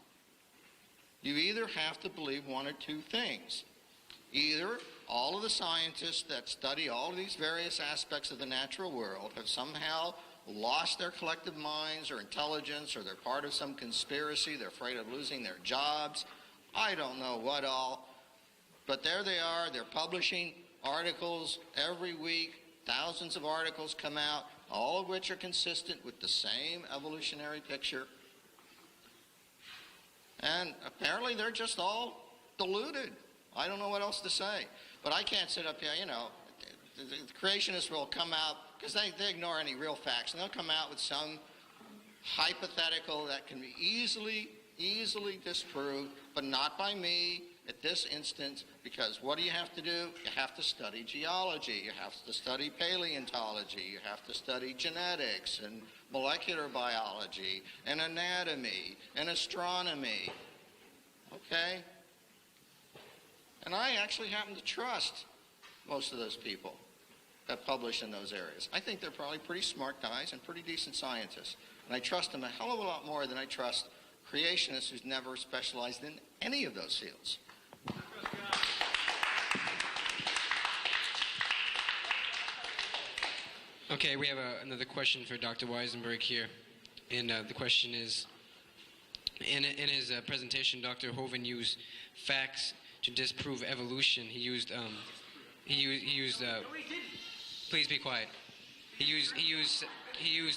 you either have to believe one or two things. Either all of the scientists that study all of these various aspects of the natural world have somehow lost their collective minds or intelligence, or they're part of some conspiracy, they're afraid of losing their jobs, I don't know what all, but there they are, they're publishing articles every week, thousands of articles come out, all of which are consistent with the same evolutionary picture, and apparently they're just all deluded. I don't know what else to say, but I can't sit up here, the creationists will come out, because they ignore any real facts, and they'll come out with some hypothetical that can be easily disproved, but not by me at this instance, because what do you have to do? You have to study geology, you have to study paleontology, you have to study genetics and molecular biology and anatomy and astronomy. Okay? And I actually happen to trust most of those people that publish in those areas. I think they're probably pretty smart guys and pretty decent scientists. And I trust them a hell of a lot more than I trust creationists who's never specialized in any of those fields. Okay, we have another question for Dr. Weisenburg here. And the question is, in his presentation, Dr. Hovind used facts to disprove evolution. He used please be quiet. He used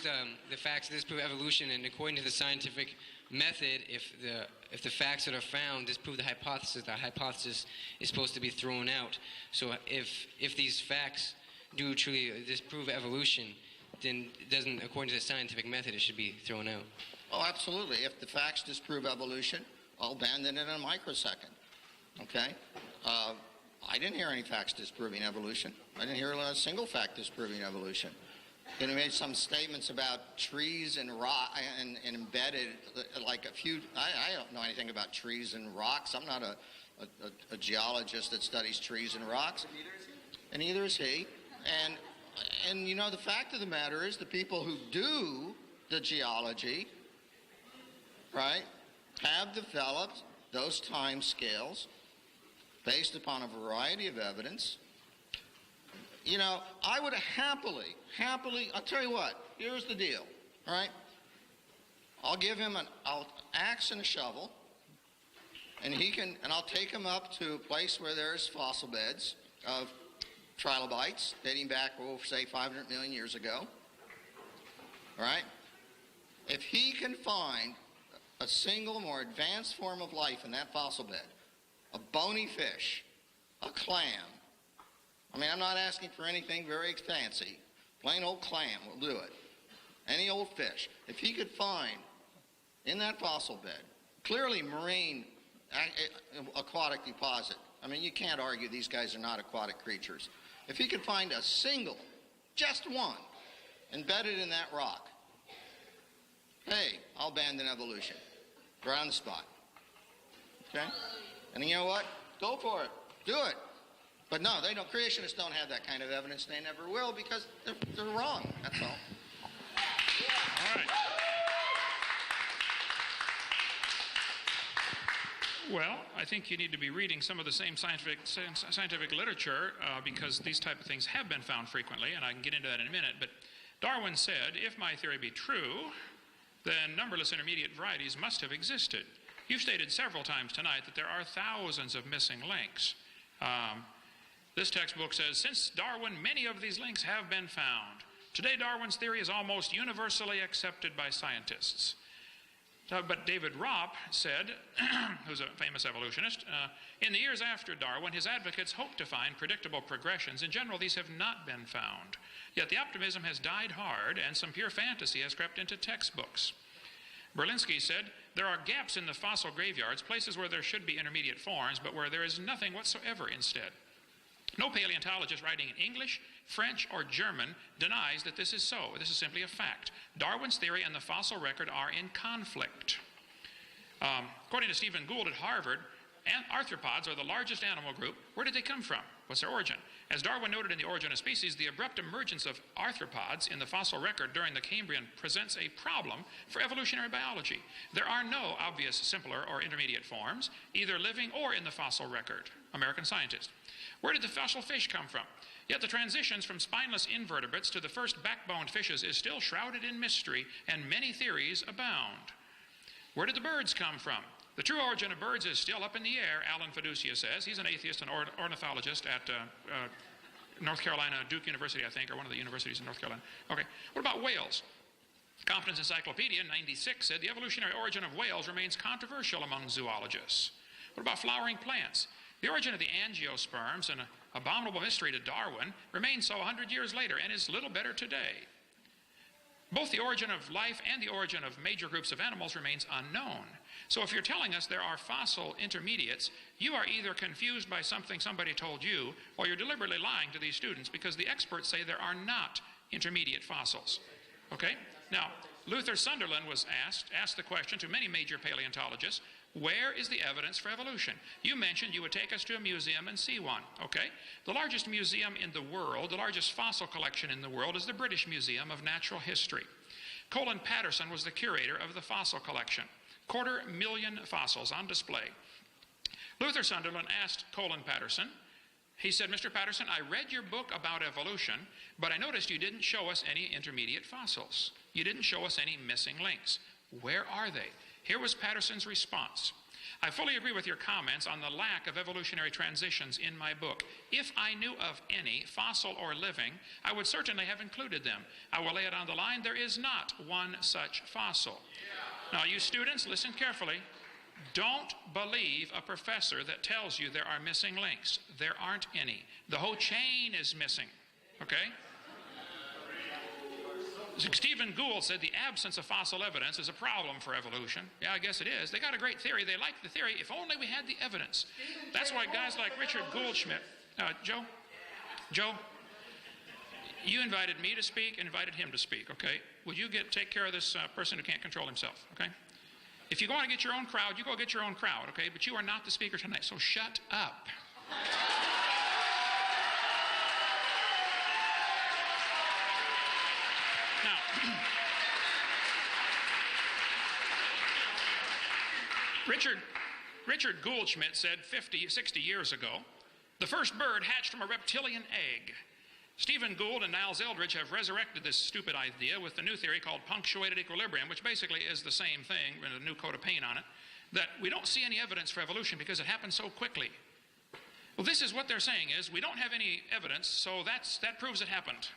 the facts to disprove evolution, and according to the scientific method, if the facts that are found disprove the hypothesis is supposed to be thrown out. So if these facts do truly disprove evolution, then it doesn't, according to the scientific method, it should be thrown out. Oh, absolutely. If the facts disprove evolution, I'll abandon it in a microsecond. Okay? I didn't hear any facts disproving evolution. I didn't hear a single fact disproving evolution. Then he made some statements about trees and rock and embedded, like a few. I don't know anything about trees and rocks. I'm not a geologist that studies trees and rocks. And neither is he. And you know, the fact of the matter is the people who do the geology, right, have developed those time scales based upon a variety of evidence. You know, I would happily, I'll tell you what, here's the deal, all right? I'll give him an axe and a shovel, and I'll take him up to a place where there's fossil beds of trilobites dating back, say 500 million years ago, all right? If he can find a single more advanced form of life in that fossil bed, a bony fish, a clam, I mean, I'm not asking for anything very fancy. Plain old clam will do it. Any old fish. If he could find in that fossil bed, clearly marine aquatic deposit. I mean, you can't argue these guys are not aquatic creatures. If he could find a single, just one, embedded in that rock, hey, I'll abandon evolution. Right on the spot. Okay? And you know what? Go for it. Do it. But no, they don't. Creationists don't have that kind of evidence. They never will because they're wrong. That's all. All right. Well, I think you need to be reading some of the same scientific literature because these type of things have been found frequently, and I can get into that in a minute. But Darwin said, if my theory be true, then numberless intermediate varieties must have existed. You've stated several times tonight that there are thousands of missing links. This textbook says, since Darwin, many of these links have been found. Today, Darwin's theory is almost universally accepted by scientists. But David Ropp said, who's a famous evolutionist, in the years after Darwin, his advocates hoped to find predictable progressions. In general, these have not been found. Yet the optimism has died hard, and some pure fantasy has crept into textbooks. Berlinski said, there are gaps in the fossil graveyards, places where there should be intermediate forms, but where there is nothing whatsoever instead. No paleontologist writing in English, French, or German denies that this is so. This is simply a fact. Darwin's theory and the fossil record are in conflict. According to Stephen Gould at Harvard, arthropods are the largest animal group. Where did they come from? What's their origin? As Darwin noted in The Origin of Species, the abrupt emergence of arthropods in the fossil record during the Cambrian presents a problem for evolutionary biology. There are no obvious simpler or intermediate forms, either living or in the fossil record. American scientist. Where did the fossil fish come from? Yet the transitions from spineless invertebrates to the first backboned fishes is still shrouded in mystery, and many theories abound. Where did the birds come from? The true origin of birds is still up in the air, Alan Fiducia says. He's an atheist and ornithologist at North Carolina, Duke University, I think, or one of the universities in North Carolina. Okay, what about whales? Competence Encyclopedia in '96 said the evolutionary origin of whales remains controversial among zoologists. What about flowering plants? The origin of the angiosperms, an abominable mystery to Darwin, remains so 100 years later and is little better today. Both the origin of life and the origin of major groups of animals remains unknown. So if you're telling us there are fossil intermediates, you are either confused by something somebody told you, or you're deliberately lying to these students because the experts say there are not intermediate fossils. Okay? Now, Luther Sunderland was asked the question to many major paleontologists, where is the evidence for evolution? You mentioned you would take us to a museum and see one, okay? The largest museum in the world, the largest fossil collection in the world, is the British Museum of Natural History. Colin Patterson was the curator of the fossil collection. 250,000 fossils on display. Luther Sunderland asked Colin Patterson, he said, Mr. Patterson, I read your book about evolution, but I noticed you didn't show us any intermediate fossils. You didn't show us any missing links. Where are they? Here was Patterson's response. I fully agree with your comments on the lack of evolutionary transitions in my book. If I knew of any, fossil or living, I would certainly have included them. I will lay it on the line, there is not one such fossil. Now, you students, listen carefully. Don't believe a professor that tells you there are missing links. There aren't any. The whole chain is missing, okay? Stephen Gould said the absence of fossil evidence is a problem for evolution. Yeah, I guess it is. They got a great theory. They like the theory. If only we had the evidence. That's why guys like Richard Goldschmidt, Joe, you invited me to speak, invited him to speak, okay? Would you take care of this person who can't control himself, okay? If you want to get your own crowd, you go get your own crowd, okay? But you are not the speaker tonight, so shut up. Now, Richard Goldschmidt said 60 years ago, the first bird hatched from a reptilian egg. Stephen Gould and Niles Eldredge have resurrected this stupid idea with the new theory called punctuated equilibrium, which basically is the same thing with a new coat of paint on it, that we don't see any evidence for evolution because it happened so quickly. Well, this is what they're saying is we don't have any evidence, so that proves it happened.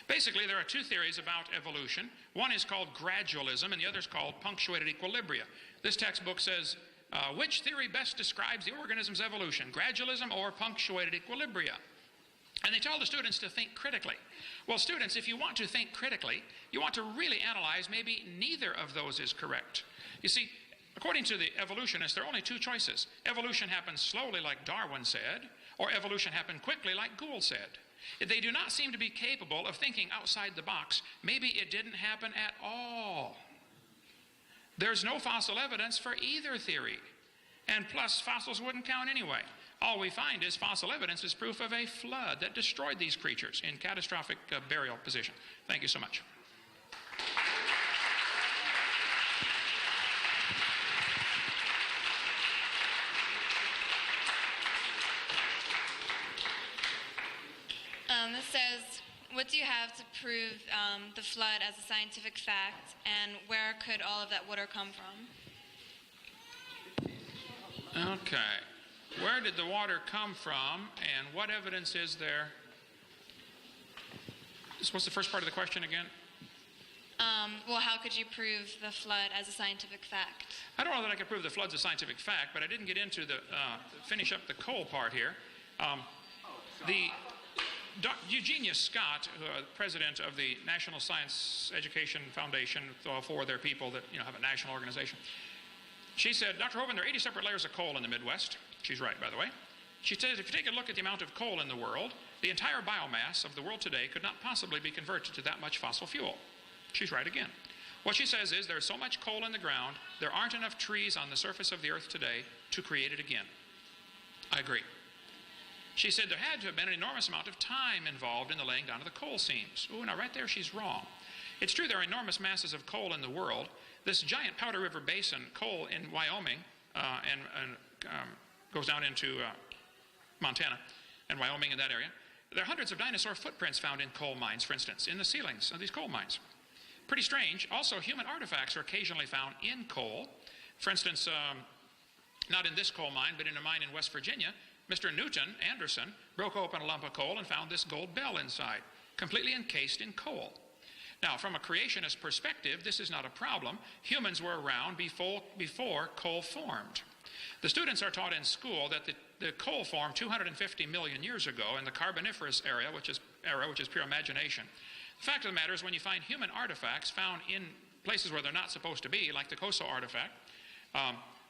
Basically, there are two theories about evolution. One is called gradualism, and the other is called punctuated equilibria. This textbook says, which theory best describes the organism's evolution, gradualism or punctuated equilibria? And they tell the students to think critically. Well, students, if you want to think critically, you want to really analyze, maybe neither of those is correct. You see, according to the evolutionists, there are only two choices. Evolution happens slowly, like Darwin said, or evolution happened quickly, like Gould said. They do not seem to be capable of thinking outside the box. Maybe it didn't happen at all. There's no fossil evidence for either theory. And plus, fossils wouldn't count anyway. All we find is fossil evidence is proof of a flood that destroyed these creatures in catastrophic burial position. Thank you so much. This says, what do you have to prove the flood as a scientific fact, and where could all of that water come from? Okay. Where did the water come from, and what evidence is there? What's the first part of the question again? Well, how could you prove the flood as a scientific fact? I don't know that I could prove the flood's a scientific fact, but I didn't get into the finish up the coal part here. Eugenia Scott, president of the National Science Education Foundation, for their people that have a national organization, she said, Dr. Hovind, there are 80 separate layers of coal in the Midwest. She's right, by the way. She says if you take a look at the amount of coal in the world, the entire biomass of the world today could not possibly be converted to that much fossil fuel. She's right again. What she says is there's so much coal in the ground, there aren't enough trees on the surface of the earth today to create it again. I agree. She said there had to have been an enormous amount of time involved in the laying down of the coal seams. Ooh, now right there she's wrong. It's true there are enormous masses of coal in the world. This giant Powder River Basin coal in Wyoming goes down into Montana and Wyoming in that area. There are hundreds of dinosaur footprints found in coal mines, for instance, in the ceilings of these coal mines. Pretty strange. Also, human artifacts are occasionally found in coal. For instance, not in this coal mine, but in a mine in West Virginia, Mr. Newton Anderson broke open a lump of coal and found this gold bell inside, completely encased in coal. Now, from a creationist perspective, this is not a problem. Humans were around before coal formed. The students are taught in school that the coal formed 250 million years ago in the Carboniferous era, which is pure imagination. The fact of the matter is when you find human artifacts found in places where they're not supposed to be, like the Coso artifact,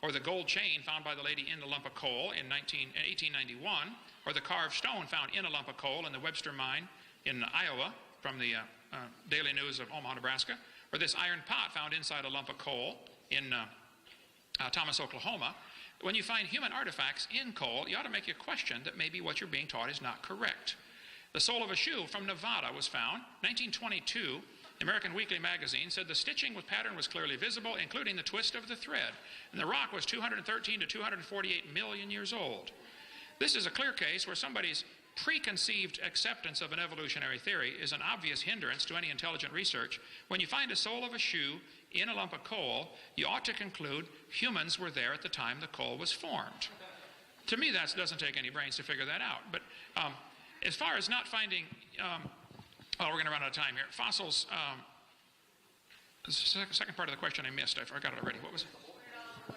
or the gold chain found by the lady in the lump of coal in 1891, or the carved stone found in a lump of coal in the Webster mine in Iowa from the Daily News of Omaha, Nebraska, or this iron pot found inside a lump of coal in Thomas, Oklahoma. When you find human artifacts in coal, you ought to make you question that maybe what you're being taught is not correct. The sole of a shoe from Nevada was found. 1922, the American Weekly magazine said the stitching with pattern was clearly visible, including the twist of the thread. And the rock was 213 to 248 million years old. This is a clear case where somebody's preconceived acceptance of an evolutionary theory is an obvious hindrance to any intelligent research. When you find a sole of a shoe in a lump of coal, you ought to conclude humans were there at the time the coal was formed. To me, that doesn't take any brains to figure that out. But as far as not finding, we're going to run out of time here. Fossils, the second part of the question I missed. I forgot it already. What was it?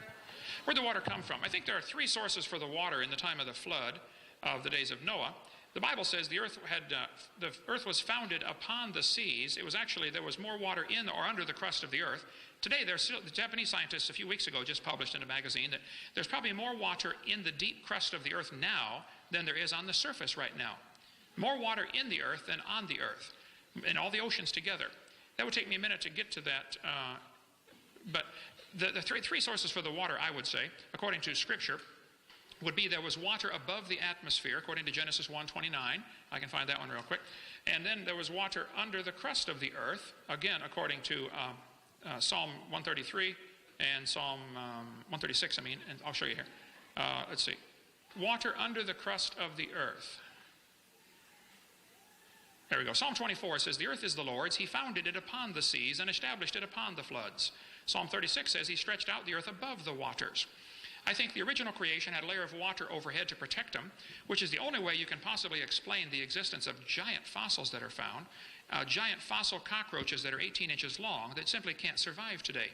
Where'd the water come from? I think there are three sources for the water in the time of the flood of the days of Noah. The Bible says the earth was founded upon the seas. It was actually, there was more water in or under the crust of the earth. Today, the Japanese scientists a few weeks ago just published in a magazine that there's probably more water in the deep crust of the earth now than there is on the surface right now. More water in the earth than on the earth, in all the oceans together. That would take me a minute to get to that, but the three sources for the water, I would say, according to Scripture, would be there was water above the atmosphere, according to Genesis 1:29. I can find that one real quick. And then there was water under the crust of the earth, again, according to Psalm 133 and Psalm 136, and I'll show you here. Let's see. Water under the crust of the earth. There we go. Psalm 24 says, the earth is the Lord's. He founded it upon the seas and established it upon the floods. Psalm 36 says he stretched out the earth above the waters. I think the original creation had a layer of water overhead to protect them, which is the only way you can possibly explain the existence of giant fossils that are found, giant fossil cockroaches that are 18 inches long that simply can't survive today.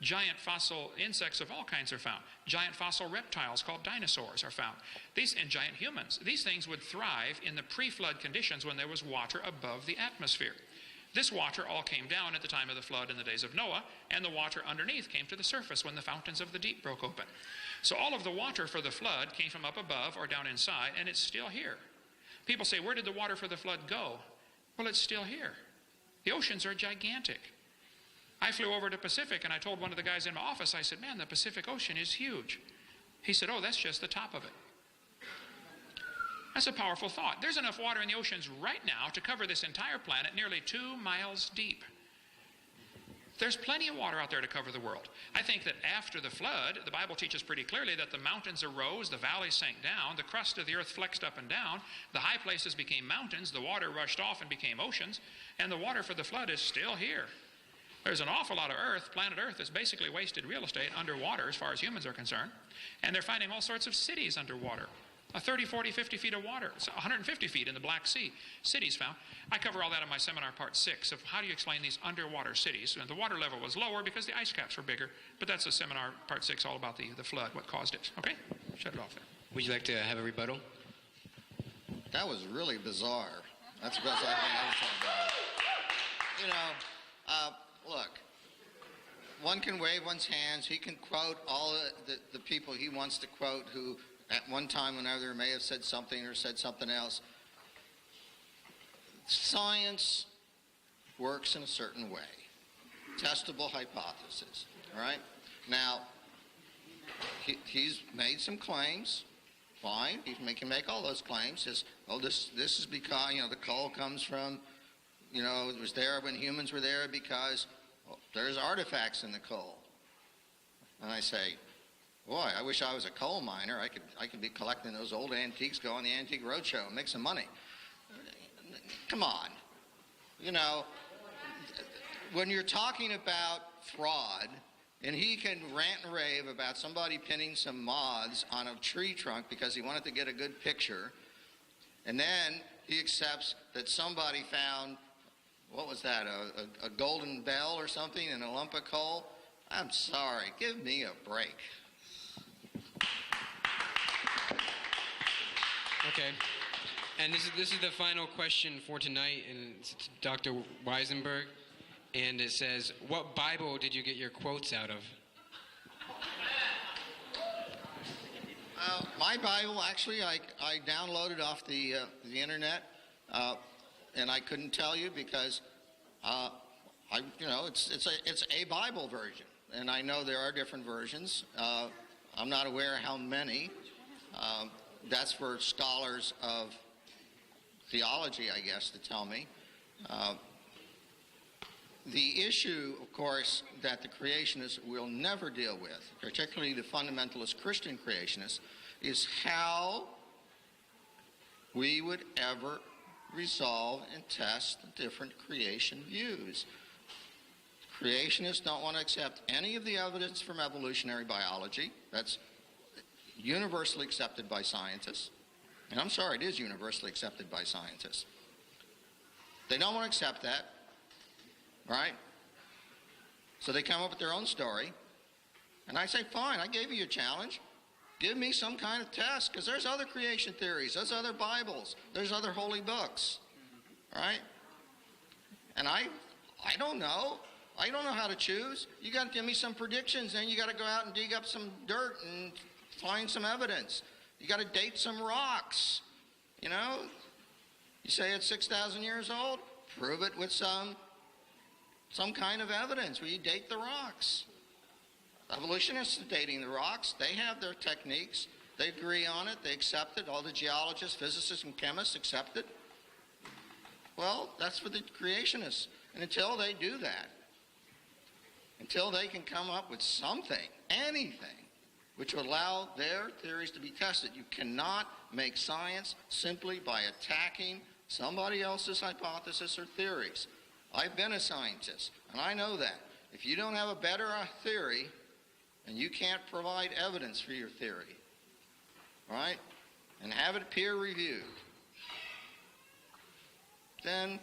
Giant fossil insects of all kinds are found. Giant fossil reptiles called dinosaurs are found. And giant humans. These things would thrive in the pre-flood conditions when there was water above the atmosphere. This water all came down at the time of the flood in the days of Noah, and the water underneath came to the surface when the fountains of the deep broke open. So all of the water for the flood came from up above or down inside, and it's still here. People say, where did the water for the flood go? Well, it's still here. The oceans are gigantic. I flew over to Pacific, and I told one of the guys in my office, I said, man, the Pacific Ocean is huge. He said, oh, that's just the top of it. That's a powerful thought. There's enough water in the oceans right now to cover this entire planet nearly 2 miles deep. There's plenty of water out there to cover the world. I think that after the flood, the Bible teaches pretty clearly that the mountains arose, the valleys sank down, the crust of the earth flexed up and down, the high places became mountains, the water rushed off and became oceans, and the water for the flood is still here. There's an awful lot of earth, planet Earth, that's basically wasted real estate underwater as far as humans are concerned, and they're finding all sorts of cities underwater. 30, 40, 50 feet of water, 150 feet in the Black Sea, cities found. I cover all that in my seminar part 6 of how do you explain these underwater cities. The water level was lower because the ice caps were bigger, but that's a seminar part 6 all about the flood, what caused it. Okay? Shut it off there. Would you like to have a rebuttal? That was really bizarre. That's the best I can ever say about it. Look, one can wave one's hands. He can quote all the people he wants to quote who at one time or another may have said something or said something else. Science works in a certain way. Testable hypothesis, all right? Now, he's made some claims. Fine, he can make all those claims. Says, oh, this is because, the coal comes from, it was there when humans were there because there's artifacts in the coal. And I say, boy, I wish I was a coal miner. I could be collecting those old antiques, go on the Antique Roadshow and make some money. Come on. When you're talking about fraud, and he can rant and rave about somebody pinning some moths on a tree trunk because he wanted to get a good picture, and then he accepts that somebody found, what was that, a golden bell or something in a lump of coal? I'm sorry. Give me a break. Okay. And this is the final question for tonight, and it's to Dr. Weisenburg. And it says, what Bible did you get your quotes out of? My Bible, actually, I downloaded off the internet, and I couldn't tell you because It's a Bible version, and I know there are different versions. I'm not aware how many. That's for scholars of theology, I guess, to tell me. The issue, of course, that the creationists will never deal with, particularly the fundamentalist Christian creationists, is how we would ever resolve and test different creation views. Creationists don't want to accept any of the evidence from evolutionary biology. That's universally accepted by scientists. And I'm sorry, it is universally accepted by scientists. They don't want to accept that, right? So they come up with their own story. And I say, fine, I gave you a challenge. Give me some kind of test, because there's other creation theories, there's other Bibles, there's other holy books, right? And I don't know. I don't know how to choose. You got to give me some predictions, then you got to go out and dig up some dirt and find some evidence. You got to date some rocks, you know? You say it's 6,000 years old, prove it with some kind of evidence where you date the rocks. Evolutionists are dating the rocks. They have their techniques. They agree on it. They accept it. All the geologists, physicists, and chemists accept it. Well, that's for the creationists. And until they do that, until they can come up with something, anything, which will allow their theories to be tested, you cannot make science simply by attacking somebody else's hypothesis or theories. I've been a scientist, and I know that. If you don't have a better theory, and you can't provide evidence for your theory, right, and have it peer-reviewed, then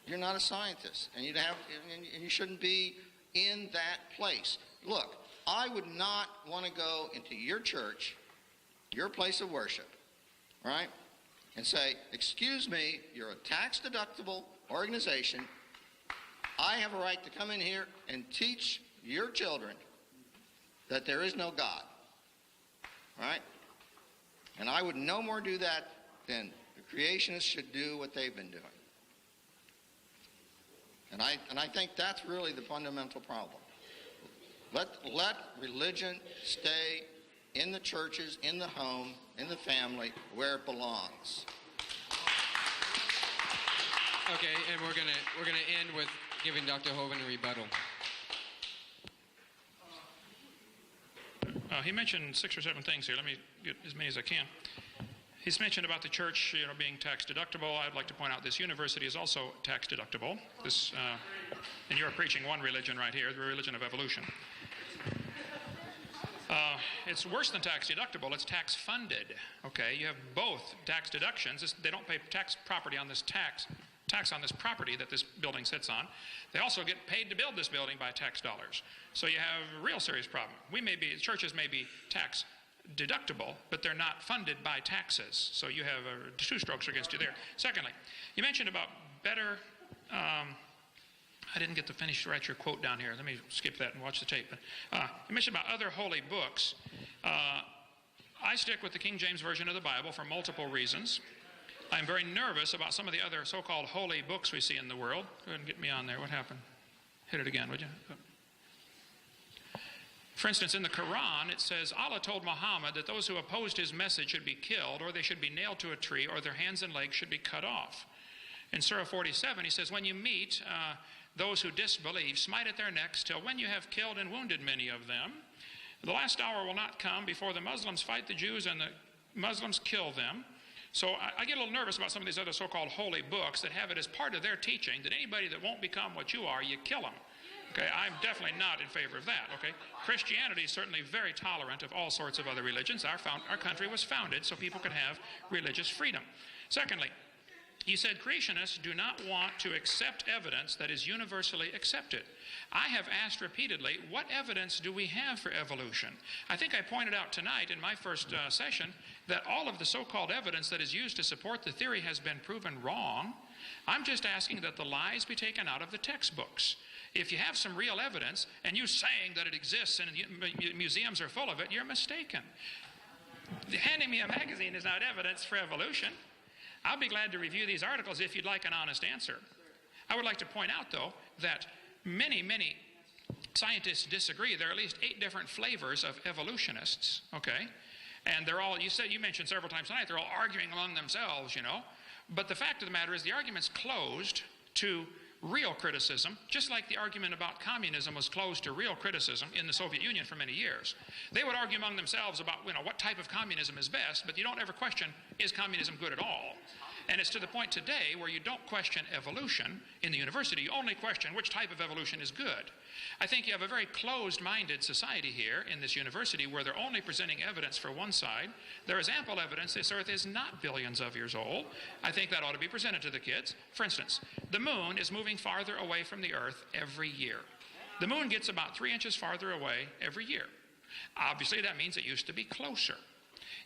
you're not a scientist, and you shouldn't be in that place. Look, I would not want to go into your church, your place of worship, right, and say, excuse me, you're a tax-deductible organization. I have a right to come in here and teach your children that there is no God, right? And I would no more do that than the creationists should do what they've been doing. And I think that's really the fundamental problem. Let religion stay in the churches, in the home, in the family, where it belongs. Okay, and we're gonna end with giving Dr. Hovind a rebuttal. He mentioned 6 or 7 things here. Let me get as many as I can. He's mentioned about the church, being tax deductible. I'd like to point out this university is also tax deductible. And you're preaching one religion right here, the religion of evolution. It's worse than tax deductible. It's tax funded. Okay, you have both tax deductions. They don't pay tax property on this tax on this property that this building sits on. They also get paid to build this building by tax dollars. So you have a real serious problem. Churches may be tax deductible, but they're not funded by taxes. So you have 2 strokes against you there. Secondly, you mentioned about better, I didn't get to finish to write your quote down here. Let me skip that and watch the tape. You mentioned about other holy books. I stick with the King James Version of the Bible for multiple reasons. I'm very nervous about some of the other so-called holy books we see in the world. Go ahead and get me on there. What happened? Hit it again, would you? For instance, in the Quran, it says, Allah told Muhammad that those who opposed his message should be killed, or they should be nailed to a tree, or their hands and legs should be cut off. In Surah 47, he says, when you meet those who disbelieve, smite at their necks till when you have killed and wounded many of them. The last hour will not come before the Muslims fight the Jews and the Muslims kill them. So I get a little nervous about some of these other so-called holy books that have it as part of their teaching that anybody that won't become what you are, you kill them. Okay, I'm definitely not in favor of that, okay? Christianity is certainly very tolerant of all sorts of other religions. Our country was founded so people could have religious freedom. Secondly, you said creationists do not want to accept evidence that is universally accepted. I have asked repeatedly, what evidence do we have for evolution? I think I pointed out tonight in my first session that all of the so-called evidence that is used to support the theory has been proven wrong. I'm just asking that the lies be taken out of the textbooks. If you have some real evidence and you're saying that it exists and museums are full of it, you're mistaken. Handing me a magazine is not evidence for evolution. I'll be glad to review these articles if you'd like an honest answer. I would like to point out, though, that many scientists disagree. There are at least 8 different flavors of evolutionists, okay? And they're all, you mentioned several times tonight, they're all arguing among themselves, you know. But the fact of the matter is the argument's closed to real criticism, just like the argument about communism was closed to real criticism in the Soviet Union for many years. They would argue among themselves about, you know, what type of communism is best, but you don't ever question, is communism good at all? And it's to the point today where you don't question evolution in the university. You only question which type of evolution is good. I think you have a very closed-minded society here in this university where they're only presenting evidence for one side. There is ample evidence this Earth is not billions of years old. I think that ought to be presented to the kids. For instance, the moon is moving farther away from the Earth every year. The moon gets about 3 inches farther away every year. Obviously, that means it used to be closer.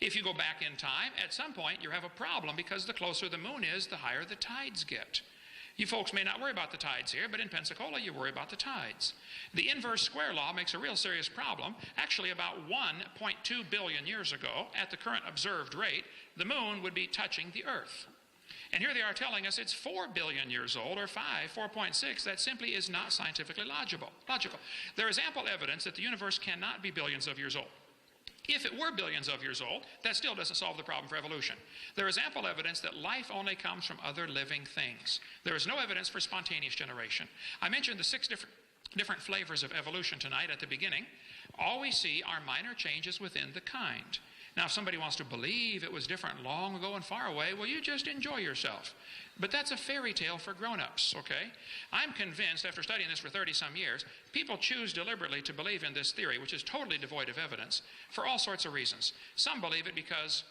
If you go back in time, at some point you have a problem because the closer the moon is, the higher the tides get. You folks may not worry about the tides here, but in Pensacola you worry about the tides. The inverse square law makes a real serious problem. Actually, about 1.2 billion years ago, at the current observed rate, the moon would be touching the Earth. And here they are telling us it's 4 billion years old, or 4.6. That simply is not scientifically logical. There is ample evidence that the universe cannot be billions of years old. If it were billions of years old, that still doesn't solve the problem for evolution. There is ample evidence that life only comes from other living things. There is no evidence for spontaneous generation. I mentioned the 6 different flavors of evolution tonight at the beginning. All we see are minor changes within the kind. Now, if somebody wants to believe it was different long ago and far away, well, you just enjoy yourself. But that's a fairy tale for grown-ups, okay? I'm convinced, after studying this for 30-some years, people choose deliberately to believe in this theory, which is totally devoid of evidence, for all sorts of reasons. Some believe it because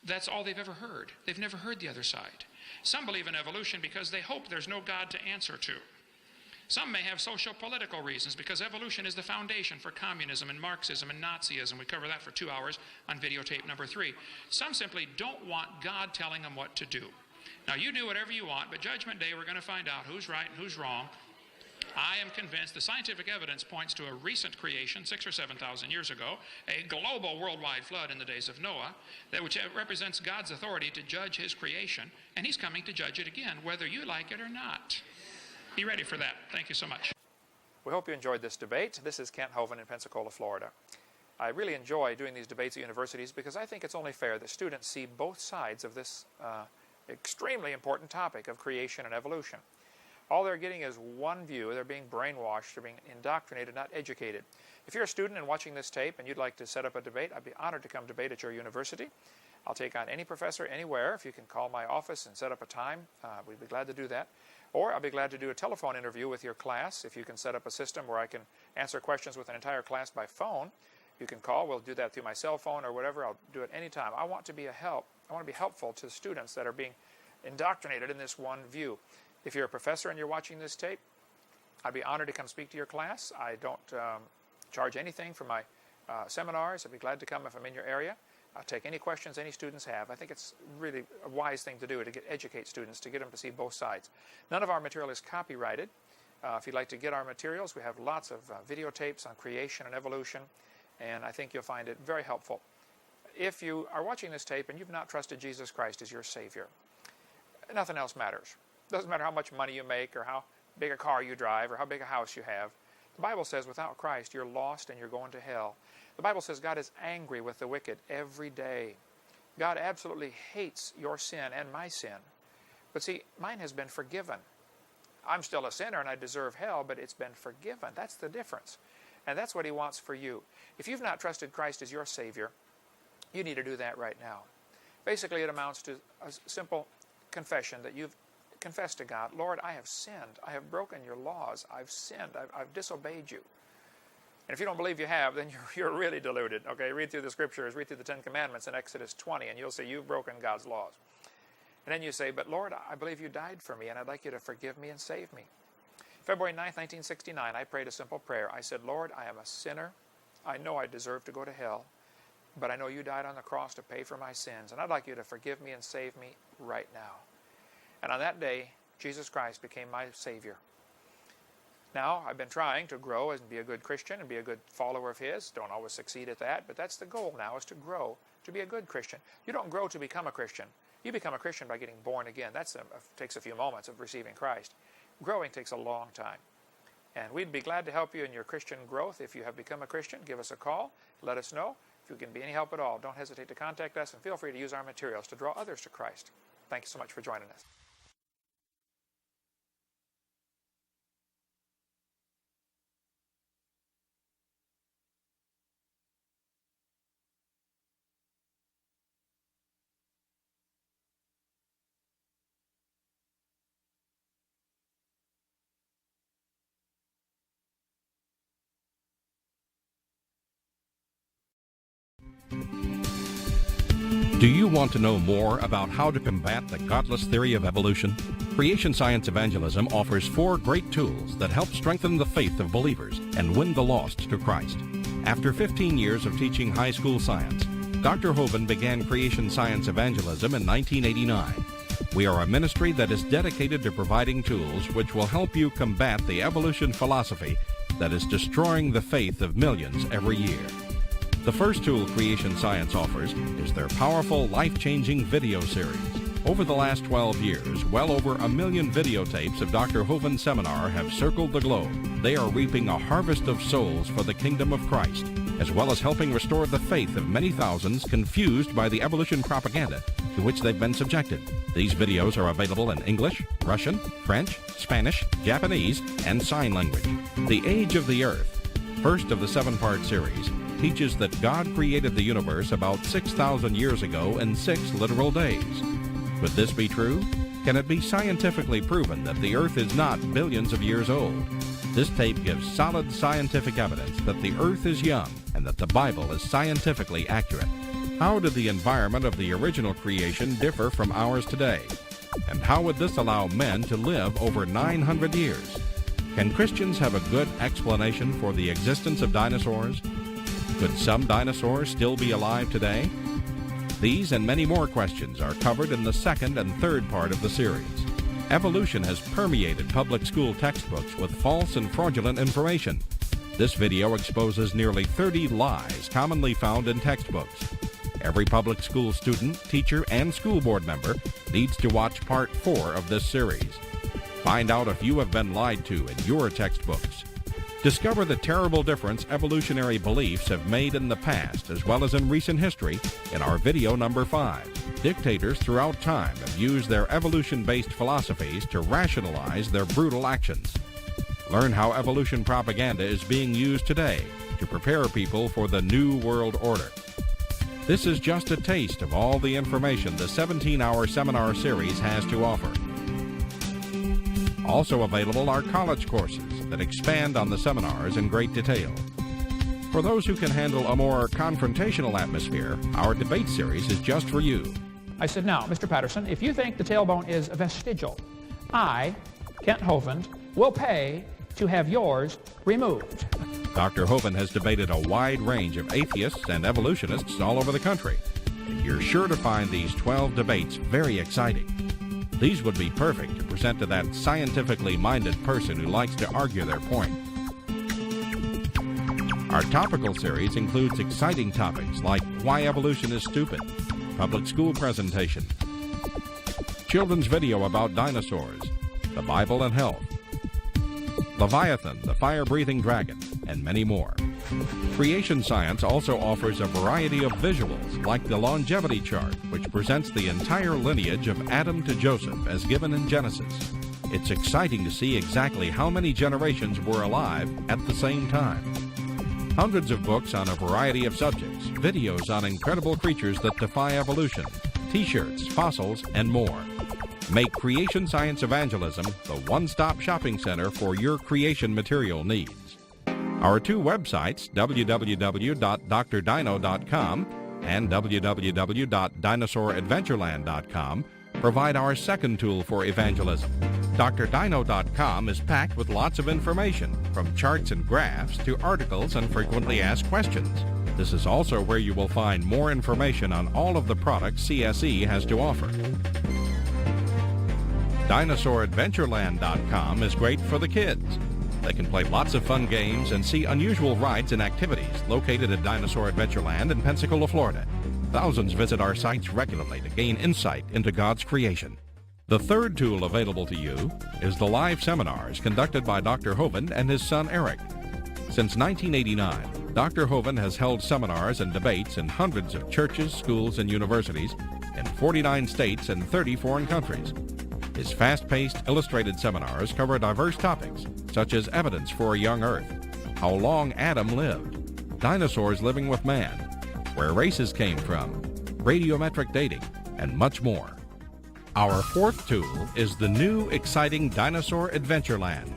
that's all they've ever heard. They've never heard the other side. Some believe in evolution because they hope there's no God to answer to. Some may have social-political reasons because evolution is the foundation for communism and Marxism and Nazism. We cover that for 2 hours on videotape number 3. Some simply don't want God telling them what to do. Now, you do whatever you want, but Judgment Day we're going to find out who's right and who's wrong. I am convinced the scientific evidence points to a recent creation 6,000 or 7,000 years ago, a global worldwide flood in the days of Noah, which represents God's authority to judge his creation, and he's coming to judge it again, whether you like it or not. Be ready for that. Thank you so much. We hope you enjoyed this debate. This is Kent Hovind in Pensacola, Florida. I really enjoy doing these debates at universities because I think it's only fair that students see both sides of this extremely important topic of creation and evolution. All they're getting is one view. They're being brainwashed. They're being indoctrinated, not educated. If you're a student and watching this tape and you'd like to set up a debate, I'd be honored to come debate at your university. I'll take on any professor anywhere. If you can call my office and set up a time, we'd be glad to do that. Or I'll be glad to do a telephone interview with your class. If you can set up a system where I can answer questions with an entire class by phone, you can call. We'll do that through my cell phone or whatever. I'll do it anytime. I want to be helpful to students that are being indoctrinated in this one view. If you're a professor and you're watching this tape, I'd be honored to come speak to your class. I don't charge anything for my seminars. I'd be glad to come if I'm in your area. I'll take any questions any students have. I think it's really a wise thing to do to educate students, to get them to see both sides. None of our material is copyrighted. If you'd like to get our materials, we have lots of videotapes on creation and evolution, and I think you'll find it very helpful. If you are watching this tape and you've not trusted Jesus Christ as your Savior, nothing else matters. It doesn't matter how much money you make or how big a car you drive or how big a house you have. The Bible says without Christ you're lost and you're going to hell. The Bible says God is angry with the wicked every day. God absolutely hates your sin and my sin. But see, mine has been forgiven. I'm still a sinner and I deserve hell, but it's been forgiven. That's the difference. And that's what he wants for you. If you've not trusted Christ as your Savior, you need to do that right now. Basically, it amounts to a simple confession that you've confessed to God, Lord, I have sinned. I have broken your laws. I've sinned. I've disobeyed you. And if you don't believe you have, then you're really deluded. Okay, read through the Scriptures, read through the 10 Commandments in Exodus 20, and you'll see you've broken God's laws. And then you say, but Lord, I believe you died for me, and I'd like you to forgive me and save me. February 9th, 1969, I prayed a simple prayer. I said, Lord, I am a sinner. I know I deserve to go to hell, but I know you died on the cross to pay for my sins, and I'd like you to forgive me and save me right now. And on that day, Jesus Christ became my Savior. Now, I've been trying to grow and be a good Christian and be a good follower of His. Don't always succeed at that, but that's the goal now, is to grow, to be a good Christian. You don't grow to become a Christian. You become a Christian by getting born again. That takes a few moments of receiving Christ. growing takes a long time. And we'd be glad to help you in your Christian growth. If you have become a Christian, give us a call. Let us know. If you can be any help at all, don't hesitate to contact us, and feel free to use our materials to draw others to Christ. Thank you so much for joining us. Do you want to know more about how to combat the godless theory of evolution? Creation Science Evangelism offers 4 great tools that help strengthen the faith of believers and win the lost to Christ. After 15 years of teaching high school science, Dr. Hovind began Creation Science Evangelism in 1989. We are a ministry that is dedicated to providing tools which will help you combat the evolution philosophy that is destroying the faith of millions every year. The first tool Creation Science offers is their powerful, life-changing video series. Over the last 12 years, well over 1 million videotapes of Dr. Hovind's seminar have circled the globe. They are reaping a harvest of souls for the kingdom of Christ, as well as helping restore the faith of many thousands confused by the evolution propaganda to which they've been subjected. These videos are available in English, Russian, French, Spanish, Japanese, and sign language. The Age of the Earth, first of the 7-part series, teaches that God created the universe about 6,000 years ago in 6 literal days. Could this be true? Can it be scientifically proven that the Earth is not billions of years old? This tape gives solid scientific evidence that the Earth is young and that the Bible is scientifically accurate. How did the environment of the original creation differ from ours today? And how would this allow men to live over 900 years? Can Christians have a good explanation for the existence of dinosaurs? Could some dinosaurs still be alive today? These and many more questions are covered in the 2nd and 3rd part of the series. Evolution has permeated public school textbooks with false and fraudulent information. This video exposes nearly 30 lies commonly found in textbooks. Every public school student, teacher, and school board member needs to watch part 4 of this series. Find out if you have been lied to in your textbooks. Discover the terrible difference evolutionary beliefs have made in the past as well as in recent history in our video number 5. Dictators throughout time have used their evolution-based philosophies to rationalize their brutal actions. Learn how evolution propaganda is being used today to prepare people for the New World Order. This is just a taste of all the information the 17-hour seminar series has to offer. Also available are college courses that expand on the seminars in great detail. For those who can handle a more confrontational atmosphere, our debate series is just for you. I said, now, Mr. Patterson, if you think the tailbone is vestigial, I, Kent Hovind, will pay to have yours removed. Dr. Hovind has debated a wide range of atheists and evolutionists all over the country, and you're sure to find these 12 debates very exciting. These would be perfect to present to that scientifically minded person who likes to argue their point. Our topical series includes exciting topics like why evolution is stupid, public school presentation, children's video about dinosaurs, the Bible and health, Leviathan, the fire-breathing dragon, and many more. Creation Science also offers a variety of visuals, like the longevity chart, which presents the entire lineage of Adam to Joseph as given in Genesis. It's exciting to see exactly how many generations were alive at the same time. Hundreds of books on a variety of subjects, videos on incredible creatures that defy evolution, t-shirts, fossils, and more. Make Creation Science Evangelism the one-stop shopping center for your creation material needs. Our 2 websites, www.drdino.com and www.dinosauradventureland.com, provide our second tool for evangelism. drdino.com is packed with lots of information, from charts and graphs to articles and frequently asked questions. This is also where you will find more information on all of the products CSE has to offer. DinosaurAdventureland.com is great for the kids. They can play lots of fun games and see unusual rides and activities located at Dinosaur Adventureland in Pensacola, Florida. Thousands visit our sites regularly to gain insight into God's creation. The third tool available to you is the live seminars conducted by Dr. Hovind and his son Eric. Since 1989, Dr. Hovind has held seminars and debates in hundreds of churches, schools, and universities in 49 states and 30 foreign countries. His fast-paced, illustrated seminars cover diverse topics such as evidence for a young Earth, how long Adam lived, dinosaurs living with man, where races came from, radiometric dating, and much more. Our fourth tool is the new, exciting Dinosaur Adventureland.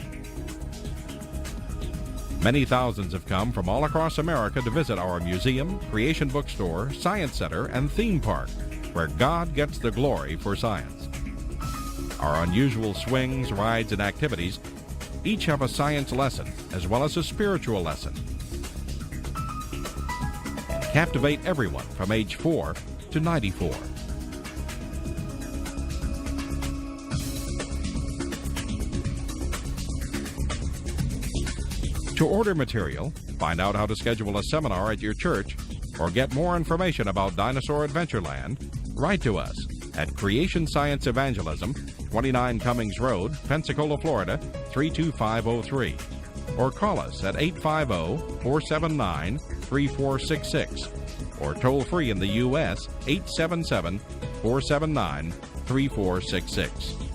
Many thousands have come from all across America to visit our museum, creation bookstore, science center, and theme park, where God gets the glory for science. Our unusual swings, rides, and activities each have a science lesson as well as a spiritual lesson, and captivate everyone from age 4 to 94. To order material, find out how to schedule a seminar at your church, or get more information about Dinosaur Adventureland, write to us at Creation Science Evangelism, 29 Cummings Road, Pensacola, Florida, 32503, or call us at 850-479-3466, or toll free in the U.S. 877-479-3466.